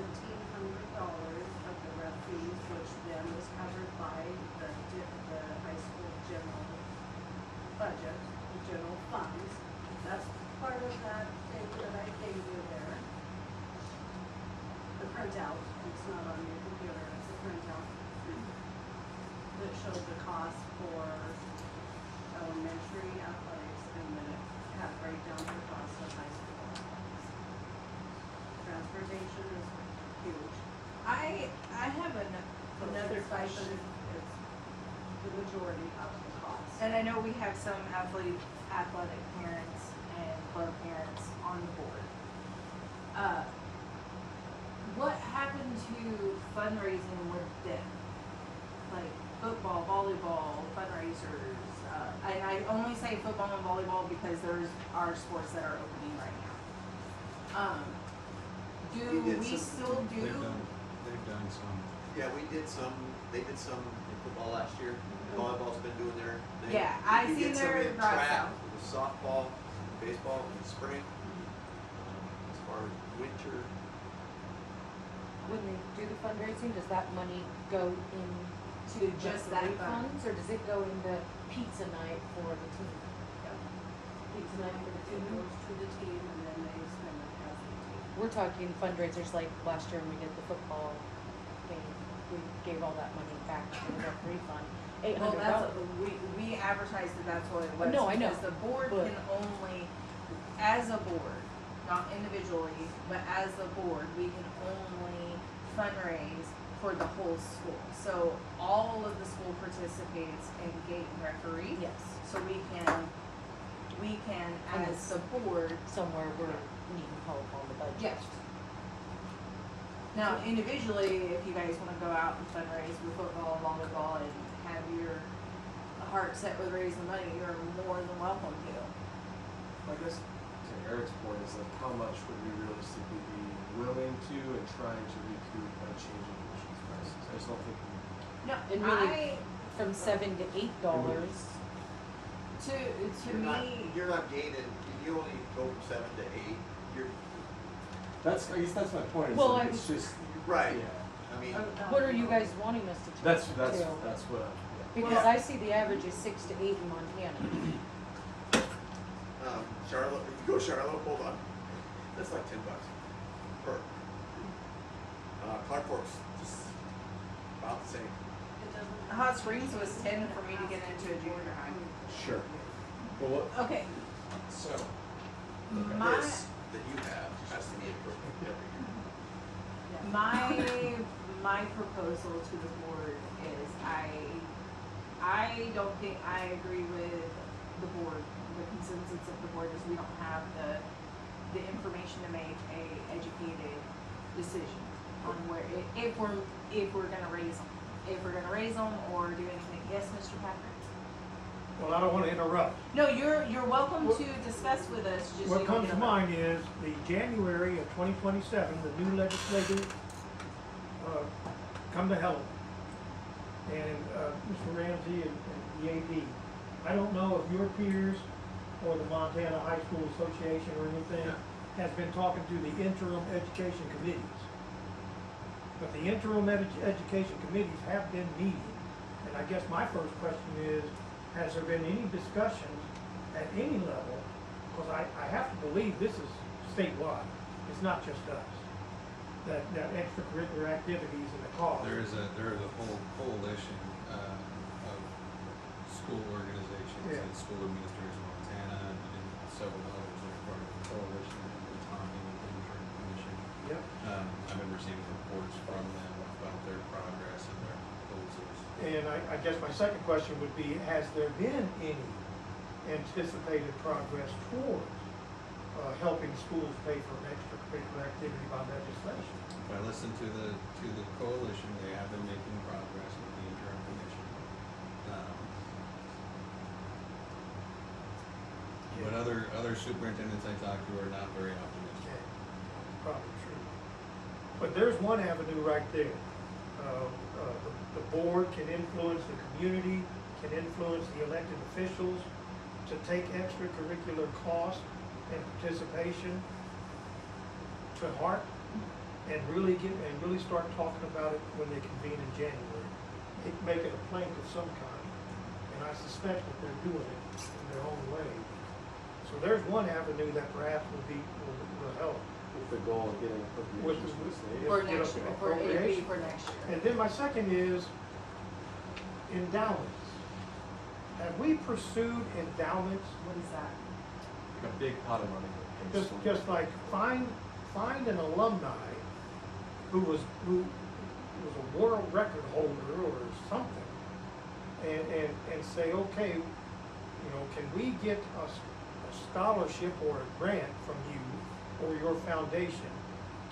of the ref fees, which then was covered by the high school general budget, the general funds. That's part of that thing that I gave you there. The printout, it's not on your computer, it's a printout that shows the cost for elementary athletics, and then it had breakdown for cost of high school athletics. Transportation is huge. I have another question. It's the majority of the cost. And I know we have some athletic parents and club parents on the board. What happened to fundraising with them? Like football, volleyball, fundraisers, and I only say football and volleyball because there's are sports that are opening right now. Do We did we some- still do? They've done some. Yeah, they did some in football last year. Volleyball's been doing their thing. Yeah, I We seen did some their in broad track, south. with softball, baseball in the spring. As far as winter, When they do the fundraising, does that money go into To just that fund. funds, or does it go into pizza night for the team? Pizza night for the It team? goes to the team, and then they spend it as a team. We're talking fundraisers like last year when we did the football thing, we gave all that money back to the referee fund, Well, $800. we advertised that that's what it was. No, I know, Because the board but- can only, as a board, not individually, but as a board, we can only fundraise for the whole school. So all of the school participates in gate and referee. Yes, So we can, And as it's- the board, somewhere we're needing help on the budget. yes. Now, individually, if you guys wanna go out and fundraise for football, volleyball, and have your heart set with raising money, you're more than welcome to. I guess to Eric's point is like how much would we realistically be willing to and trying to recoup by changing admissions prices? I just don't think we. No, And really- From $7 to $8. to me, you're not gaining, you only go from 7 to 8, you're, I guess that's my point. Is Well, like, I it's just right, yeah. I mean, What are you guys wanting us to change That's to? that's what. Because Well- I see the average is 6 to 8 in Montana. Charlotte, if you go Charlotte, hold on. That's like $10 per. Clark Fork's just about the same. It doesn't. Hot Springs was 10 for me to get into a junior high. Sure. But what, Okay, So, my, This that you have has to be approved every year. my proposal to the board is I don't think I agree with the board. The consensus of the board is we don't have the information to make a educated decision on where, if we're gonna raise them. If we're gonna raise them or do anything. Yes, Mr. Patrick? Well, I don't wanna interrupt. No, you're welcome to discuss with us, just. What you don't comes to interrupt. mind is the January of 2027, the new legislative, come to Helen. And, Mr. Ramsey and the AD, I don't know if your peers or the Montana High School Association or anything has been talking to the interim education committees. But the interim education committees have been meeting, and I guess my first question is, has there been any discussions at any level? Because I have to believe this is statewide, it's not just us. That extracurricular activities and the cost. There is a whole coalition of school organizations Yeah. and school administrators in Montana and several others that are part of the coalition and the Tommy Interim Commission. Yep. I've been receiving reports from them about their progress and their proposals. And I guess my second question would be, has there been any anticipated progress towards helping schools pay for an extracurricular activity by legislation? If I listen to the coalition, they have been making progress with the interim commission. But other superintendents I talk to are not very optimistic. Okay, probably true. But there's one avenue right there. The board can influence the community, can influence the elected officials to take extracurricular costs and participation to heart and really start talking about it when they convene in January. Make it a plank of some kind, and I suspect that they're doing it in their own way. So there's one avenue that perhaps will help. with the goal of getting appropriations from the state? For Get next up year, for, it'd be appropriation. for next year. And then my second is endowments. Have we pursued endowments? What is that? Like a big pot of money. Just like find an alumni who was a world record holder or something, and say, okay, you know, can we get a scholarship or a grant from you or your foundation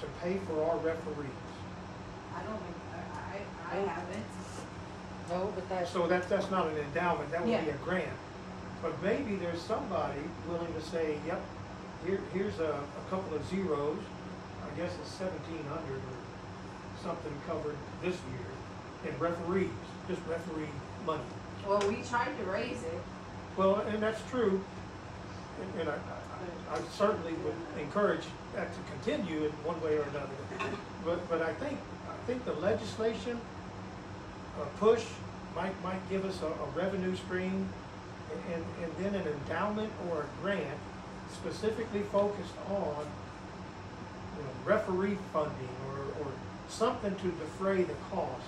to pay for our referees? I don't think, I haven't. No, but that's, So that's not an endowment, that would be Yeah. a grant. But maybe there's somebody willing to say, yep, here's a couple of zeros, I guess it's 1,700 or something covered this year, in referees, just referee money. Well, we tried to raise it. Well, and that's true, and I certainly would encourage that to continue in one way or another. But I think the legislation push might give us a revenue stream, and then an endowment or a grant specifically focused on, you know, referee funding or something to defray the cost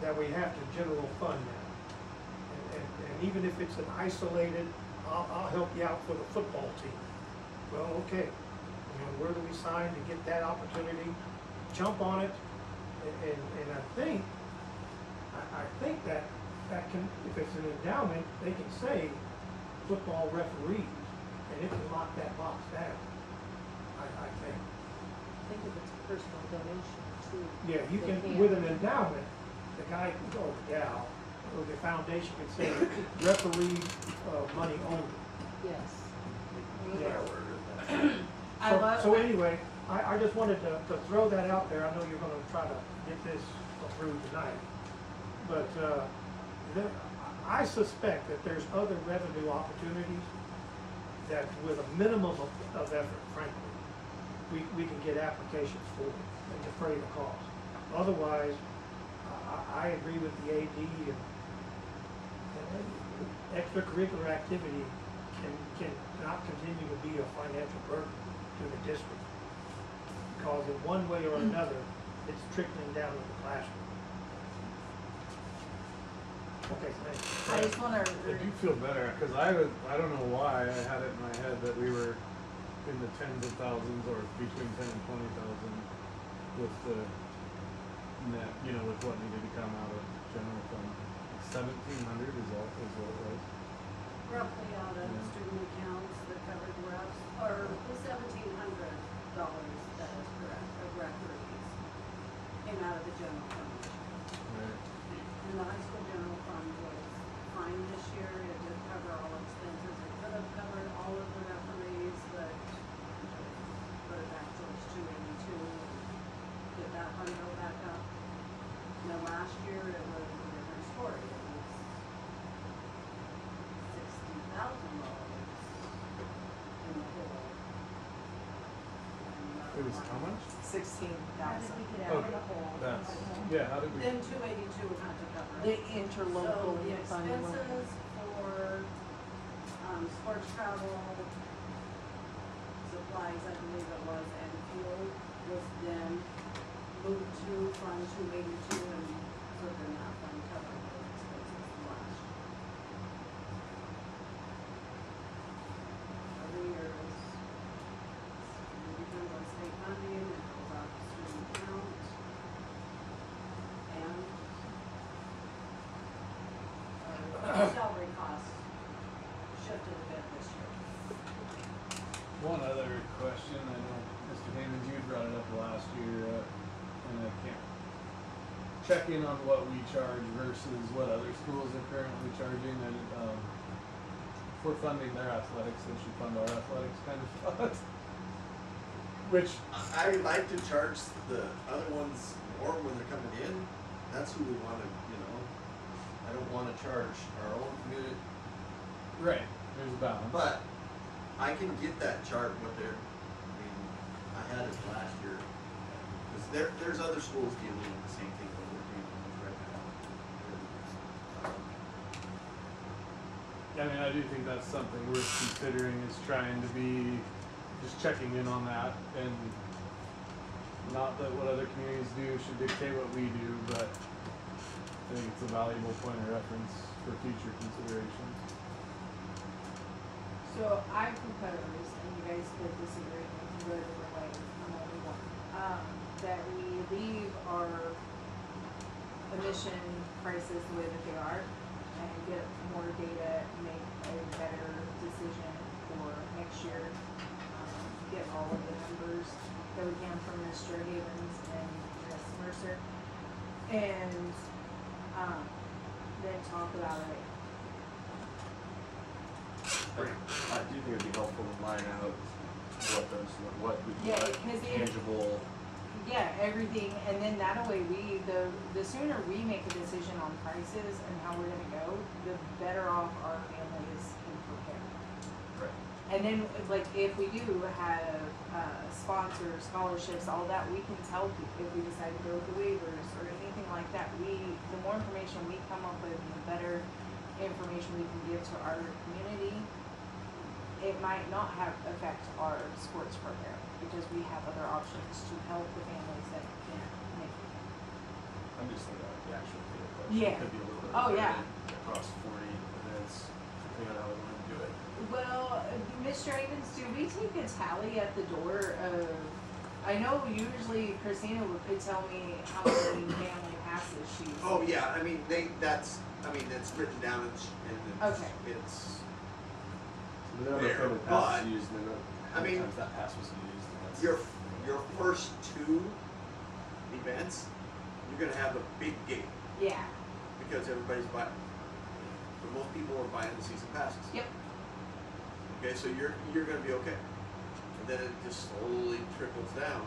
that we have to general fund now. And even if it's an isolated, I'll help you out for the football team. Well, okay, you know, where do we sign to get that opportunity? Jump on it, and I think that can, if it's an endowment, they can say football referees, and it can lock that box down, I think. I think if it's a personal donation too. Yeah, you they can, with an endowment, the guy or the gal, or the foundation can say referee, money only. Yes. Yeah. I So anyway, I just wanted to throw that out there. I know you're gonna try to get this approved tonight. But, I suspect that there's other revenue opportunities that with a minimum of effort, frankly, we can get applications for and defray the cost. Otherwise, I agree with the AD and extracurricular activity can not continue to be a financial burden. to the district. Because in one way or another, it's trickling down to the classroom. Okay, thanks. I just wanna, I do feel better, cause I don't know why, I had it in my head that we were in the tens of thousands or between 10 and 20,000 with the net, you know, with what needed to come out of general fund. 1,700 is what it was. Roughly out of Yeah. student accounts that covered reps, or the $1,700, that is correct, of referees, came out of the general fund. Right. And the high school general fund was fine this year, it did cover all expenses, it could have covered all of the referees, but put it back towards 282, get that fund go back up. Now, last year, it was a different story, it was $60,000 in the hole. And, It was how much? 16,000. How did we get Oh, out of the hole? that's, yeah, how did we? Then 282 had to cover The it. interlocal So the fund. expenses for, sports travel, supplies, I believe it was, and fuel was then moved to Fund 282, and so then that fund covered those expenses last year. Every year is, it depends on state funding, it goes out to student count, and our salary costs shifted a bit this year. One other question, I know, Mr. Hammonds, you had brought it up last year, and I can't check in on what we charge versus what other schools are currently charging, and, if we're funding their athletics, they should fund our athletics kind of thought. Which, I like to charge the other ones more when they're coming in, that's who we wanna, you know, I don't wanna charge our own community, right, there's a balance. but I can get that chart what they're, I mean, I had it last year. Cause there's other schools dealing with the same thing that we're dealing with right now. And, I mean, I do think that's something worth considering, is trying to be, just checking in on that, and not that what other communities do should dictate what we do, but I think it's a valuable point of reference for future considerations. So I propose, and you guys could disagree, and you can go a different way, I'm only one, that we leave our emission prices the way that they are and get more data, make a better decision for next year. Get all of the numbers that we can from Mr. Havens and Ms. Mercer. And, then talk about it. I do think it'd be helpful to line out what would be Yeah, like because it- tangible. Yeah, everything, and then that way the sooner we make a decision on prices and how we're gonna go, the better off our families can prepare. Right. And then, like, if we do have, sponsors, scholarships, all that, we can tell people if we decide to go with the waivers or anything like that, the more information we come up with, the better information we can give to our community. It might not have affect our sports program, because we have other options to help the families that can't make it. I'm just thinking about the actual data collection. Yeah. It could be a little bit. Oh, yeah. limited across 40 events, depending on how we want to do it. Well, Mr. Evans, do we take a tally at the door of, I know usually Christina could tell me how many family passes she's. Oh, yeah, I mean, it's written down, Okay. it's, The number There, of passes but- used, and then how I many mean, times that pass was used, and that's. your first two events, you're gonna have a big gate, Yeah, because everybody's buying, but most people are buying the season passes. yep, Okay, so you're gonna be okay. And then it just slowly trickles down.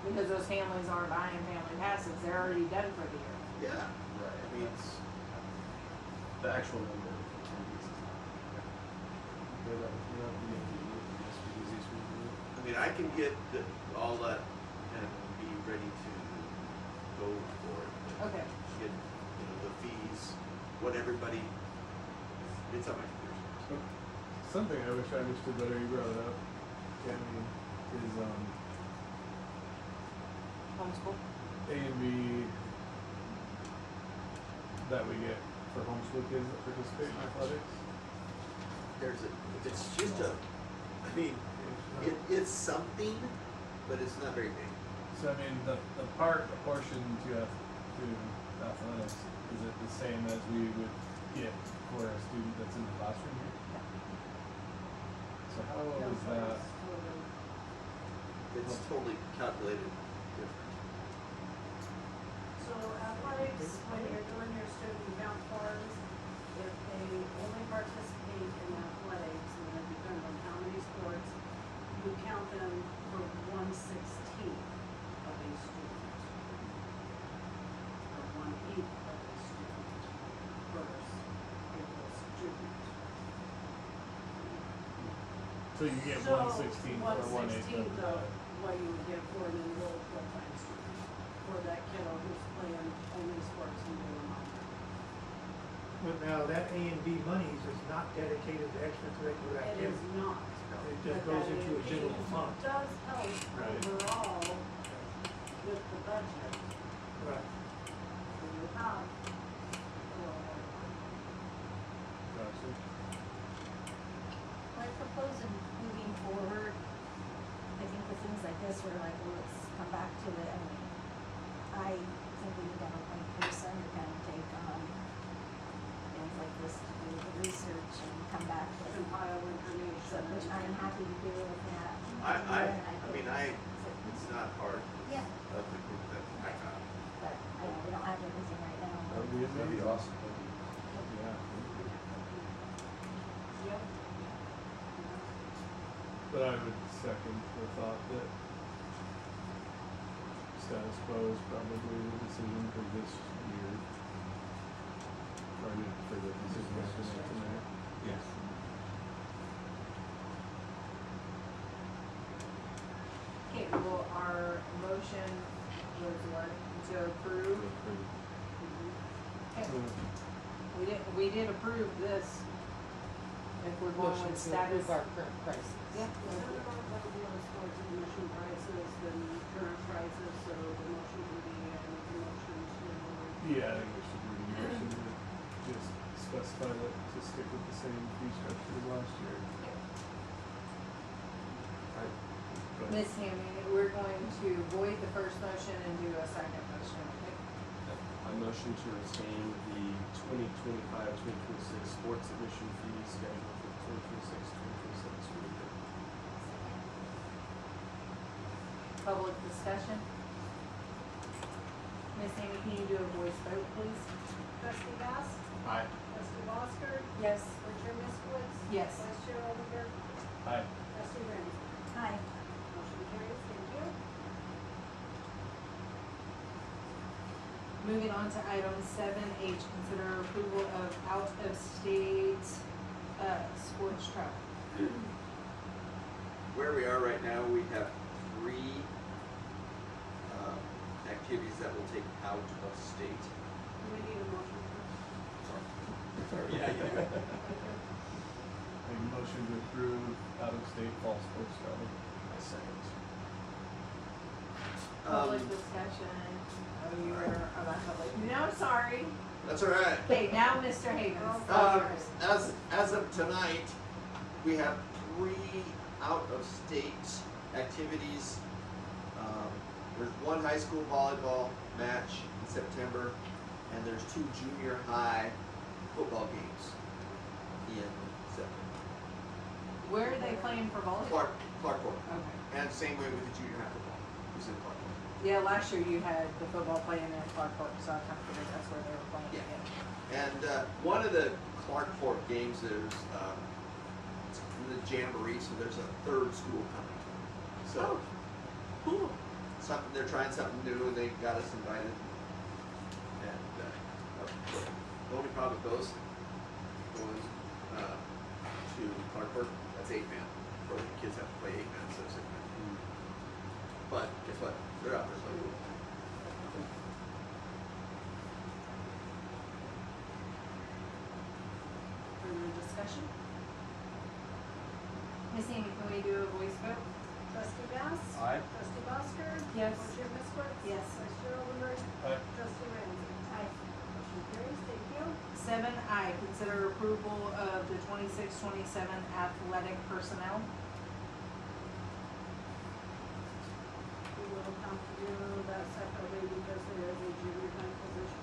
because those families aren't buying family passes, they're already done for the year. Yeah. Right, I mean, that's, the actual number of attendees is not. We're not the easiest way to do it. I mean, I can get all that and be ready to go for it. Okay, Get, the fees, what everybody, it's on my computer. Something I wish I understood better, you brought it up. Tammy, is, Homeschool? A and B that we get for homeschool kids that participate in athletics? It's just I mean, it's something, but it's not very big. So I mean, the portion to athletics, is it the same as we would get for a student that's in the classroom here? So how is that? It's totally calculated different. So athletics, when you're doing your student count forms, if they only participate in athletics, and then depending on how many sports, you count them for 1/16 of a student. Or 1/8 of a student versus a student. So you get So, 1/16 or 1/8 1/16 of that. what you would get for an enrolled full-time student, for that kiddo who's playing only sports and doing minor. But now that A and B monies is not dedicated to extracurricular It is activities. not. It just But goes that into a is- general fund. It does help Right. overall with the budget, Right. so you have a little more money. Gotcha. I propose in moving forward, I think with things like this, we're like, well, let's come back to it, I mean, I think we need to have a point person to kind of take on things like this, to do the research and come back with, Compile information. so, which I'm happy to do with that. It's not hard Yeah, of the group that I got. but, we don't have everything right now. That'd be That'd be amazing. awesome. Yeah. Yep. But I would second the thought that status quo is probably the decision for this year. For the decision we have to make tonight. Yes. Okay, well, our motion was what, to approve? Okay, we did approve this. If we're going Motion with to status. approve our current prices. Yeah. Instead of going by the sports admission prices, then current prices, so the motion can be, I make a motion to. Yeah, I think we should read the motion to just specify that to stick with the same fee structure as last year. Go ahead. Ms. Hammy, we're going to void the first motion and do a second motion, okay? I motion to retain the 2025-2026 sports admission fee schedule for the 2026-2027 school year. Public discussion? Ms. Hammy, can you do a voice vote, please? Trustee Bass? Aye. Trustee Bosker? Yes. Richard Miskowitz? Yes. Vice Chair Oldenburg? Aye. Trustee Ramsey? Hi. Motion carries, thank you. Moving on to item 7H, consider approval of out-of-state, sports travel. Where we are right now, we have 3 activities that will take out of state. Do we need a motion first? Yeah, you do. Make a motion to approve out-of-state fall sports travel. I second. Public discussion. Oh, you were about public. No, sorry. That's all right. Okay, now Mr. Havens. all yours. As of tonight, we have 3 out-of-state activities. There's 1 high school volleyball match in September, and there's 2 junior high football games in September. Where are they playing for volleyball? Clarkport, Okay. and same way with the junior high football, who's in Clarkport. Yeah, last year you had the football playing in Clarkport, so I kind of figured that's where they were playing Yeah. again. And one of the Clarkport games, there's it's the jamboree, so there's a 3rd school coming. So Cool. something they're trying something new, and they got us invited. And the only problem with those was to Clarkport. That's 8-man. Or the kids have to play 8-man instead of 6-man. But guess what? They're out there playing. Further discussion? Ms. Amy, can we do a voice vote? Trustee Bass? Aye. Trustee Busker? Yes. Vice Chair Misquith? Yes. Vice Chair Oldenburg? Aye. Trustee Ramsey? Aye. Motion carries, thank you. 7I, consider approval of the 26-27 athletic personnel. We will have to do that separately because there is a junior high position.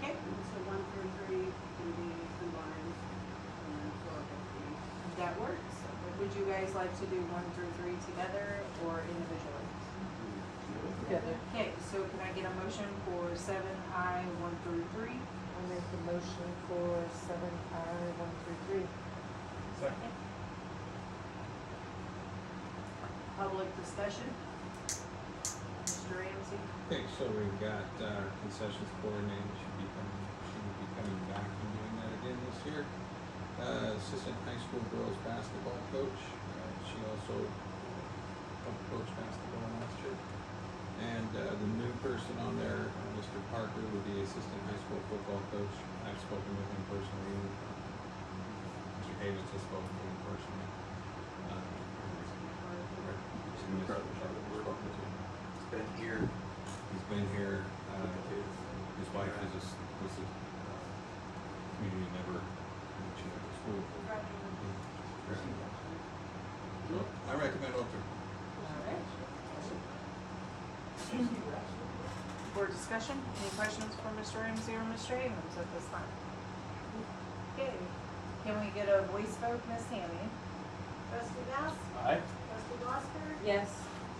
Okay. So 1 through 3 can be combined, and then 4 will be. That works. Would you guys like to do 1 through 3 together or individually? Together. Okay, so can I get a motion for 7I, 1 through 3? I'll make the motion for 7I, 1 through 3. Second. Public discussion? Mr. Ramsey? Okay, so we've got our concessions coordinator, she will be coming back and doing that again this year. Assistant high school girls basketball coach, she also helped coach basketball last year. And the new person on there, Mr. Parker, will be assistant high school football coach. I've spoken with him personally. Mr. Havens has spoken with him personally. It's been here. He's been here, his wife was a community member when she went to school. So I recommend Oakland. Alright. Board discussion, any questions for Mr. Ramsey or Mr. Havens at this time? Okay, can we get a voice vote, Ms. Hammy? Trustee Bass? Aye. Trustee Busker? Yes.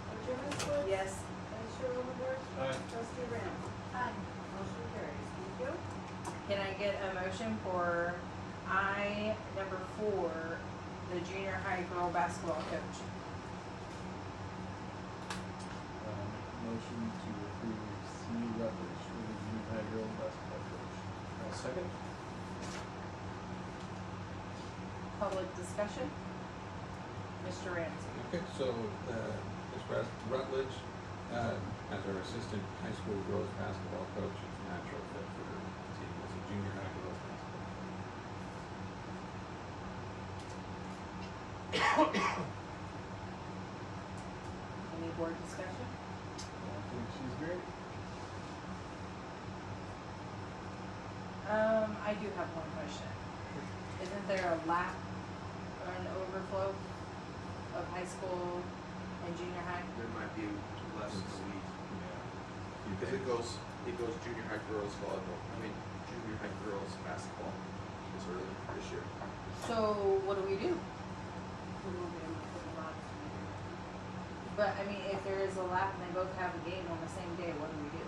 Vice Chair Misquith? Yes. Vice Chair Oldenburg? Aye. Trustee Ramsey? Aye. Motion carries, thank you. Can I get a motion for I, number 4, the junior high girl basketball coach? Motion to approve C. Rutledge for the junior high girls basketball coach. I'll second. Public discussion? Mr. Ramsey? Okay, so, Ms. Rutledge, as our assistant high school girls basketball coach, is a natural fit for her team as a junior high girls basketball. Any board discussion? I think she's great. I do have one question. Isn't there a lack or an overflow of high school and junior high? There might be less in the week. Yeah. Because it goes junior high girls volleyball, junior high girls basketball is early this year. So what do we do? We won't be able to put the lots in. But I mean, if there is a lap and they both have a game on the same day, what do we do?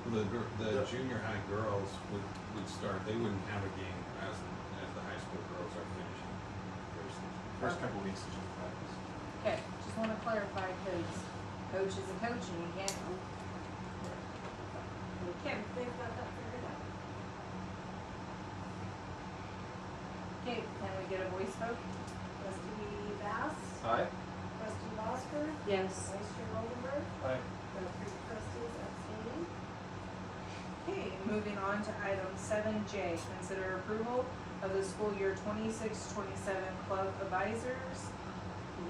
The junior high girls would start, they wouldn't have a game as the high school girls are finishing. First couple weeks is just practice. Okay, just wanna clarify, cause coach is a coach and you can't. Okay, they've got that figured out. Okay, can we get a voice vote? Trustee Bass? Aye. Trustee Busker? Yes. Vice Chair Oldenburg? Aye. The 3 trustees abstaining. Okay, moving on to item 7J, consider approval of the school year 26-27 club advisors,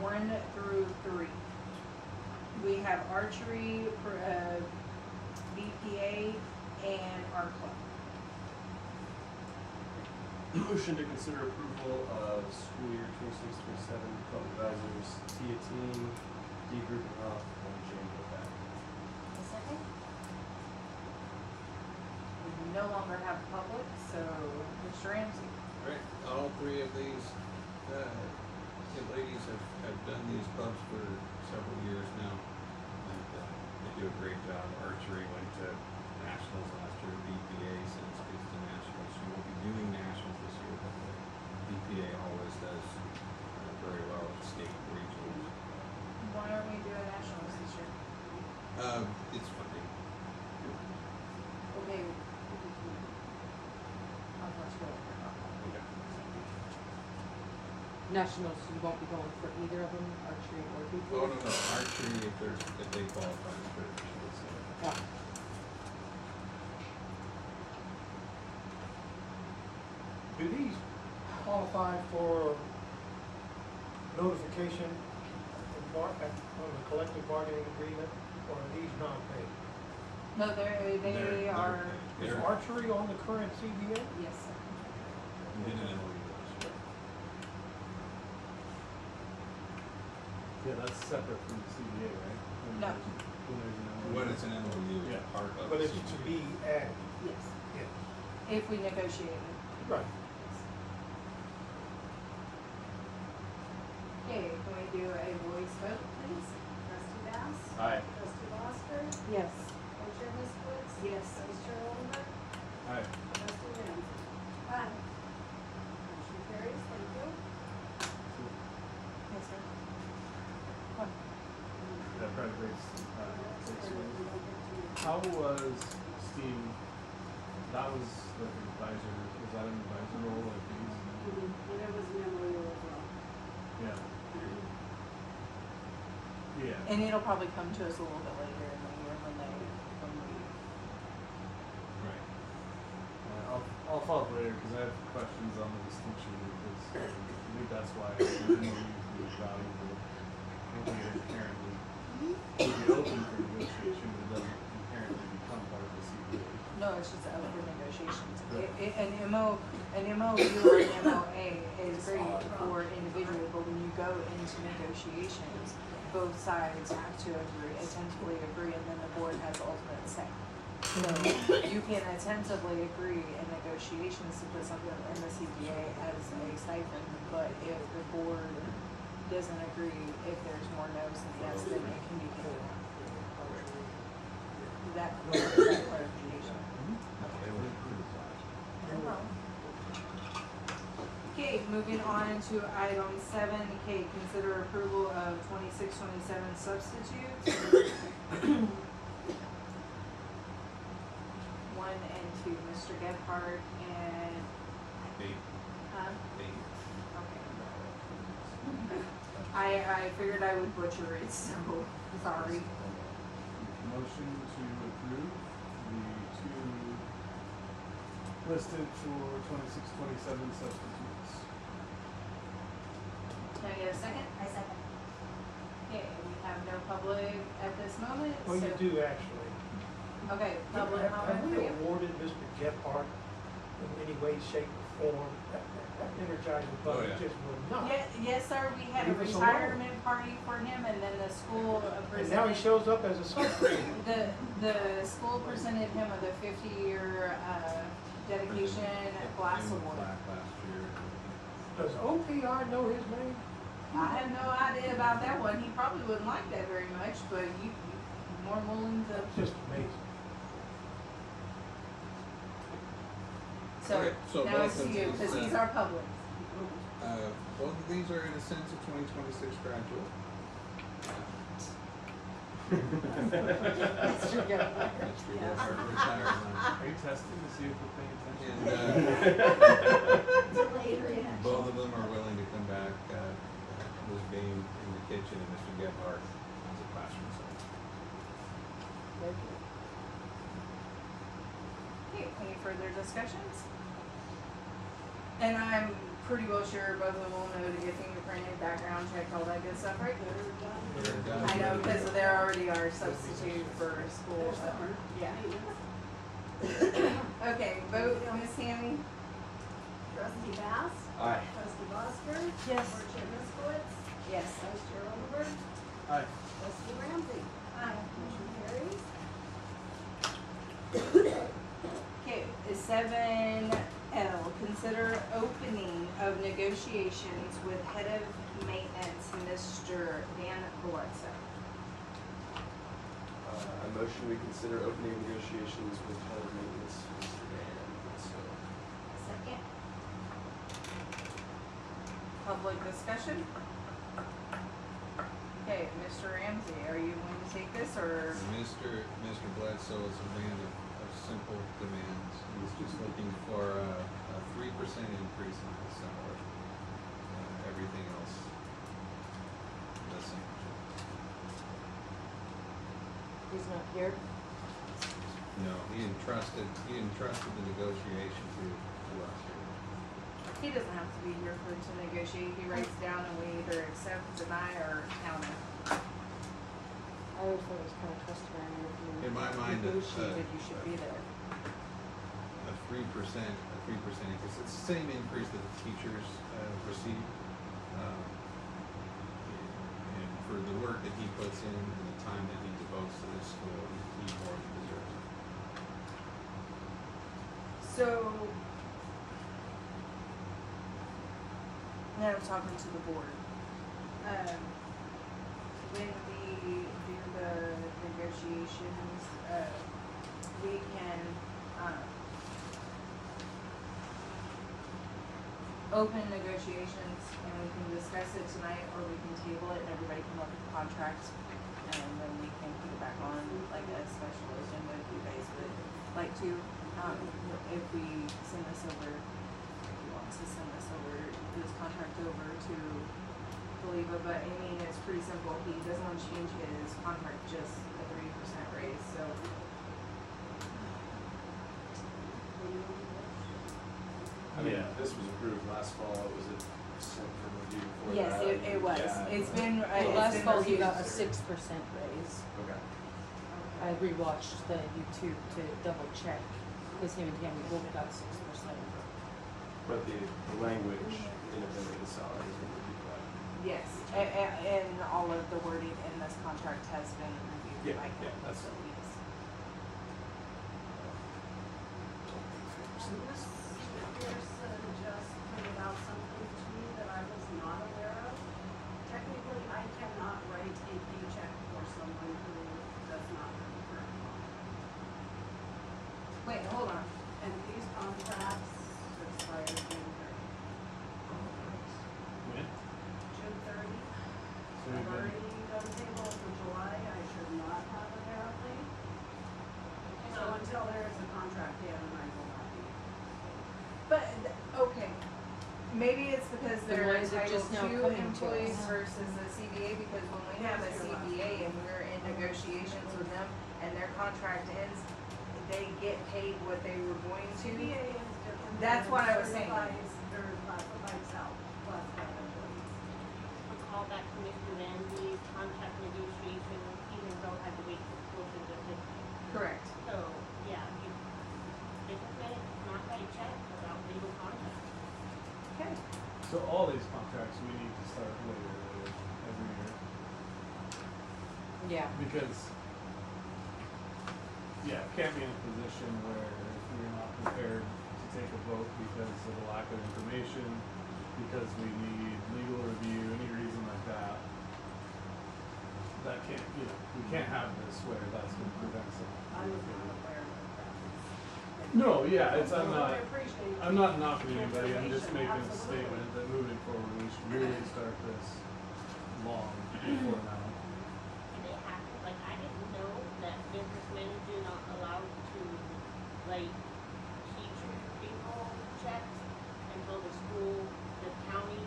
1 through 3. We have archery, BPA, and art club. Motion to consider approval of school year 26-27 club advisors, Tia Team, D. Gruppenhoff, and Jane Bobak. A second? We no longer have public, so Mr. Ramsey. Right, all three of these, ladies have done these clubs for several years now. And, they do a great job. Archery went to nationals last year, BPA since it's to nationals. She will be doing nationals this year, but the BPA always does very well at state regionals. Why aren't we doing nationals this year? It's funding. Okay. How much go? Nationals, you won't be going for either of them, archery or BPA? Oh, no, archery, if they qualify for it, she would say. Yeah. Do these qualify for notification on the collective bargaining agreement, or are these non-paid? No, they are, Is They're- archery on the current CBA? yes, sir. We did an MOU with us. Yeah, that's separate from the CBA, right? When No. there's- When there's an When it's an MOU, Yeah. it's part of But the it's to CBA. be added, Yes. yes. If we negotiate it. Right. Okay, can we do a voice vote, please? Trustee Bass? Aye. Trustee Foster? Yes. Co-chair Ms. Woods? Yes. Vice Chair Oldenburg? Aye. Trustee Ramsey? Aye. Motion carries, thank you. Yes, sir. Yeah, private rates, rates. So we don't get to- How was Steam, that was like an advisor, was that an advisor role like these? And there was an MOU as well. Yeah. Yeah. And it'll probably come to us a little bit later in the year when we. Right. I'll follow up later, cause I have questions on the distinction, because I think that's why the MOU is valuable. I don't think it inherently would be open for negotiation, but it doesn't inherently become part of the CBA. No, it's just up for negotiations. Right. An MOU or an MOA is great for individual, but when you go into negotiations, both sides have to agree, attentively agree, and then the board has ultimate say. So you can attentively agree in negotiations to put something in the CBA as a stipend, but if the board doesn't agree, if there's more no's than yes, then it can be taken out. That clarification. They were pretty flat. Okay, moving on to item 7K, consider approval of 26-27 substitutes. 1 and 2, Mr. Gebhardt and, Eight, huh? eight. Okay. I figured I would butcher it, so sorry. Motion to approve the two listed for 26-27 substitutes. Can I get a second? I second. Okay, we have no public at this moment, Well, you so, do actually. okay, public Have comment we for you? awarded Mr. Gephardt in any way, shape, or form? That energizing Oh, button yeah. just will not. Yes, sir, we had a Leave us alone. retirement party for him, and then the school And now he presented, shows up as a substitute. the school presented him with a 50-year, dedication glass Came award. back last year. Does OPR know his name? I have no idea about that one, he probably wouldn't like that very much, but you more willing to, That's just amazing. so, Okay, so now both it's of you, these, cause he's our public. Both of these are in a sense a 2026 graduate. Mr. Gephardt. Mr. Gephardt retired last Are you testing to see if we're paying attention? And Later, yeah. both of them are willing to come back, Ms. Beam in the kitchen and Mr. Gephardt as a classroom assistant. Okay, any further discussions? And I'm pretty well sure both of them will know to get fingerprinted, background check, all that good stuff, right? They're done. I know, because they're already our substitute for school, so, yeah. Okay, vote, Ms. Tammy? Trustee Bass? Aye. Trustee Foster? Yes. Co-chair Ms. Woods? Yes. Vice Chair Oldenburg? Aye. Trustee Ramsey? Aye. Motion carries. Okay, 7L, consider opening of negotiations with head of maintenance, Mr. Dan Palazzo. I motion we consider opening negotiations with head of maintenance, Mr. Dan, so. Second. Public discussion? Okay, Mr. Ramsey, are you going to take this, or? Mr. Bledsoe is a man of simple demands. He's just looking for a 3% increase in his salary. Everything else the same. He's not here. No, he entrusted the negotiation to us here. He doesn't have to be here for to negotiate, he writes down and we either accept, deny, or counter. I always thought it was kind of customary if you In my mind, negotiated, you should be there. a 3% increase, it's the same increase that the teachers receive. And for the work that he puts in and the time that he devotes to this school, he more than deserves it. So, now I'm talking to the board. When we do the negotiations, we can, open negotiations and we can discuss it tonight, or we can table it and everybody can look at the contract. And then we can put it back on like a special agenda if you guys would like to. If we send this over, if he wants to send this over, this contract over to Believa, but I mean, it's pretty simple. He doesn't want to change his contract, just a 3% raise, so. I mean, this was approved last fall, was it sent for review before Yes, that? it was. Yeah. It's been, Well, it's last been fall he reviewed. got a 6% raise. Okay. I rewatched the YouTube to double check, because him and Tammy both got 6%. But the language in the salary is what we do that. Yes, and all of the wording in this contract has been reviewed Yeah, by yeah, council, that's so fine. yes. Ms. Pearson just pointed out something to me that I was not aware of. Technically, I cannot write a paycheck for someone who does not have a current contract. Wait, hold on. And these contracts expire June 30. When? June 30. So I've we've been, already done payroll for July, I should not have apparently. So until there is a contract in, I will not be. But, okay, maybe it's because Then they're why is it entitled just now to coming to employees us? versus a CBA, because when we have a Yes, you're right. CBA and we're in negotiations with them and their contract ends, they get paid what they were going to. CBA is different. That's than what I was saying. certified- Or classified self, classified employees. A call back to Mr. Ramsey's contract negotiations, even though I had to wait for closer to this. Correct. So, yeah, you, this is not write check without legal contract. Okay. so all these contracts, we need to start way earlier every year. Yeah. Because, yeah, can't be in a position where if we're not prepared to take a vote because of a lack of information, because we need legal review, any reason like that. That can't, we can't have this where that's gonna prevent I something. was not aware of that. No, yeah, I appreciate I'm not knocking the anybody, I'm just information, making a absolutely. statement that moving forward, we should really start this long before now. And they have to, like, I didn't know that business manager not allowed to write teacher payroll checks until the school, the county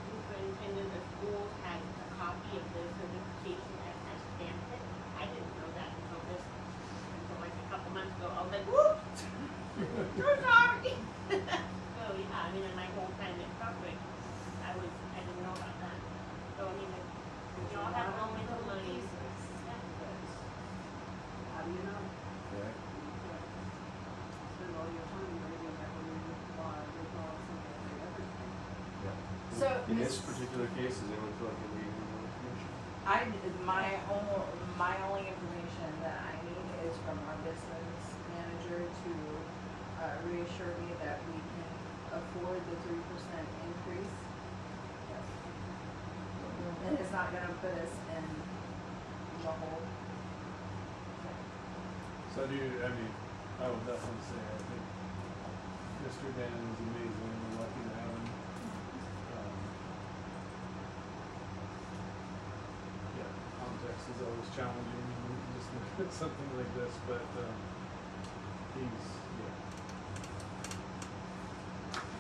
superintendent of schools had a copy of the certification and had stamped it. I didn't know that until like a couple months ago. I was like, whoop! You're sorry. So, yeah, I mean, in my whole time at Southwick, I didn't know about that. So, I mean, you all have elemental money. How do you know? Okay. Spend all your time reading every law, every policy, everything. Yeah. So, In this Miss- particular case, does anyone feel like they need more information? My only information that I need is from our business manager to reassure me that we can afford the 3% increase. And it's not gonna put us in the hole. So I would definitely say, I think Mr. Dan is amazing, and we're lucky to have him. Yeah, context is always challenging, when you just look at something like this, but, he's, yeah.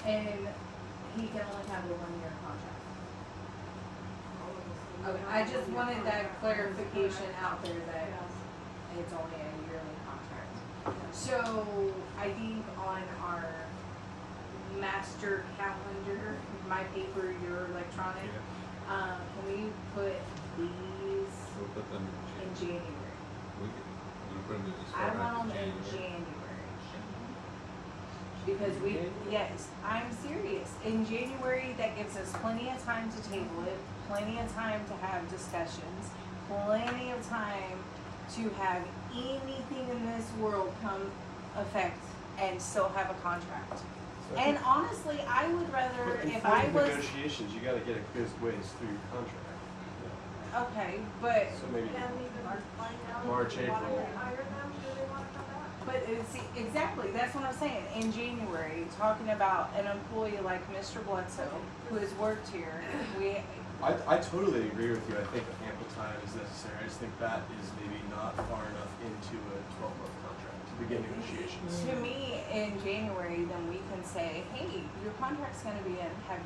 And he can only have a 1-year contract. All of us. Okay, I just wanted that clarification out there that Yes. it's only a yearly contract. So I think on our master calendar, my paper, your electronic. Yeah. Can we put these We'll put them in in January? We could, you put them in as I far back want as them in January. January. Because yes, I'm serious. In January, that gives us plenty of time to table it, plenty of time to have discussions, plenty of time to have anything in this world come effect and still have a contract. So I And think- honestly, I would rather, But if I in was, negotiations, you gotta get a good ways through your contract. okay, but So maybe, Can't even find out March, if they wanna April. hire them, do they wanna come back? But it's, exactly, that's what I'm saying. In January, talking about an employee like Mr. Bledsoe, who has worked here, I totally agree with you. I think ample time is necessary. I just think that is maybe not far enough into a 12-month contract to begin negotiations. to me, in January, then we can say, hey, your contract's gonna be in. Have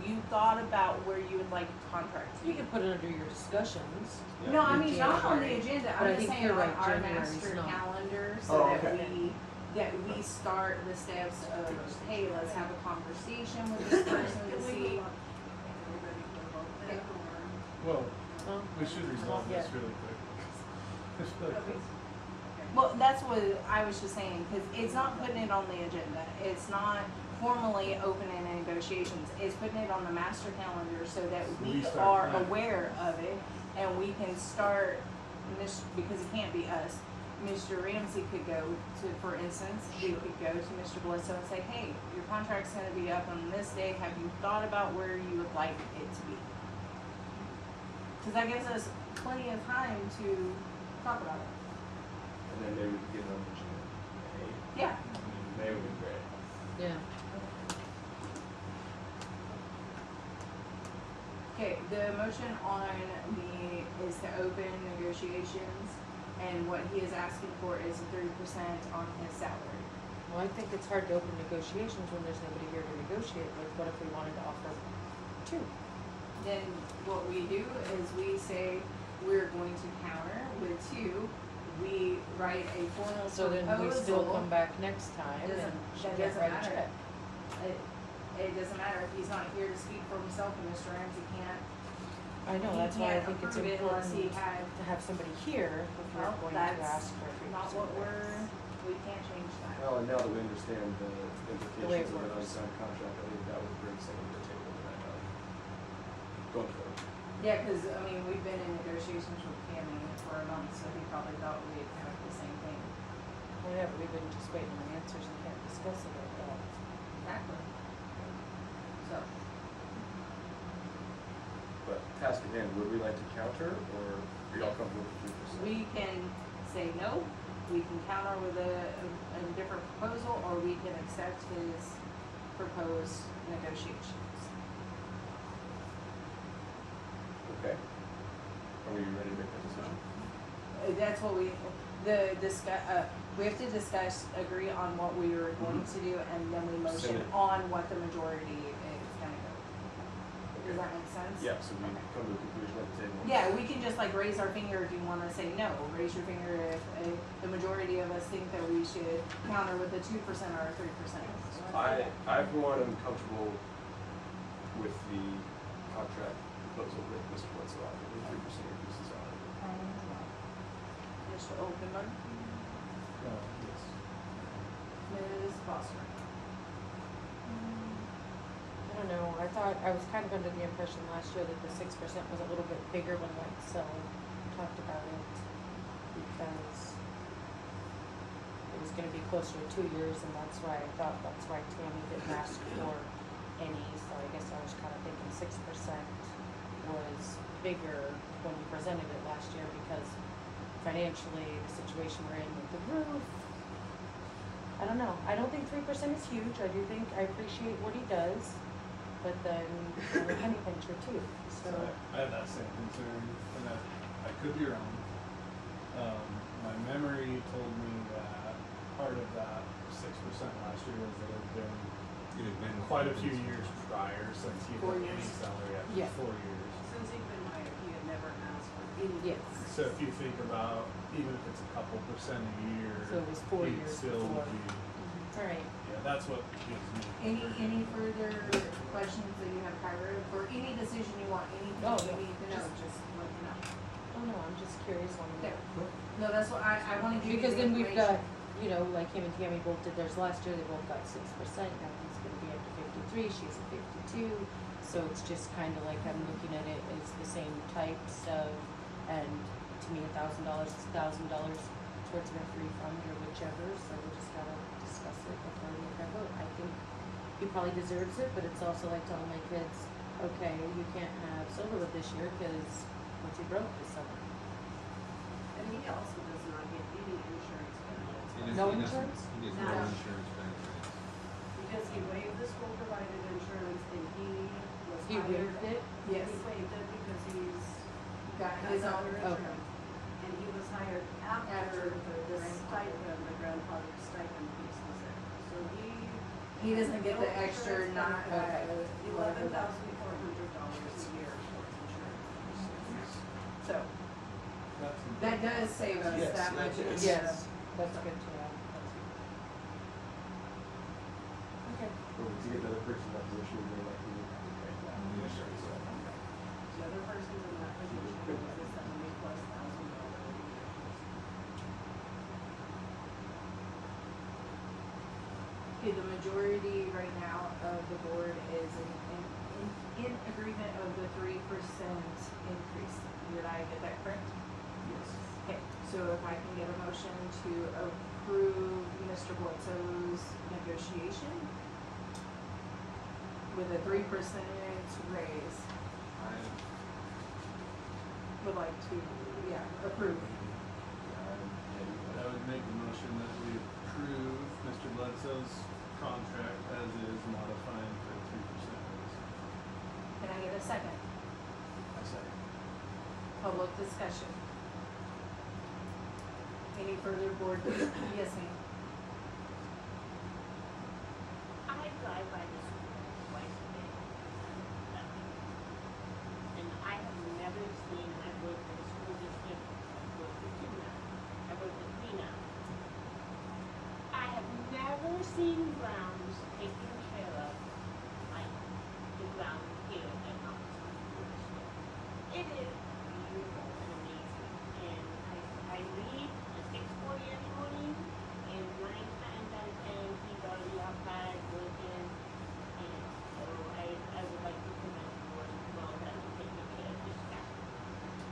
you thought about where you would like the contract to be? You can put it under your discussions. Yeah. No, I in mean, not on the January. agenda. But I I'm just think saying you're on right, our January's master not. calendar Oh, so okay. that we start the steps of, hey, let's have a conversation with this person to Can we see. move on? Are we ready for the vote then, or? Well, Oh, we should resolve Not this yet. really quick. Just really quick. Well, that's what I was just saying, because it's not putting it on the agenda. It's not formally opening negotiations. It's putting it on the master calendar so that we We start are planning. aware of it and we can start, because it can't be us. Mr. Ramsey could go to, for instance, we could go to Mr. Bledsoe and say, hey, your contract's gonna be up on this day. Have you thought about where you would like it to be? Because that gives us plenty of time to talk about it. And then maybe we could get it on the agenda. May. Yeah. May would be great. yeah. Okay, the motion on the, is to open negotiations, and what he is asking for is 30% on his salary. Well, I think it's hard to open negotiations when there's nobody here to negotiate with. What if we wanted to offer two? Then what we do is we say, we're going to counter with 2, we write a formal So then we still come back next time and Doesn't- she that can't doesn't write a matter. check. It doesn't matter if he's not here to speak for himself, and Mr. Ramsey can't, I know, he that's why I can't think it's approve it unless he important had, to have somebody here if you're well, going to that's ask for a 3% not what raise. we can't change that. Well, and now that we understand the way it implications of an works. unsigned contract, I think that would bring something to the table that going forward. Yeah, cause I mean, we've been in negotiations with Cammy for a month, so he probably thought we'd have the same thing. Well, yeah, but we've been just waiting on answers and can't discuss it at all. Exactly. So, But task at hand, would we like to counter, or are y'all comfortable with 3%? we can say no, we can counter with a different proposal, or we can accept his proposed negotiations. Okay. Are we ready to make that decision? That's what we have to discuss, agree on what we are going to do, and then we motion Send it. on what the majority is gonna go. Does that make sense? Yeah, so we come to a conclusion at the table. Yeah, we can just like raise our finger if you wanna say no, raise your finger if the majority of us think that we should counter with a 2% or a 3%. I for one am comfortable with the contract proposal that Mr. Bledsoe offered, with 3% increases on it. Mr. Openman, Yes. Ms. Foster. I don't know, I was kind of under the impression last year that the 6% was a little bit bigger when like Sel talked about it, because it was gonna be closer to 2 years, and that's why Tammy didn't ask for any, so I guess I was kind of thinking 6% was bigger when we presented it last year, because financially, the situation we're in with the roof, I don't know, I don't think 3% is huge, I appreciate what he does, but then I'm a penny pincher too, so. I have that same concern, and I could be wrong. My memory told me that part of that 6% last year was that it had been It had been quite a few years prior since he 4 had any years. salary after Yeah. 4 years. Since he'd been hired, he had never asked for any. Yes. So if you think about, even if it's a couple percent a year, So it was 4 he'd years still before. be, Alright, Yeah, that's what gives me. Any further questions that you have, Kyra, or any decision you want, anything Oh, you no, need to know, just let me know. Oh, no, I'm just curious on Yeah. that. No, that's what I wanna give you Because the then we've got, information. you know, like him and Tammy both did theirs last year, they both got 6%, now he's gonna be up to 53, she's at 52. So it's just kinda like I'm looking at it as the same types of, and to me, $1,000 is $1,000 towards their free fund or whichever, so we just gotta discuss it before we make our vote. I think he probably deserves it, but it's also like telling my kids, okay, you can't have Silverwood this year, cause what's he broke this summer? And he also does not get any insurance benefits. He doesn't- No he doesn't- insurance? He gets No. no insurance benefits. Because he waived the school provided insurance and he was He hired. waived it? Yes. He waived it because he's Got his own, other okay. insurance. And he was hired after the stipend, the grandfather stipend piece was there. So he doesn't get no the extra, insurance not, benefit. whatever that. $11,400 a year towards insurance. So, That's that does save us Yes, that much. yes. Yes, that's good to know. Okay. But to get the other person in that position, they might be able to pay that. Insurance. The other person's in that position was a $70,000+ a year. Okay, the majority right now of the board is in agreement of the 3% increase. Did I get that correct? Yes. Okay, so if I can get a motion to approve Mr. Bledsoe's negotiation with a 3% raise, I, would like to, yeah, approve. I would make the motion that we approve Mr. Bledsoe's contract as is, modifying for a 3% raise. Can I get a second? I say. Public discussion. Any further board, yes, ma'am? I drive by the school twice a day. And I have never seen, I've worked in the school district, I've worked with two now, I've worked with three now. I have never seen grounds taken care of like the ground here at Knoxville School District. It is beautiful and amazing, and I leave at 6:40 in the morning, and 9 times out of 10, he's already outside working, and so I would like to commend the board as well that is taking care of this staff. It's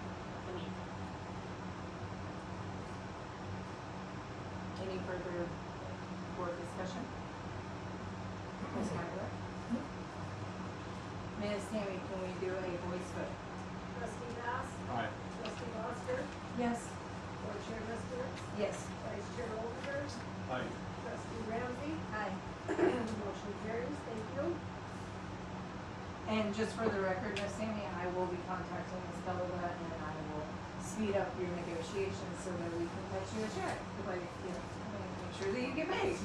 amazing. Any further board discussion? Ms. Myler? Ms. Tammy, can we do a voice vote? Trustee Bass? Aye. Trustee Foster? Yes. Board Chair Listowitz? Yes. Vice Chair Older? Aye. Trustee Ramsey? Aye. Motion carries, thank you. And just for the record, Ms. Tammy, I will be contacting Ms. Belova and I will speed up your negotiations so that we can cut you a check. Like, you know, make sure that you get paid.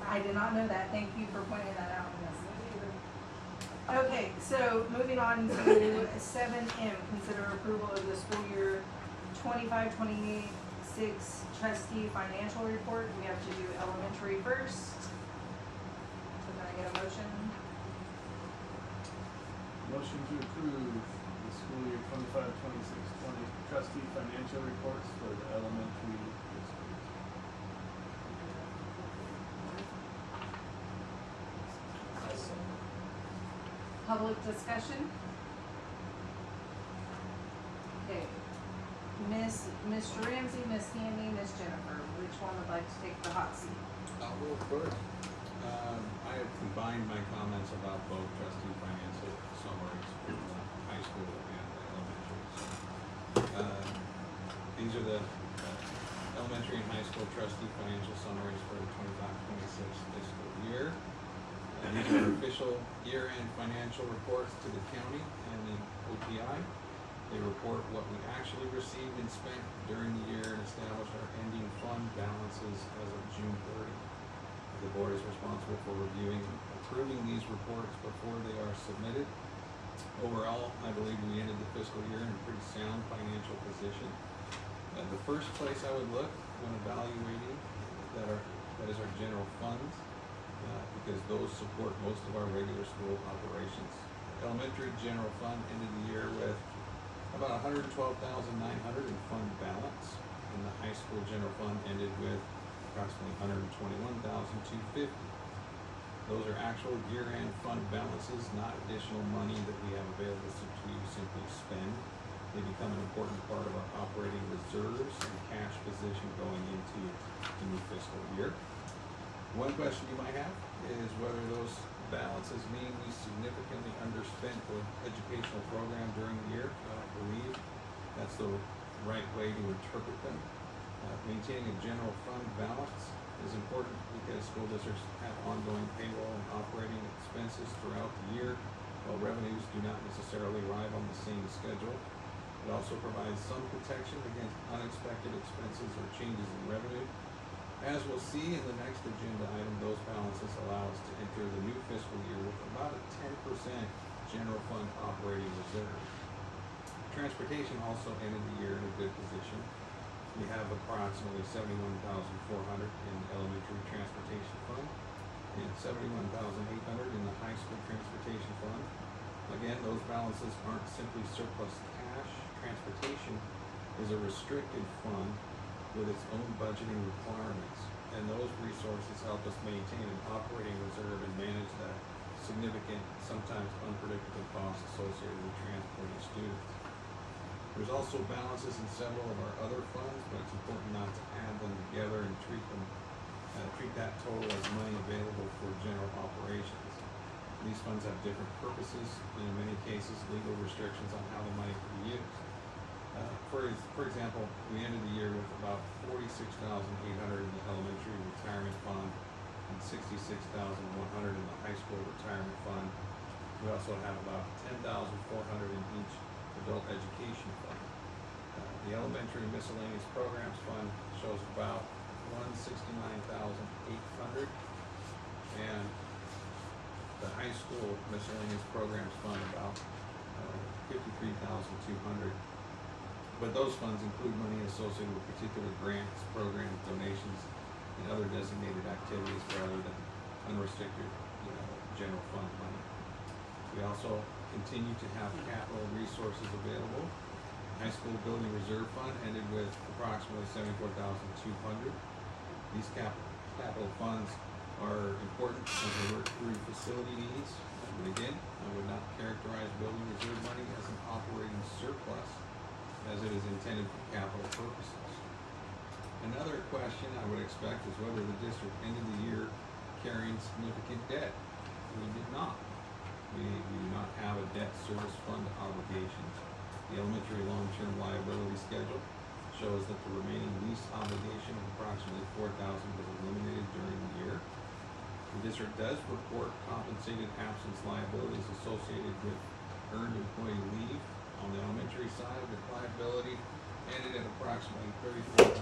I did not know that. Thank you for pointing that out, Ms. Okay, so moving on to 7M, consider approval of the school year 25-26 trustee financial report. We have to do elementary first. So can I get a motion? Motion to approve the school year 25-26-20 trustee financial reports for the elementary districts. Public discussion? Okay. Mr. Ramsey, Miss Tammy, Miss Jennifer, which one would like to take the hot seat? I'll go first. I have combined my comments about both trustee financial summaries for the high school and the elementary. These are the elementary and high school trustee financial summaries for the 25-26 fiscal year. And these are official year-end financial reports to the county and the OPI. They report what we actually received and spent during the year and establish our ending fund balances as of June 30. The board is responsible for reviewing and approving these reports before they are submitted. Overall, I believe we ended the fiscal year in a pretty sound financial position. The first place I would look when evaluating that is our general funds. because those support most of our regular school operations. Elementary general fund ended the year with about $112,900 in fund balance, and the high school general fund ended with approximately $121,250. Those are actual year-end fund balances, not additional money that we have available to simply spend. They become an important part of our operating reserves and cash position going into the new fiscal year. One question you might have is whether those balances mean we significantly underspent the educational program during the year. I don't believe that's the right way to interpret them. Maintaining a general fund balance is important because school districts have ongoing payroll and operating expenses throughout the year, while revenues do not necessarily arrive on the same schedule. It also provides some protection against unexpected expenses or changes in revenue. As we'll see in the next agenda item, those balances allow us to enter the new fiscal year with about a 10% general fund operating reserve. Transportation also ended the year in a good position. We have approximately $71,400 in elementary transportation fund and $71,800 in the high school transportation fund. Again, those balances aren't simply surplus cash. Transportation is a restricted fund with its own budgeting requirements, and those resources help us maintain an operating reserve and manage the significant, sometimes unpredictable costs associated with transporting students. There's also balances in several of our other funds, but it's important not to add them together and treat that total as money available for general operations. These funds have different purposes, and in many cases, legal restrictions on how the money can be used. For example, we ended the year with about $46,800 in the elementary retirement fund and $66,100 in the high school retirement fund. We also have about $10,400 in each adult education fund. The elementary miscellaneous programs fund shows about $169,800, and the high school miscellaneous programs fund about $53,200. But those funds include money associated with particular grants, programs, donations, and other designated activities rather than unrestricted, general fund money. We also continue to have capital resources available. High school building reserve fund ended with approximately $74,200. These capital funds are important as we work through facility needs. But again, I would not characterize building reserve money as an operating surplus, as it is intended for capital purposes. Another question I would expect is whether the district ended the year carrying significant debt. We did not. We do not have a debt service fund obligation. The elementary long-term liability schedule shows that the remaining lease obligation of approximately $4,000 was eliminated during the year. The district does report compensated absence liabilities associated with earned employee leave. On the elementary side, the liability ended at approximately $34,750.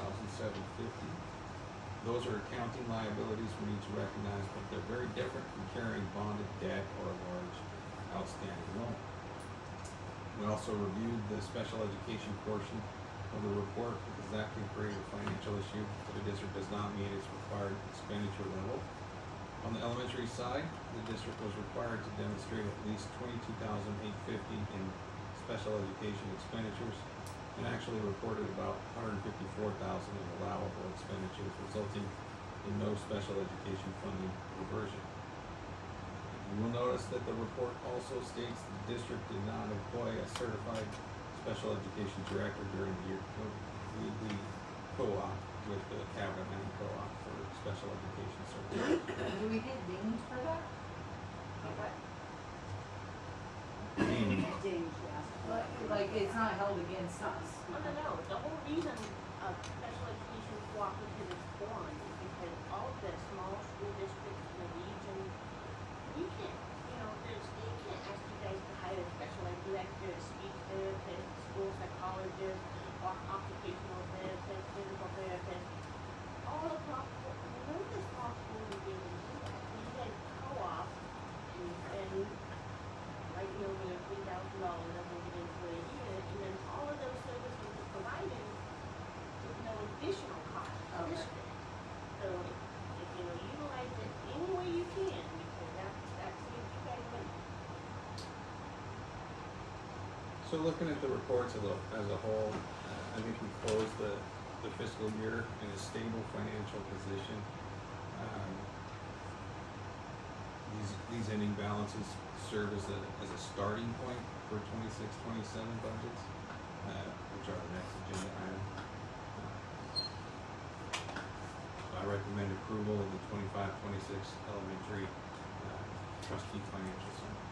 Those are accounting liabilities we need to recognize, but they're very different from carrying bonded debt or a large outstanding loan. We also reviewed the special education portion of the report because that can create a financial issue if the district does not meet its required expenditure level. On the elementary side, the district was required to demonstrate at least $22,850 in special education expenditures and actually reported about $154,000 in allowable expenditures, resulting in no special education funding reversion. You will notice that the report also states the district did not employ a certified special education director during the year. We co-op with the Cabinet Mountain Co-op for special education services. Do we get dinged for that? James, yeah. Like it's not held against us. No. The whole reason special education cooperative is formed is because all the small school districts in the region, we can't, the state can't ask you guys to hire a special ed director, a speech therapist, school psychologist, or occupational therapist, physical therapist. All across, none of the small schools will be able to do that. So you guys co-op and like, we have $3,000 that we're getting for a year, and then all of those services are provided with no additional cost to the district. So if utilize it any way you can, So looking at the reports as a whole, I think we closed the fiscal year in a stable financial position. These ending balances serve as a starting point for 26-27 budgets, which are the next agenda item. I recommend approval of the 25-26 elementary trustee financial summary.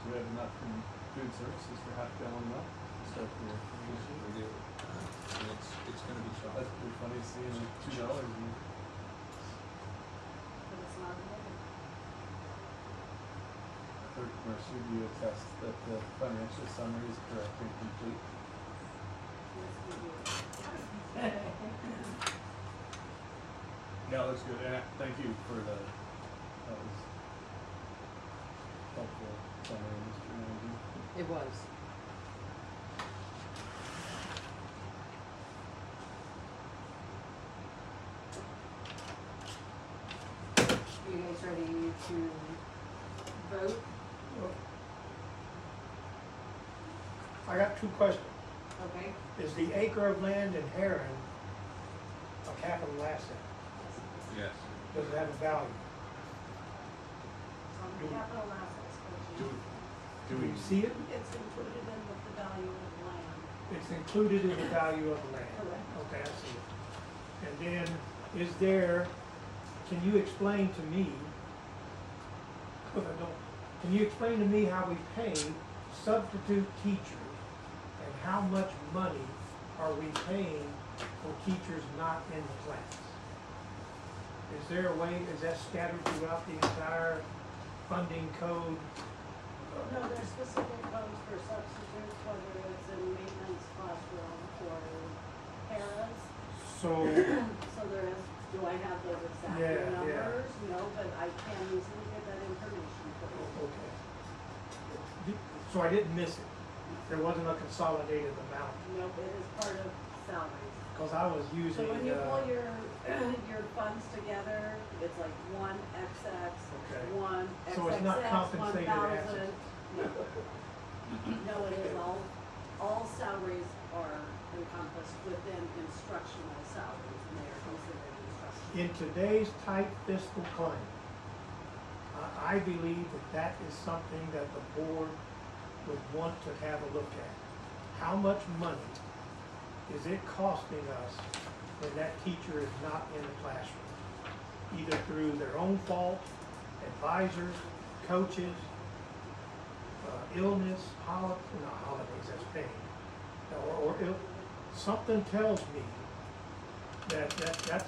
Do we have enough in food services for half gallon milk? Start the year. We do, and it's gonna be chopped. That's pretty funny seeing like $2 and But it's not moving. third commercial, do you attest that the financial summary is correct and complete? Yes, we do. Yeah, it looks good, and thank you for that was helpful summary, Mr. Manager. It was. You guys ready to vote? I got two questions. Okay. Is the acre of land in Heron a capital asset? Yes. Does it have a value? It's on the capital assets budget. Do we see it? It's included in with the value of land. It's included in the value of the land? Correct. Okay, I see it. And then, is there, can you explain to me, can you explain to me how we pay substitute teachers and how much money are we paying for teachers not in the class? Is there a way, is that scattered throughout the entire funding code? No, there's specific codes for substitutes, whether it's in maintenance classroom or paras. So, So there is, do I have those exact Yeah, yeah. numbers? No, but I can easily get that information for you. okay. So I didn't miss it? There wasn't a consolidated amount? Nope, it is part of salaries. Because I was using, So when you pull your funds together, it's like one XX, Okay. one So it's not XXX, compensated 1,000. assets. No. No, it is all salaries are encompassed within instructional salaries, and they are considered instructional. in today's tight fiscal climate, I believe that is something that the board would want to have a look at. How much money is it costing us when that teacher is not in the classroom? Either through their own fault, advisors, coaches, illness, not holidays, that's paid, something tells me that's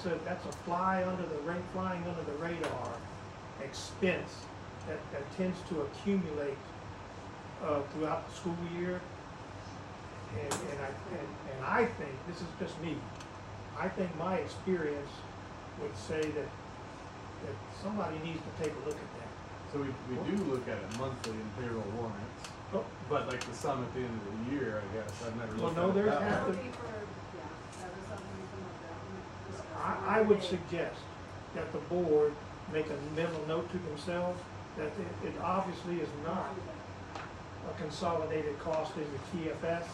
a flying under the radar expense that tends to accumulate throughout the school year. And I think, this is just me, I think my experience would say that somebody needs to take a look at that. So we do look at it monthly in payroll warrants, Oh, but like the sum at the end of the year, I guess, I've never Well, looked no, at it there's that half way. the- That would be for, yeah, that is something we can look at and discuss. I would suggest that the board make a mental note to themselves that it obviously is not a consolidated cost in the TFS.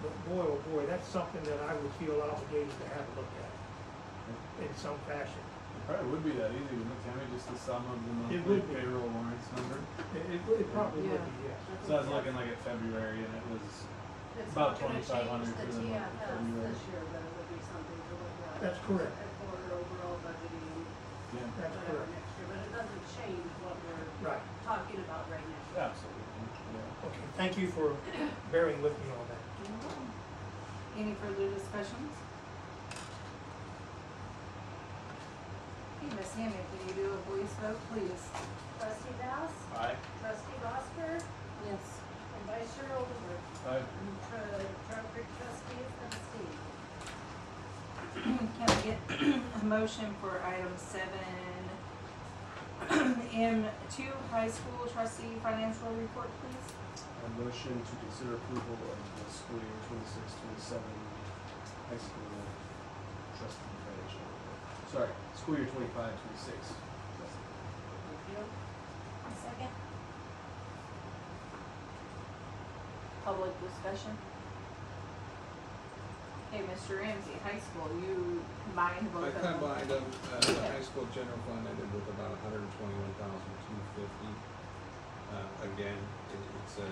But boy, oh boy, that's something that I would feel obligated to have a look at in some fashion. It probably would be that easy, wouldn't it, Tammy, just the sum of the monthly would be. payroll warrants number? It probably would be, yes. So I was looking like at February and it was, It's about not gonna 2,500 change for the the month of TFS February. this year, but it would be something to look at. That's correct. For overall budgeting, yeah, That's whatever correct. next year, but it doesn't change what we're Right. talking about right now. absolutely, yeah. Okay, thank you for bearing with me on that. Any further discussions? Okay, Ms. Hammond, can you do a voice vote, please? Trustee Bass, Aye. trustee Gosper, Yes. and vice chair Oldenburg, Aye. and treasurer trustees and Steve. Can I get a motion for item 7M2, high school trustee financial report, please? A motion to consider approval of the school year 26-27 high school trustee financial report. Sorry, school year 25-26 trustee. you. Second? Public discussion? Okay, Mr. Ramsey, high school, you combined both I of them. combined them, the high school general fund ended with about $121,250. Again, it's a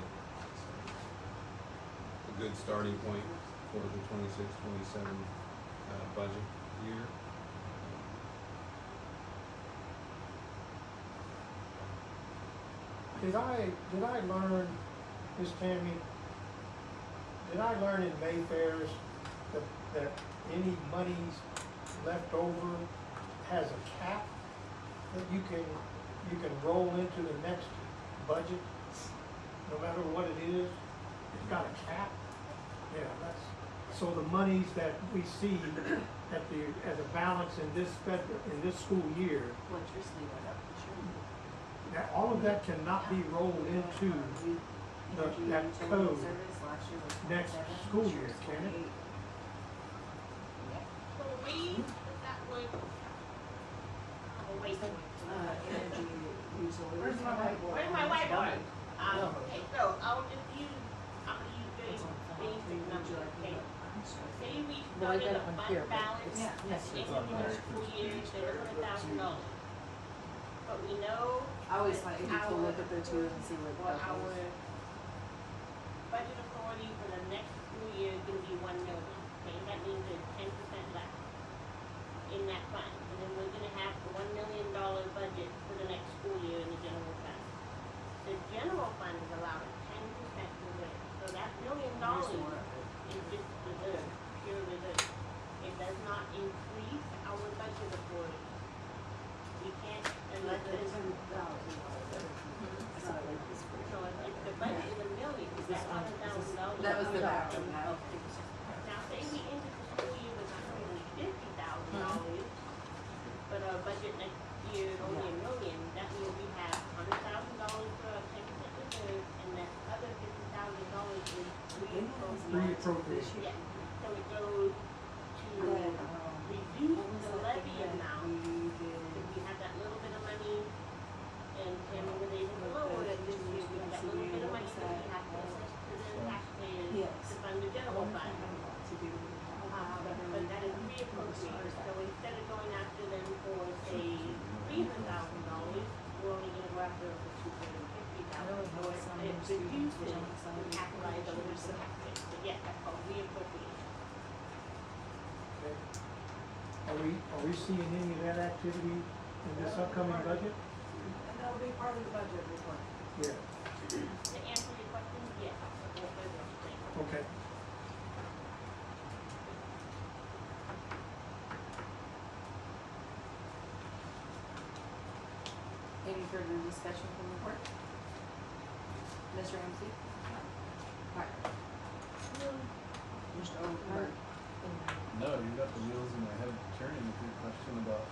good starting point for the 26-27 budget year. Did I learn, Miss Tammy, did I learn in Mayfair's that any monies left over has a cap that you can roll into the next budget, no matter what it is? It's got a cap? Yeah, so the monies that we see as a balance in this school year, Electricity went up, sure. that all of that cannot be rolled into that code next school year, can it? So we, that would, oh, wait, Energy usually. Where's my whiteboard? where's my whiteboard? Okay, so I'm gonna use very basic numbers, okay? Say we Well, I started got a it on fund here, but balance Yeah. at Yes, the it's end on of there. the school year, $700,000. But we know I always find it useful to look at the two and see what what that our is. budget authority for the next school year is gonna be 1 million, okay? That means there's 10% left in that fund. And then we're gonna have the $1 million budget for the next school year in the general fund. The general fund is allowed 10% reserve, so that $1 million is just reserve, pure reserve. It does not increase our budget authority. We can't, unless there's, so if the budget is $1 million, that's $100,000. That was the back of And that. now, say we ended the school year with $150,000, but our budget next year is only $1 million, that means we have $100,000 for our 10% reserve, and that other $50,000 is reappropriated. Reappropriation. Yeah, so it goes to reduce the levy amount, if we have that little bit of money, and Tammy was able to lower it this year, we have that little bit of money that we have to assess to the taxpayers to fund the general fund. But that is reappropriated, so instead of going after them for, say, $300,000, we're only gonna go after them for $250,000. So it reduces the tax liability for the taxpayers, but yes, that's called reappropriation. Are we seeing any of that activity in this upcoming budget? And that'll be part of the budget report. Yeah, To answer your question, yes, we'll further explain. okay. Any further discussion from the board? Mr. Ramsey? Right. Mr. Overberg? No, you got the wheels in my head turning with your question about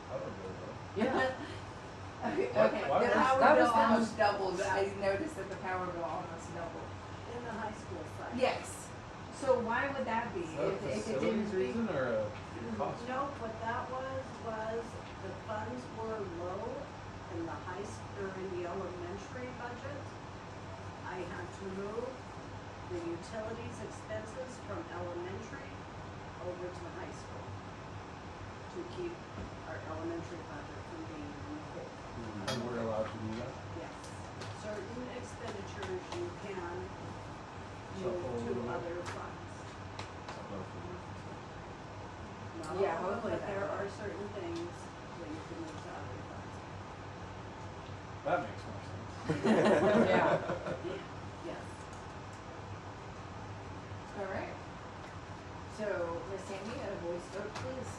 power bill though. Yeah. Okay, Why- okay, why the was- power that bill was the almost doubled, I noticed that the power bill almost doubled. In the high school side. Yes, so why would that be? Is that a If it facilities didn't reason or a cost? No, what that was the funds were low in the or in the elementary budget. I had to move the utilities expenses from elementary over to the high school to keep our elementary budget from being in the hole. And we're allowed to do that? Yes, certain expenditures you can move Shuffle to it. other funds. Not Yeah, all, hopefully but that there will. are certain things that you can move to other funds. That makes more sense. Yeah. Yes. All right. So, Ms. Sandy, a voice vote, please.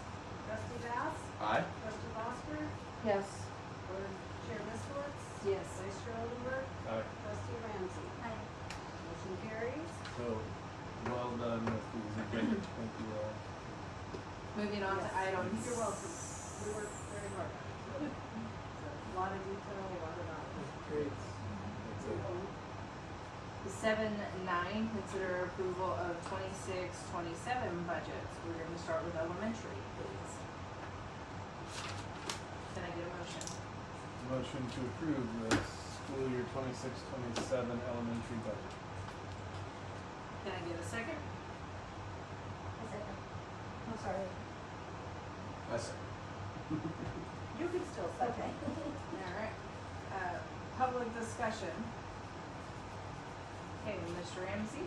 Trustee Bass? Aye. Trustee Foster? Yes. Board Chair Miskowitz? Yes. Vice Chair Oldenburg? Aye. Trustee Ramsey? Aye. Motion carries. So, well done with these agreements, thank you all. Moving on to Yes. items. You're welcome. We worked very hard. A lot of detail, a lot of knowledge. Great. That's it. 7-9, consider approval of 26-27 budgets. We're going to start with elementary, please. Can I get a motion? Motion motion to approve the school year 26-27 elementary budget. Can I get a second? A second. I'm sorry. I say. You can still second. Okay. Alright, public discussion. Okay, Mr. Ramsey?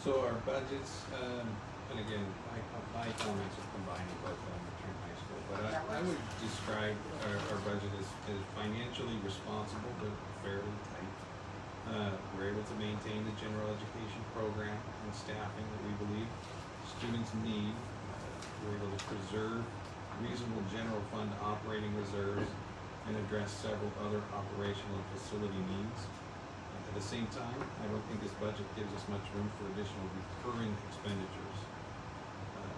So our budgets, and again, my comments are combining both elementary and high school, but I would describe our budget as financially responsible, but fairly tight. We're able to maintain the general education program and staffing that we believe students need. We're able to preserve reasonable general fund operating reserves and address several other operational and facility needs. At the same time, I don't think this budget gives us much room for additional recurring expenditures.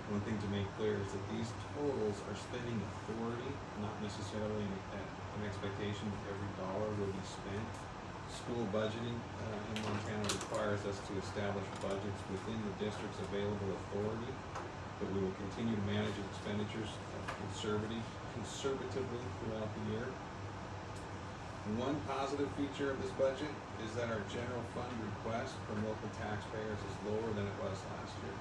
One thing to make clear is that these totals are spending authority, not necessarily an expectation that every dollar will be spent. School budgeting in Montana requires us to establish budgets within the district's available authority, but we will continue to manage expenditures conservatively throughout the year. One positive feature of this budget is that our general fund request from local taxpayers is lower than it was last year.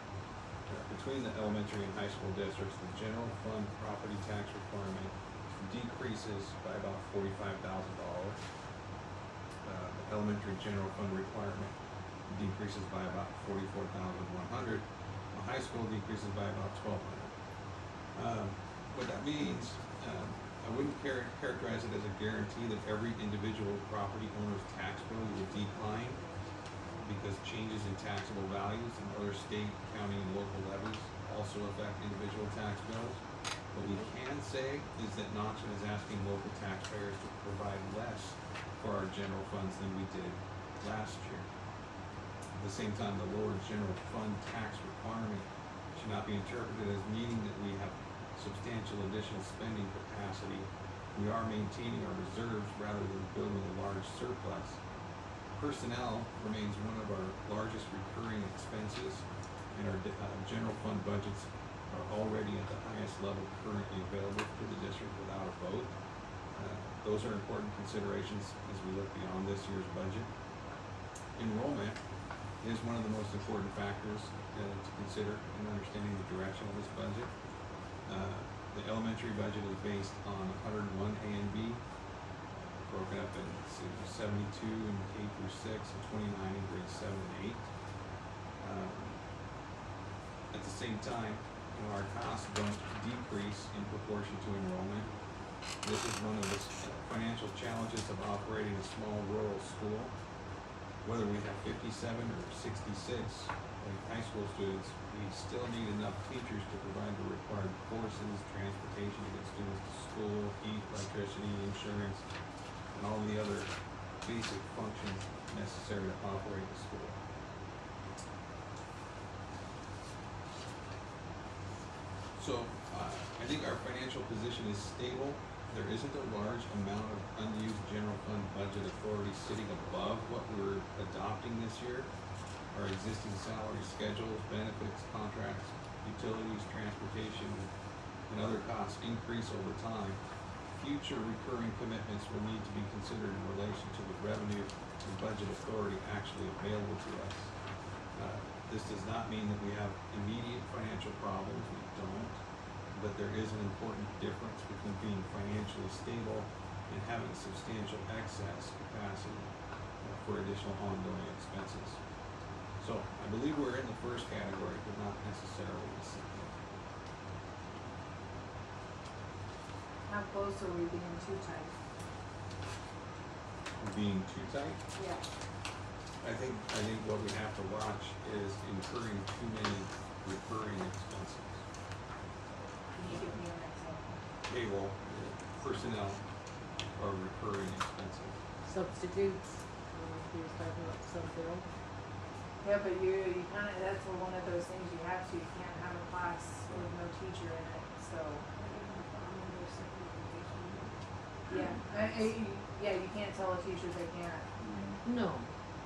Between the elementary and high school districts, the general fund property tax requirement decreases by about $45,000. The elementary general fund requirement decreases by about $44,100. The high school decreases by about $1,200. What that means, I wouldn't characterize it as a guarantee that every individual property owner's tax bill will decline because changes in taxable values and other state, county, and local levies also affect individual tax bills. What we can say is that Notch is asking local taxpayers to provide less for our general funds than we did last year. At the same time, the lower general fund tax requirement should not be interpreted as meaning that we have substantial additional spending capacity. We are maintaining our reserves rather than building a large surplus. Personnel remains one of our largest recurring expenses, and our general fund budgets are already at the highest level currently available to the district without a vote. Those are important considerations as we look beyond this year's budget. Enrollment is one of the most important factors to consider in understanding the direction of this budget. The elementary budget is based on 101 A and B, broken up in 72 in K through 6 and 29 in grades 7 and 8. At the same time, our costs don't decrease in proportion to enrollment. This is one of the financial challenges of operating a small rural school. Whether we have 57 or 66 like high school students, we still need enough teachers to provide the required courses, transportation to get students to school, heat, electricity, insurance, and all the other basic functions necessary to operate the school. So, I think our financial position is stable. There isn't a large amount of unused general fund budget authority sitting above what we're adopting this year. Our existing salary schedules, benefits, contracts, utilities, transportation, and other costs increase over time. Future recurring commitments will need to be considered in relation to the revenue and budget authority actually available to us. This does not mean that we have immediate financial problems, we don't, but there is an important difference between being financially stable and having substantial excess capacity for additional ongoing expenses. So I believe we're in the first category, but not necessarily the second. How close are we being too tight? Being too tight, Yeah. I think what we have to watch is incurring too many recurring expenses. Can you give me an example? Payroll, personnel are recurring expenses. Substitutes, he was talking about sub-zero. Yeah, but you kind of, that's one of those things you have to, you can't have a class with no teacher in it, so. Yeah, you can't tell a teacher they can't. No.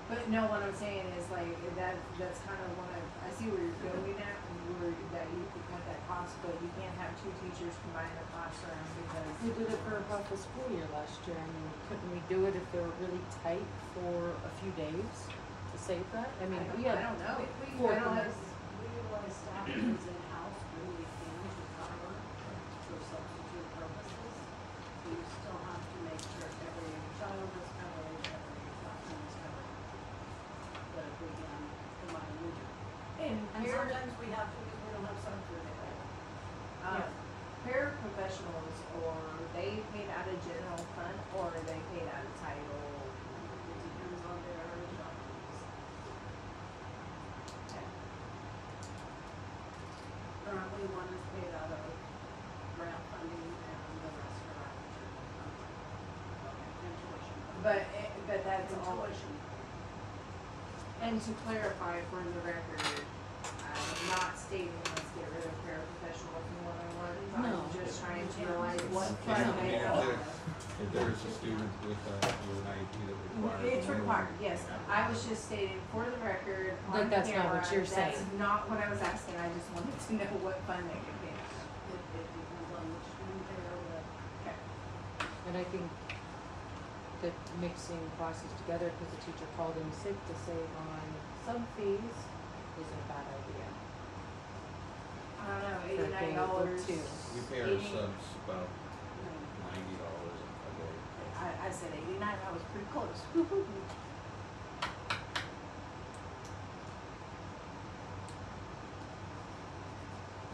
But no, what I'm saying is like, that's kind of one of, I see where you're going at, and that you could cut that cost, but you can't have two teachers combined in a classroom because We did it for half a school year last year. I mean, couldn't we do it if they were really tight for a few days to save that? I mean, we I had, don't know. We Four utilize, permits. we utilize staff who's in-house when we can to cover for substitute purposes. So you still have to make sure every child is covered, every classroom is covered. But if we can combine we do. And Here- sometimes we have to, because we don't have subs available. Paraprofessionals, or they paid out of general fund, or are they paid out of title? It depends on their job needs. Currently, one is paid out of grant funding and the rest are out of general fund. And tuition. But that's And all. tuition. And to clarify for the record, I'm not stating let's get rid of paraprofessional from 101. No. I'm just trying to realize what Yeah, fund I mean, they if are. there- If there's a student with an IEP that requires. It's more- required, yes. I was just stating for the record on But that's not camera, what you're saying. that's not what I was asking. I just wanted to know what fund they could pay out of. It depends on which student they are with. Okay. and I think that mixing classes together because the teacher called in sick to save on sub fees isn't a bad idea. I don't know, For $89. K-2. We pay our subs about $90 a day. I said 89, I was pretty close.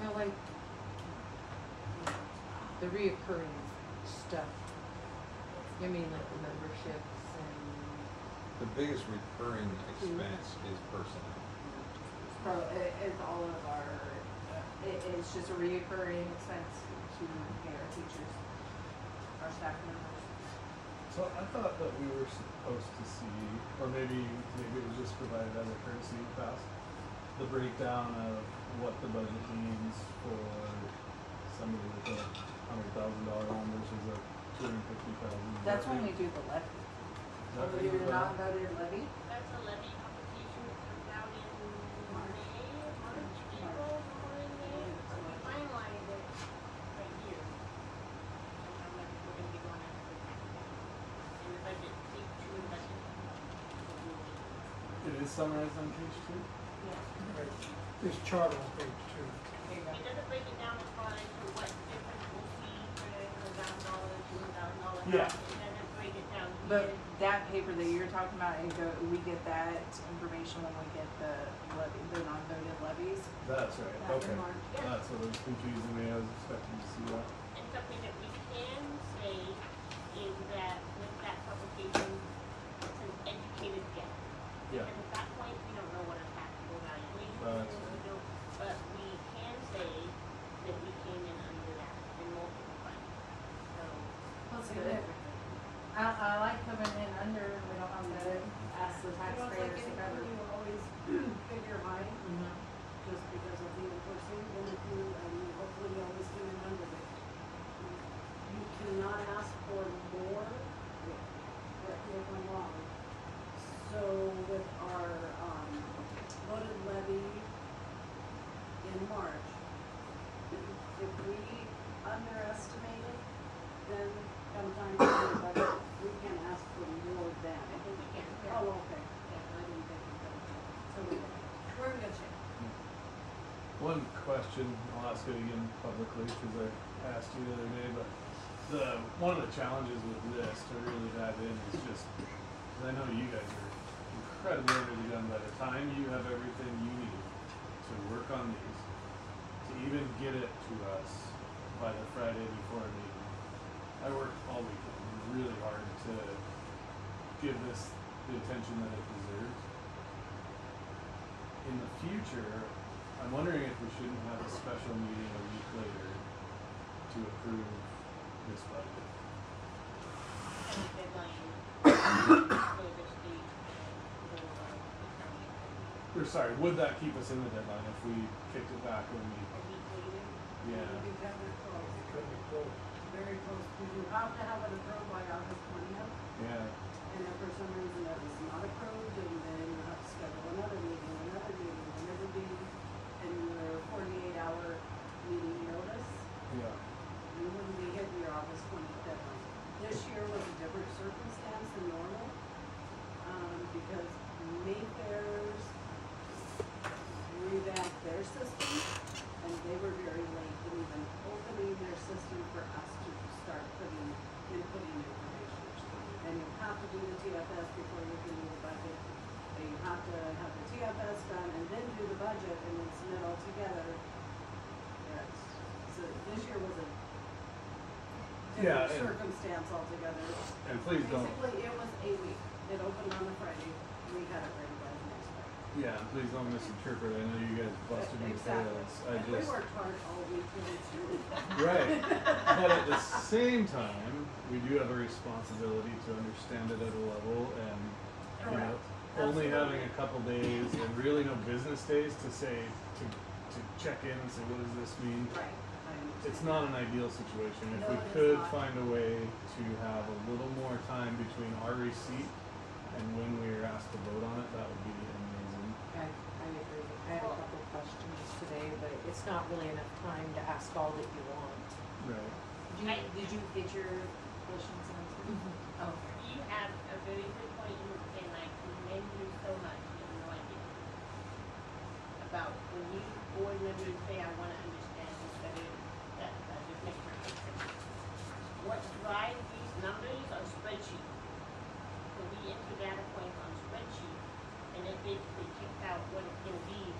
Now, like, the reoccurring stuff, you mean like the memberships and, The biggest recurring expense is personnel. It's all of our, it's just a reoccurring expense to pay our teachers, our staff members. So I thought that we were supposed to see, or maybe it was just provided as a courtesy in the past, the breakdown of what the budget means for somebody with a $100,000 home versus a $250,000. That's when we do the levy. Is that When we do the the- non-voted levy. That's a levy application that comes out in March, April, somewhere in May. So we finalize it right here. Sometime like we're gonna be going after the tax bill. And the budget, page 2 of the budget. It is summarized on page 2? This chart on page 2. There you go. It doesn't break it down as far as to what difference we'll see for the $1,000, $2,000. Yeah. It doesn't break it down But here. that paper that you're talking about, we get that information when we get the levy, the non-voted levies. That's right, Back in okay. March. Yeah. That's what was confusing me, I was expecting to see that. And something that we can say is that with that publication, it's an educated guess. Yeah. Because at that point, we don't know what our taxable valuation That's is, we don't, but we can say that we came in under that in multiple funds. So, That's good. I like coming in under, we don't have to ask the You know, it's like taxpayers to cover. anything, you always figure high, just because of the unforeseen, and if you, and hopefully you always come in under it. You cannot ask for more, correct me if I'm wrong. So with our, voted levy in March, if we underestimate it, then come time to do the budget, we can ask for more than. I think we can. Oh, okay, yeah, I didn't think of that. So we're in good shape. One question, I'll ask it again publicly, because I asked you the other day, but one of the challenges with this, to really dive in, is just, 'cause I know you guys are incredibly under the gun by the time you have everything you need to work on these, to even get it to us by the Friday before a meeting. I worked all weekend, really hard to give this the attention that it deserves. In the future, I'm wondering if we shouldn't have a special meeting a week later to approve this budget. And the deadline for the state, the county, Or sorry, would that keep us in the deadline if we kicked it back a week? a week later. Yeah. We'll be very close, It could be close. very close. We do have to have it approved by August 20th, Yeah. and if for some reason that is not approved, and then you have to schedule another meeting, and it'll be in your 48-hour meeting notice. Yeah. You wouldn't be hitting your August 20th have to do the TFS before you can do the budget. But you have to have the TFS done and then do the budget and then submit all together. Yes. So this year was a Yeah, different and- circumstance altogether. And please don't, Basically, it was a week. It opened on a Friday. We had it ready by the next Friday. yeah, and please don't misinterpret, I know you guys busted your Exactly. tails, I And we just, worked hard all week and it's really fun. right. But at the same time, we do have a responsibility to understand it at a level and, you know, Correct. only having Absolutely. a couple days and really no business days to say, to check in and say, what does this mean? Right. I understand. It's not an ideal situation. If No, we it is could not. find a way to have a little more time between our receipt and when we are asked to vote on it, that would be amazing. I agree. I had a couple of questions today, but it's not really enough time to ask all that you want. Right. Did you get your questions answered? Oh, You have a very good point, and I commend you so much, you have no idea. About when you board members say, I wanna understand this better, that just makes perfect sense. What drives these numbers are spreadsheets. So we enter data points on spreadsheet, and it basically kicks out what it's gonna be.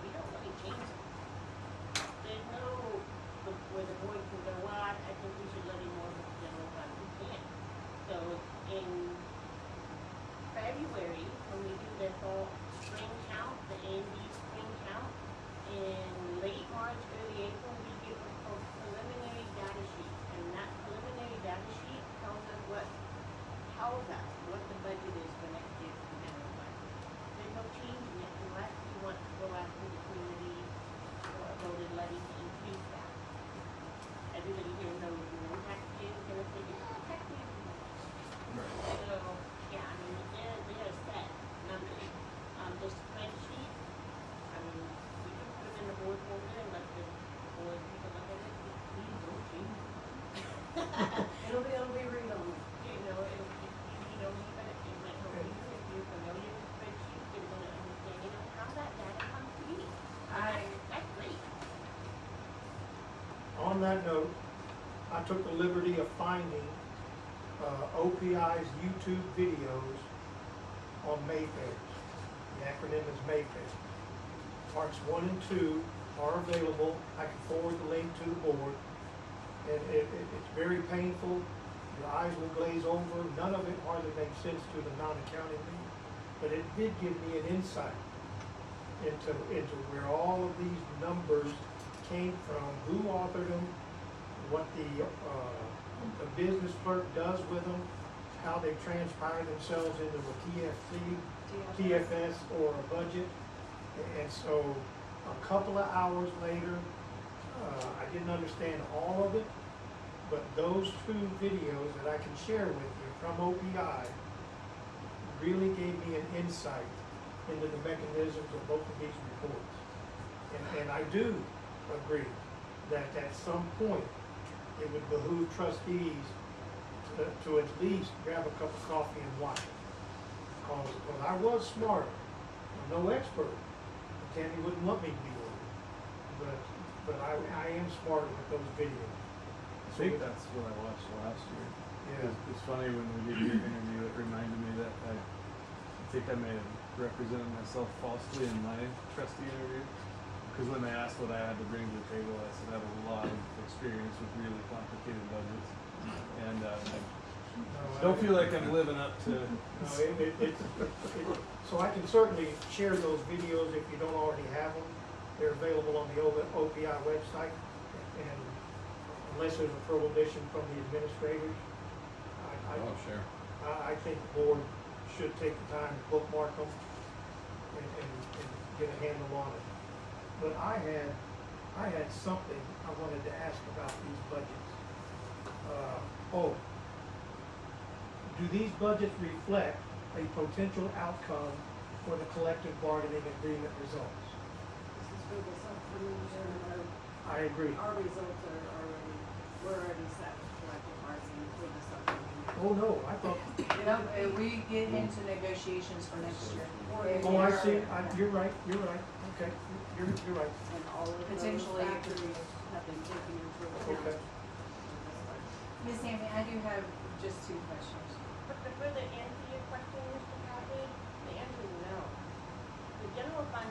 We don't really change it. There's no, where the board can go, well, I think we should levy more for the general fund, we can't. So in February, when we do the fall spring count, the A&B spring count, in late March, early April, we give a preliminary data sheet. And that preliminary data sheet tells us what the budget is for next year for the general fund. There's no change in it unless you want to go after the community or voted levy to increase that. Everybody here knows, tax year is gonna take it, tax year is so, yeah, I mean, they're set numbers. The spreadsheet, I mean, we can put it in the board folder and let the board take a look at it, please don't change it. It'll be read only. You know, you don't even, it might help you if you're familiar with spreadsheets, you're gonna understand, how that data comes to be. That's great. On that note, I took the liberty of finding OPI's YouTube videos on Mayfairs. The acronym is Mayfair. Parts 1 and 2 are available. I can forward the link to the board. And it's very painful. Your eyes will glaze over. None of it hardly makes sense to the non-accounting me. But it did give me an insight into where all of these numbers came from, who authored them, what the business clerk does with them, how they transpire themselves into a TFS or a budget. And so a couple of hours later, I didn't understand all of it, but those two videos that I can share with you from OPI really gave me an insight into the mechanisms of both of these reports. And I do agree that at some point, it would behoove trustees to at least grab a cup of coffee and watch it. Because I was smart, I'm no expert. Tammy wouldn't want me to be one. But I am smarter with those videos. I think that's what I watched last year. Yeah. It's funny when we did your interview, it reminded me that I think I may have represented myself falsely in my trustee interview. Because when they asked what I had to bring to the table, I said I have a lot of experience with really complicated budgets. And I don't feel like I'm living up to. No, so I can certainly share those videos if you don't already have them. They're available on the OPI website, and unless there's a prohibition from the administrators, Oh, sure. I think the board should take the time to bookmark them and get a handle on it. But I had something I wanted to ask about these budgets. Do these budgets reflect a potential outcome for the collective bargaining agreement results? This is for the subcommittee, and I agree. our results we're already set with collective bargaining for the subcommittee. Oh, no, I thought, no, we get into negotiations for next year. oh, I see, you're right, okay, you're right. And all of those Potentially. factors have been taken into account. Okay. for this budget. Ms. Sammy, I do have just two questions. but to further answer your question, Mr. Hadley, the answer is no. The general fund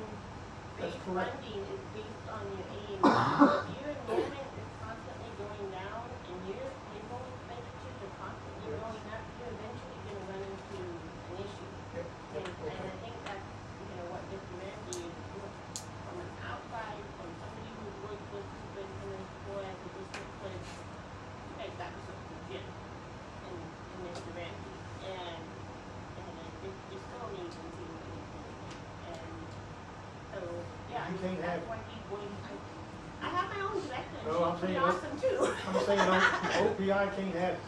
That's base correct. funding is based on your A and B. If your enrollment is constantly going down and your payroll expenditures are constantly going up, you're eventually gonna run into an issue. And I think that's, what Mr. Mandy is doing. From an outside, from somebody who's worked with superintendents before as a district clerk, you guys got some legit in Mr. Mandy. And it still needs to be and so, yeah, You can't that's have- why he's going, I have my own director, and No, I'm she's pretty saying awesome too. I'm saying OPI can't have it.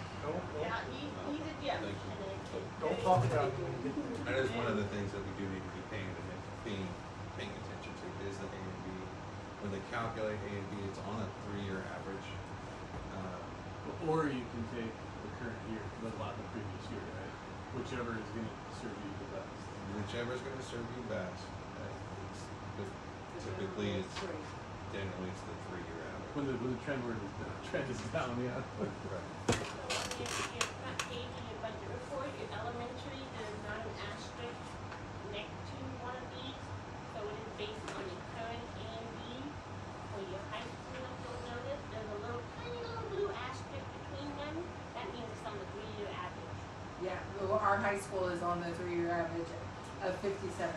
Yeah, he's a gem. Thank you. And it's Don't very talk about good. it. That is one of the things that we do need to be paying attention to is the A and B. When they calculate A and B, it's on a 3-year average. Or you can take the current year, the previous year, right? Whichever is gonna serve you the best. Whichever is gonna serve you best. But typically, it's generally it's the 3-year average. When the trend is down, yeah. Right. So on your front page of your budget report, your elementary, there's not an asterisk next to one of these. So it is based on your current A and B. For your high school, if you'll notice, there's a tiny little blue asterisk between them. That means it's on the 3-year average. Yeah, well, our high school is on the 3-year average of 57.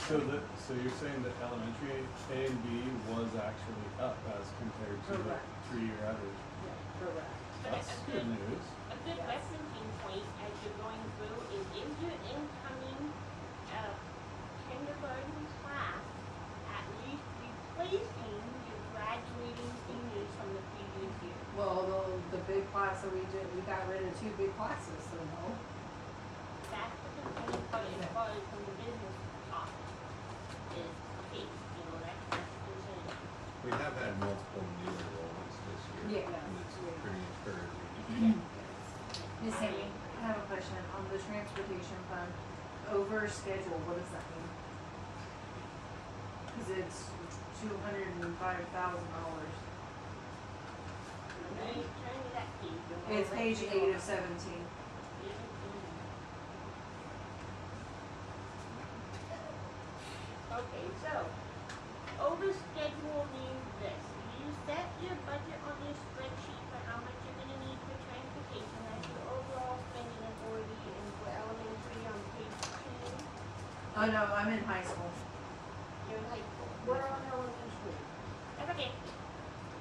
So you're saying that elementary A and B was actually up as compared to the Correct. 3-year average? Yeah, correct. But That's a good news. A good referencing point as you're going through is your incoming kindergarten class at least replacing your graduating seniors from the previous year? Well, the big class that we did, we got rid of 2 big classes, so no. That's the component part as far as from the business talk is, okay, that's concern. We have had multiple new enrollments this year. Yeah. And it's pretty encouraging. Miss Amy, I have a question on the transportation fund, over schedule, what does that mean? Cause it's $205,000. Turn to that page. It's page 8 of 17. Okay, so, over schedule means this, you set your budget on your spreadsheet for how much you're gonna need for transportation, that's your overall spending authority, and for elementary on page 2, Oh no, I'm in high school. you're in high school. We're on elementary. That's okay,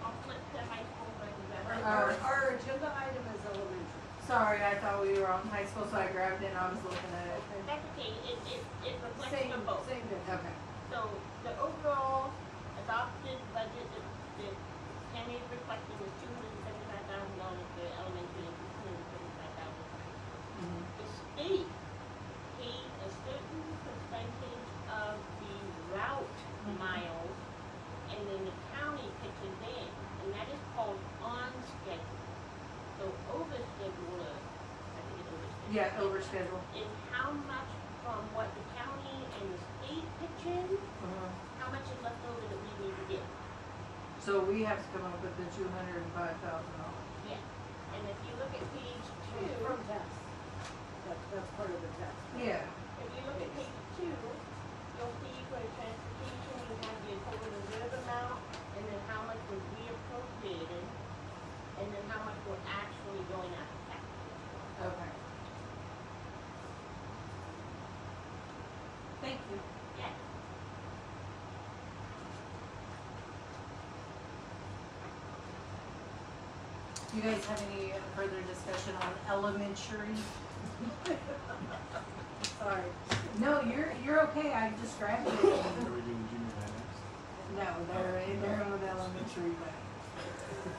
I'll flip to high school so I can grab it. Our agenda item is elementary. Sorry, I thought we were on high school, so I grabbed it and I was looking at it. That's okay, it reflects Same, for both. same difference. Okay. So the overall adopted budget that Tammy is requesting is $275,000 for elementary and $275,000. Mhm. The state pays a certain percentage of the route miles, and then the county pitches in, and that is called on schedule. So over schedule, I think it's over schedule. Yeah, over schedule. Is how much from what the county and the state pitch in, how much is left over that we need to get? So we have to come up with the $205,000. Yeah. And if you look at page 2, From test. That's part of the test. Yeah. if you look at page 2, you'll see for transportation, you have your total reserve amount, and then how much was reappropriated, and then how much was actually going out of tax. Okay. Thank you. Yeah. You guys have any further discussion on elementary? Sorry. No, you're okay. I just grabbed it. Are we doing junior high next? No, they're on elementary, but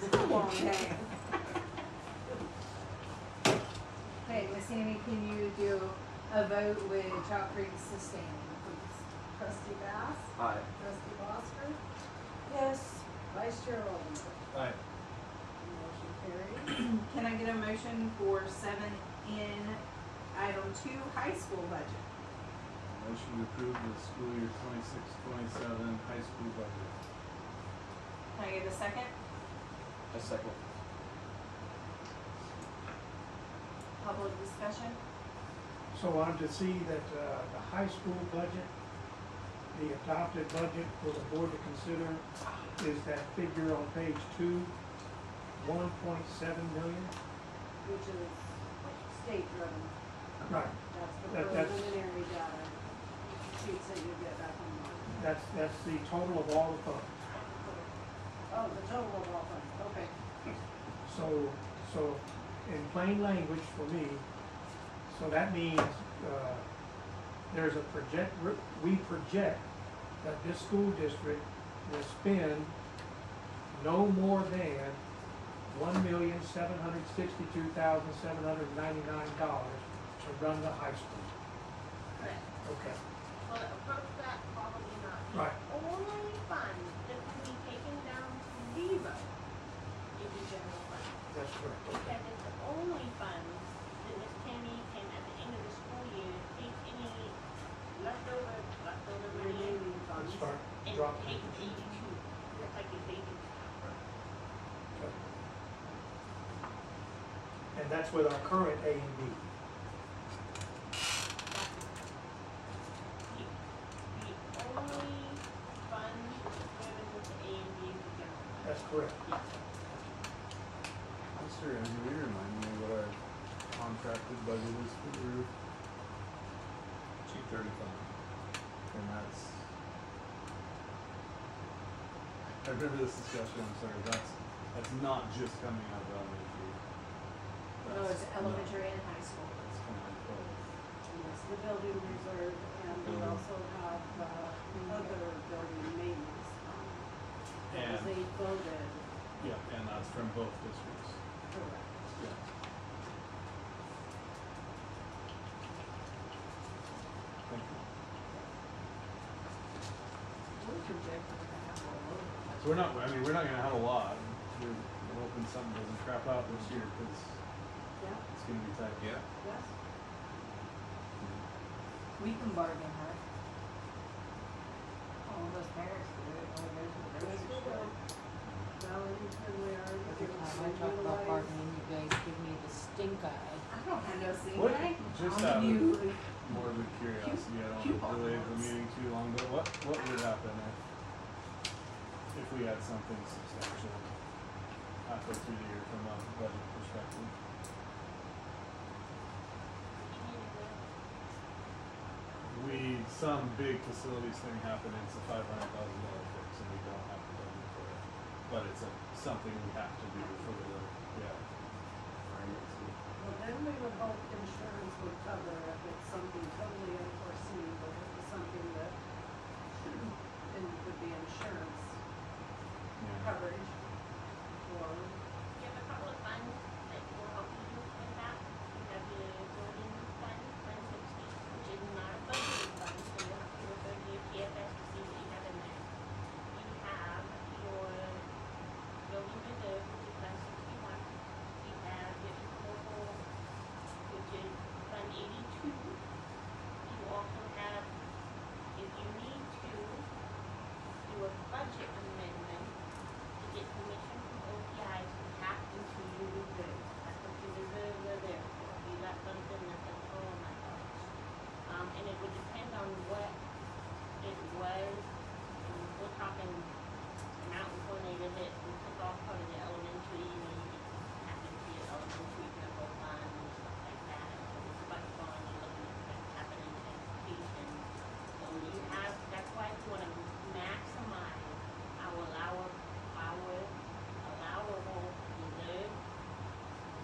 it's a long day. Okay, Miss Amy, can you do a vote with Chalk Creek sustaining, please? Trustee Bass, Aye. trustee Bosford, Yes. vice chair Oldenburg. Aye. Motion carried. Can I get a motion for 7 in item 2, high school budget? Motion to approve the school year 26-27 high school budget. Can I get a second? A second. Public council discussion? So I'm to see that, the high school budget, the adopted budget for the board to consider is that figure on page 2, 1.7 million. Which is state driven. Right. That's the That's- preliminary data sheets that you get back on. That's the total of all the funds. Oh, the total of all funds, okay. So in plain language for me, so that means, there's a we project that this school district will spend no more than $1,762,799 to run the high school. Correct. Okay, Well, approach that probably not. right. The only fund that can be taken down to zero is the general fund. That's correct. Because it's the only fund that Miss Tammy can, at the end of the school year, take any leftover money Remaining funds. Let's start and dropping. take 82, just like your savings account. Okay. And that's with our current A and B. The only fund that's given with the A and B is the general fund. That's correct. Mr. Andrew, will you remind me what our contracted budget is for the roof? 235. And that's. I remember this discussion, I'm sorry, that's not just coming out of elementary. No, it's elementary and high school. That's coming out of both. Yes, the building reserve, and we also have, other building maintenance, as And, they voted, yeah, and that's from both districts. correct. Yeah. Thank you. We're projected to have a load. So we're not gonna have a lot. We're hoping something doesn't crap out this year, cause Yeah, it's gonna be tight. Yeah, yes, We can bargain hard. All of us parents do it, all of us yes, are we will. Wellington, we are. Every time I talk about bargaining, you guys give me the stink eye. I don't have no sing What- eye. just I'm out of you. Morbid curiosity, I don't Cute want to delay the hormones. meeting too long, but what would happen if we had something substantial halfway through the year from a budget perspective? Some big facilities thing happened, it's a $500,000 fix and we don't have to budget for it. But it's something we have to do for the, yeah. Well, then we would hope insurance would cover if it's something totally unforeseen, but if it's something that then would be insurance Yeah. coverage or, You have a couple of funds that will help you with that. You have your building fund, Fund 60, which is not a budgeted fund, so you have to refer to your TFS to see what you have in there. You have your building reserve, which is Fund 61. You have your local, which is Fund 82. You also have, if you need to, do a budget amendment to get permission from OPI to tap into your reserves. That's what your reserves are there for. If you got something that's like, oh my gosh. And it would depend on what it was. And we're talking mountain tornado that we took off part of the elementary, you know, you could tap into your elementary general fund and stuff like that. And it's much fun, you're looking at what's happening in education. So you have, that's why if you wanna maximize our allowable reserve,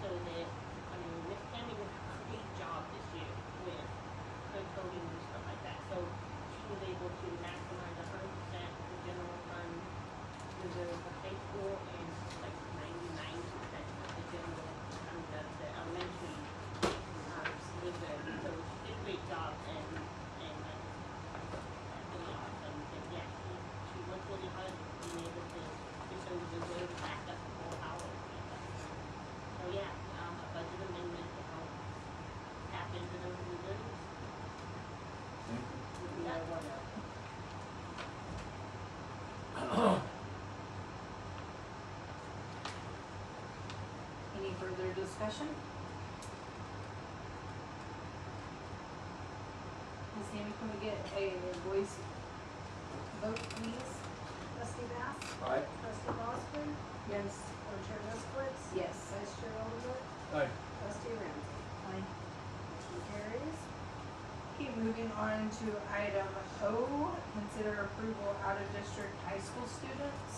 so that, I mean, Miss Tammy did a great job this year with her coding and stuff like that. So she was able to maximize 100% the general fund reserve for high school and like 99% of the general, the elementary, reserve. So she did a great job and really awesome. And yeah, she worked really hard being able to get those reserves back up to full hours. So yeah, a budget amendment to help tap into those reserves. Thank you. you know, what, Any further discussion? Sammy, can we get a voice vote, please? Trustee Bass? Aye. Trustee Oscar? Yes. Board Chair Moskowitz? Yes. Vice Chair Oldenburg? Aye. Trustee Ramsey? Aye. Motion carries. Okay, moving on to item O, consider approval out-of-district high school students.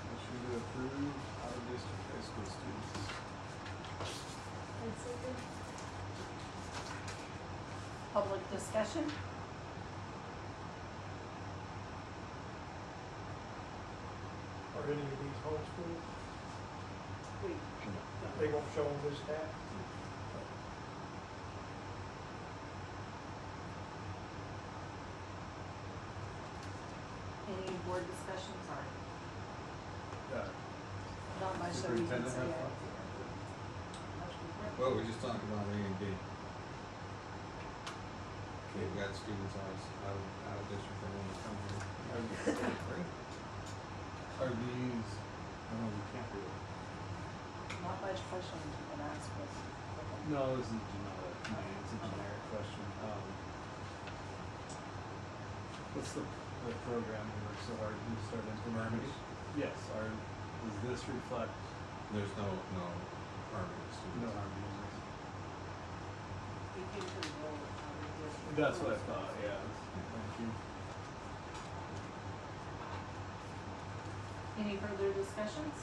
Motion to approve out-of-district high school students. And second. Public discussion? Are any of these homeschooled? Wait, They won't show on this tab? Any board discussion, sorry. Not much that we can Superintendent say. have thoughts? Well, we're just talking about A and B. We've got students out of district that want to come here. Are these, no, we can't do it. Not much questions you can ask us. No, this is not it's a generic question. What's the program we worked so hard to start implementing? Yes, does this reflect There's no harmony students. no harm in this? you can enroll out of district. That's what I thought, yeah. Thank you. Any further discussions?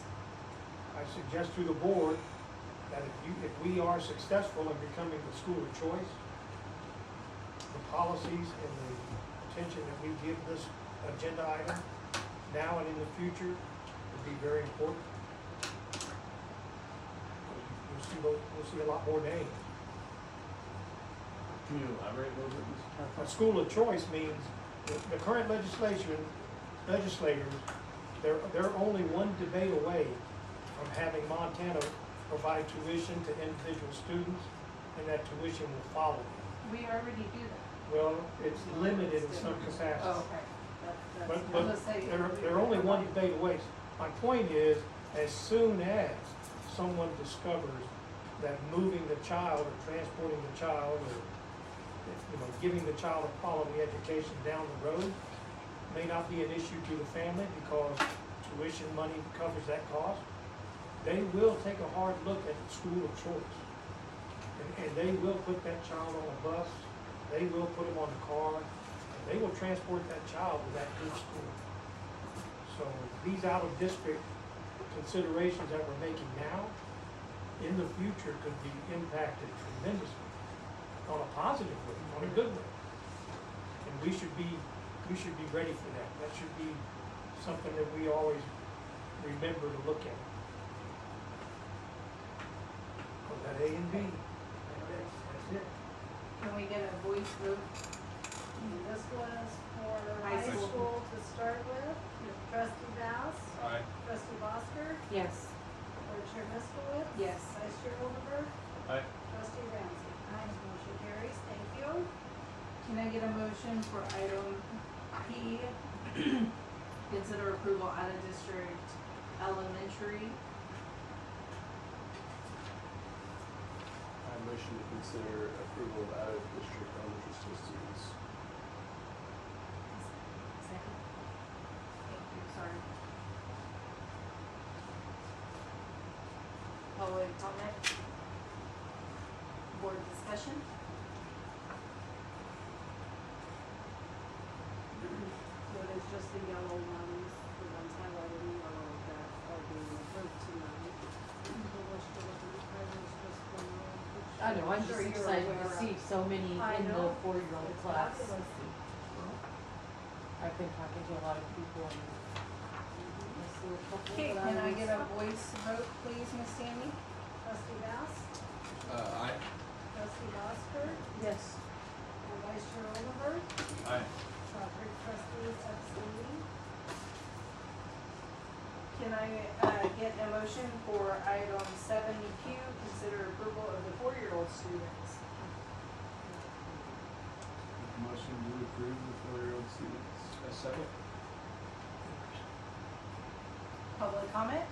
I suggest to the board that if we are successful in becoming the school of choice, the policies and the attention that we give this agenda item now and in the future would be very important. We'll see a lot more names. Can you elaborate a little bit, Mr. A Carpenter? school of choice means the current legislators, they're only one debate away from having Montana provide tuition to individual students, and that tuition will follow them. We already do that. Well, it's limited in some capacity. Oh, okay. But, I was but gonna say- they're only one debate away. My point is, as soon as someone discovers that moving the child or transporting the child or, giving the child a quality education down the road may not be an issue to the family because tuition money covers that cost, they will take a hard look at the school of choice. And they will put that child on a bus, they will put him on a car, and they will transport that child to that good school. So these out-of-district considerations that we're making now, in the future could be impacted tremendously, on a positive way, on a good way. And we should be ready for that. That should be something that we always remember to look at. So that A and B, that's it. Can we get a voice vote? And this was for High high school. school to start with. Trustee Bass? Aye. Trustee Oscar? Yes. Board Chair Moskowitz? Yes. Vice Chair Oldenburg? Aye. Trustee Ramsey? Motion carries. Thank you. Can I get a motion for item P, consider approval out of district elementary? I motion to consider approval of out-of-district elementary school students. Second. Thank you, sorry. Public comment? Board discussion? So it is just the yellow ones, the ones highlighted in yellow that are being approved tonight. The wish to look at the titles just for, which I know, I'm I'm just sure you're excited to aware of. see so many I in the know. 4-year-old It's class. fabulous. I've been talking to a lot of people and I see a couple Okay, that can I was- get a voice vote, please, Miss Tammy? Trustee Bass? Aye. Trustee Oscar? Yes. And Vice Chair Oldenburg? Aye. Trustees abstaining. Can I, get a motion for item 70Q, consider approval of the 4-year-old students? Motion to approve the 4-year-old students. A second? Public comment?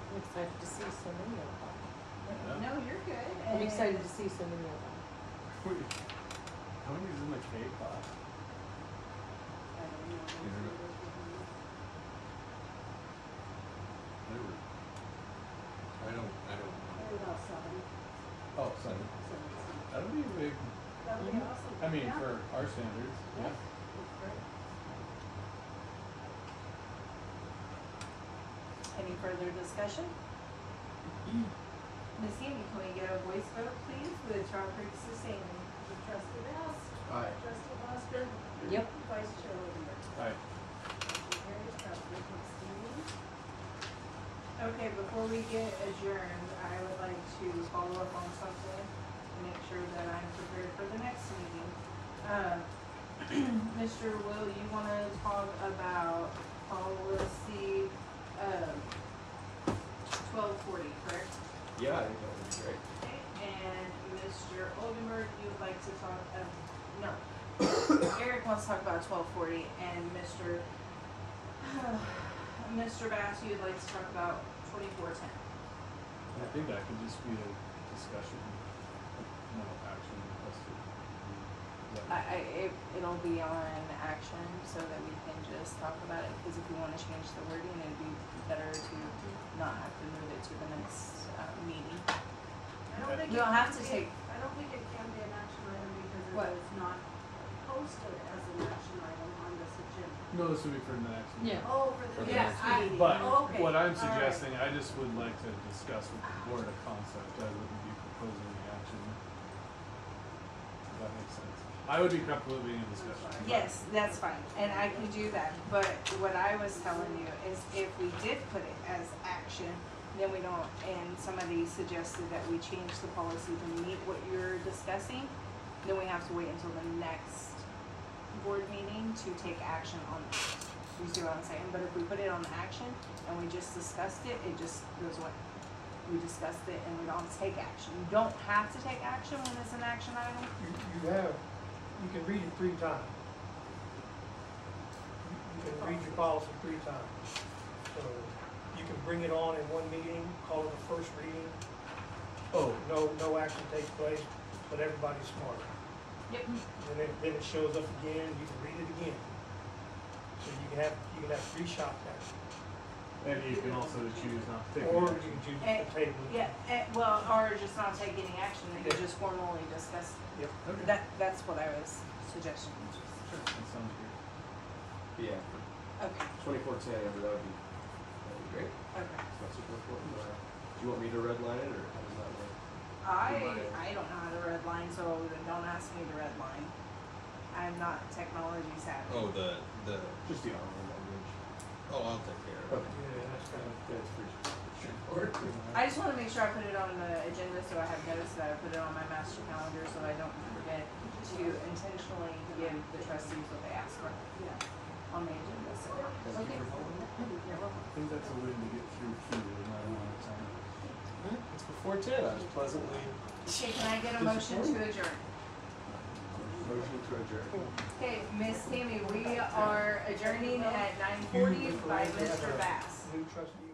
I'm excited to see so many of them. No, you're good. I'm and- excited to see some of them. Wait, how many is in the K class? I don't know. Yeah. I don't Maybe about 7. Oh, 7. 7. That'd be a big, That would be awesome. I mean, Yeah. for our standards, Yeah. yeah. That's great. Any further discussion? Ms. Amy, can we get a voice vote, please, with Charles Creek sustaining? Trustee Bass. Aye. Trustee Foster. Yep. Vice Chair Rosenberg. Aye. Motion carries. Trustee McSteamy. Okay, before we get adjourned, I would like to follow up on something to make sure that I'm prepared for the next meeting. Mr. Will, you wanna talk about policy, 1240, correct? Yeah, I think that would be great. Okay, and Mr. Oldenburg, you would like to talk, no. Eric wants to talk about 1240, and Mr. Bass, you'd like to talk about 2410. And I think that could just be a discussion, no action requested. Is that- It'll be on action so that we can just talk about it, because if we wanna change the wording, it'd be better to not have to move it to the next, meeting. I don't think You don't it have can to be- take- I don't think it can be an action item because What? it was not posted as an action item on this agenda. No, this would be for the next meeting. Yeah. Oh, for For the the next next meeting. But Okay. what I'm all right. suggesting, I just would like to discuss with the board a concept, I wouldn't be proposing the action. Does that make sense? I would be comfortable being in discussion. but- Yes, that's fine, and I can do that, but what I was telling you is if we did put it as action, then we don't, and somebody suggested that we change the policy to meet what you're discussing, then we have to wait until the next board meeting to take action on that. You see what I'm saying? But if we put it on action and we just discussed it, it just goes away. We discussed it and we don't take action. You don't have to take action when it's an action item. You can read it 3 times. You can read your policy 3 times. So you can bring it on in one meeting, call it a first reading. Oh, No action takes place, but everybody's smart. Yep. Then it shows up again, you can read it again. So you can have 3 shots at it. and you can also choose not to take Or any you action. can choose to table it. Yeah, well, or just not take any action, and you Yeah. just formally discuss. Yep. Okay. That's what I was suggesting. Sure, that sounds good. Yeah, Okay, 2410, that would be great. okay. It's not super important, but do you want me to redline it, or how does that work? I don't know how to redline, so don't ask me to redline. I'm not technology savvy. Oh, the, Just the honorable language. oh, I'll take care of it. Okay. Yeah, that's kind of. That's pretty straightforward. I just wanna make sure I put it on the agenda, so I have notice that I put it on my master calendar, so I don't forget to intentionally give the trustees what they ask for Yeah. on the agenda, so. Thank you for following up. You're welcome. I think that's a way to get through not a lot of time. It's before 10, I was pleasantly. Okay, can I get a motion to adjourn? Motion to adjourn. Okay, Miss Tammy, we are adjourning at 9:40 by Mr. Bass. New trustee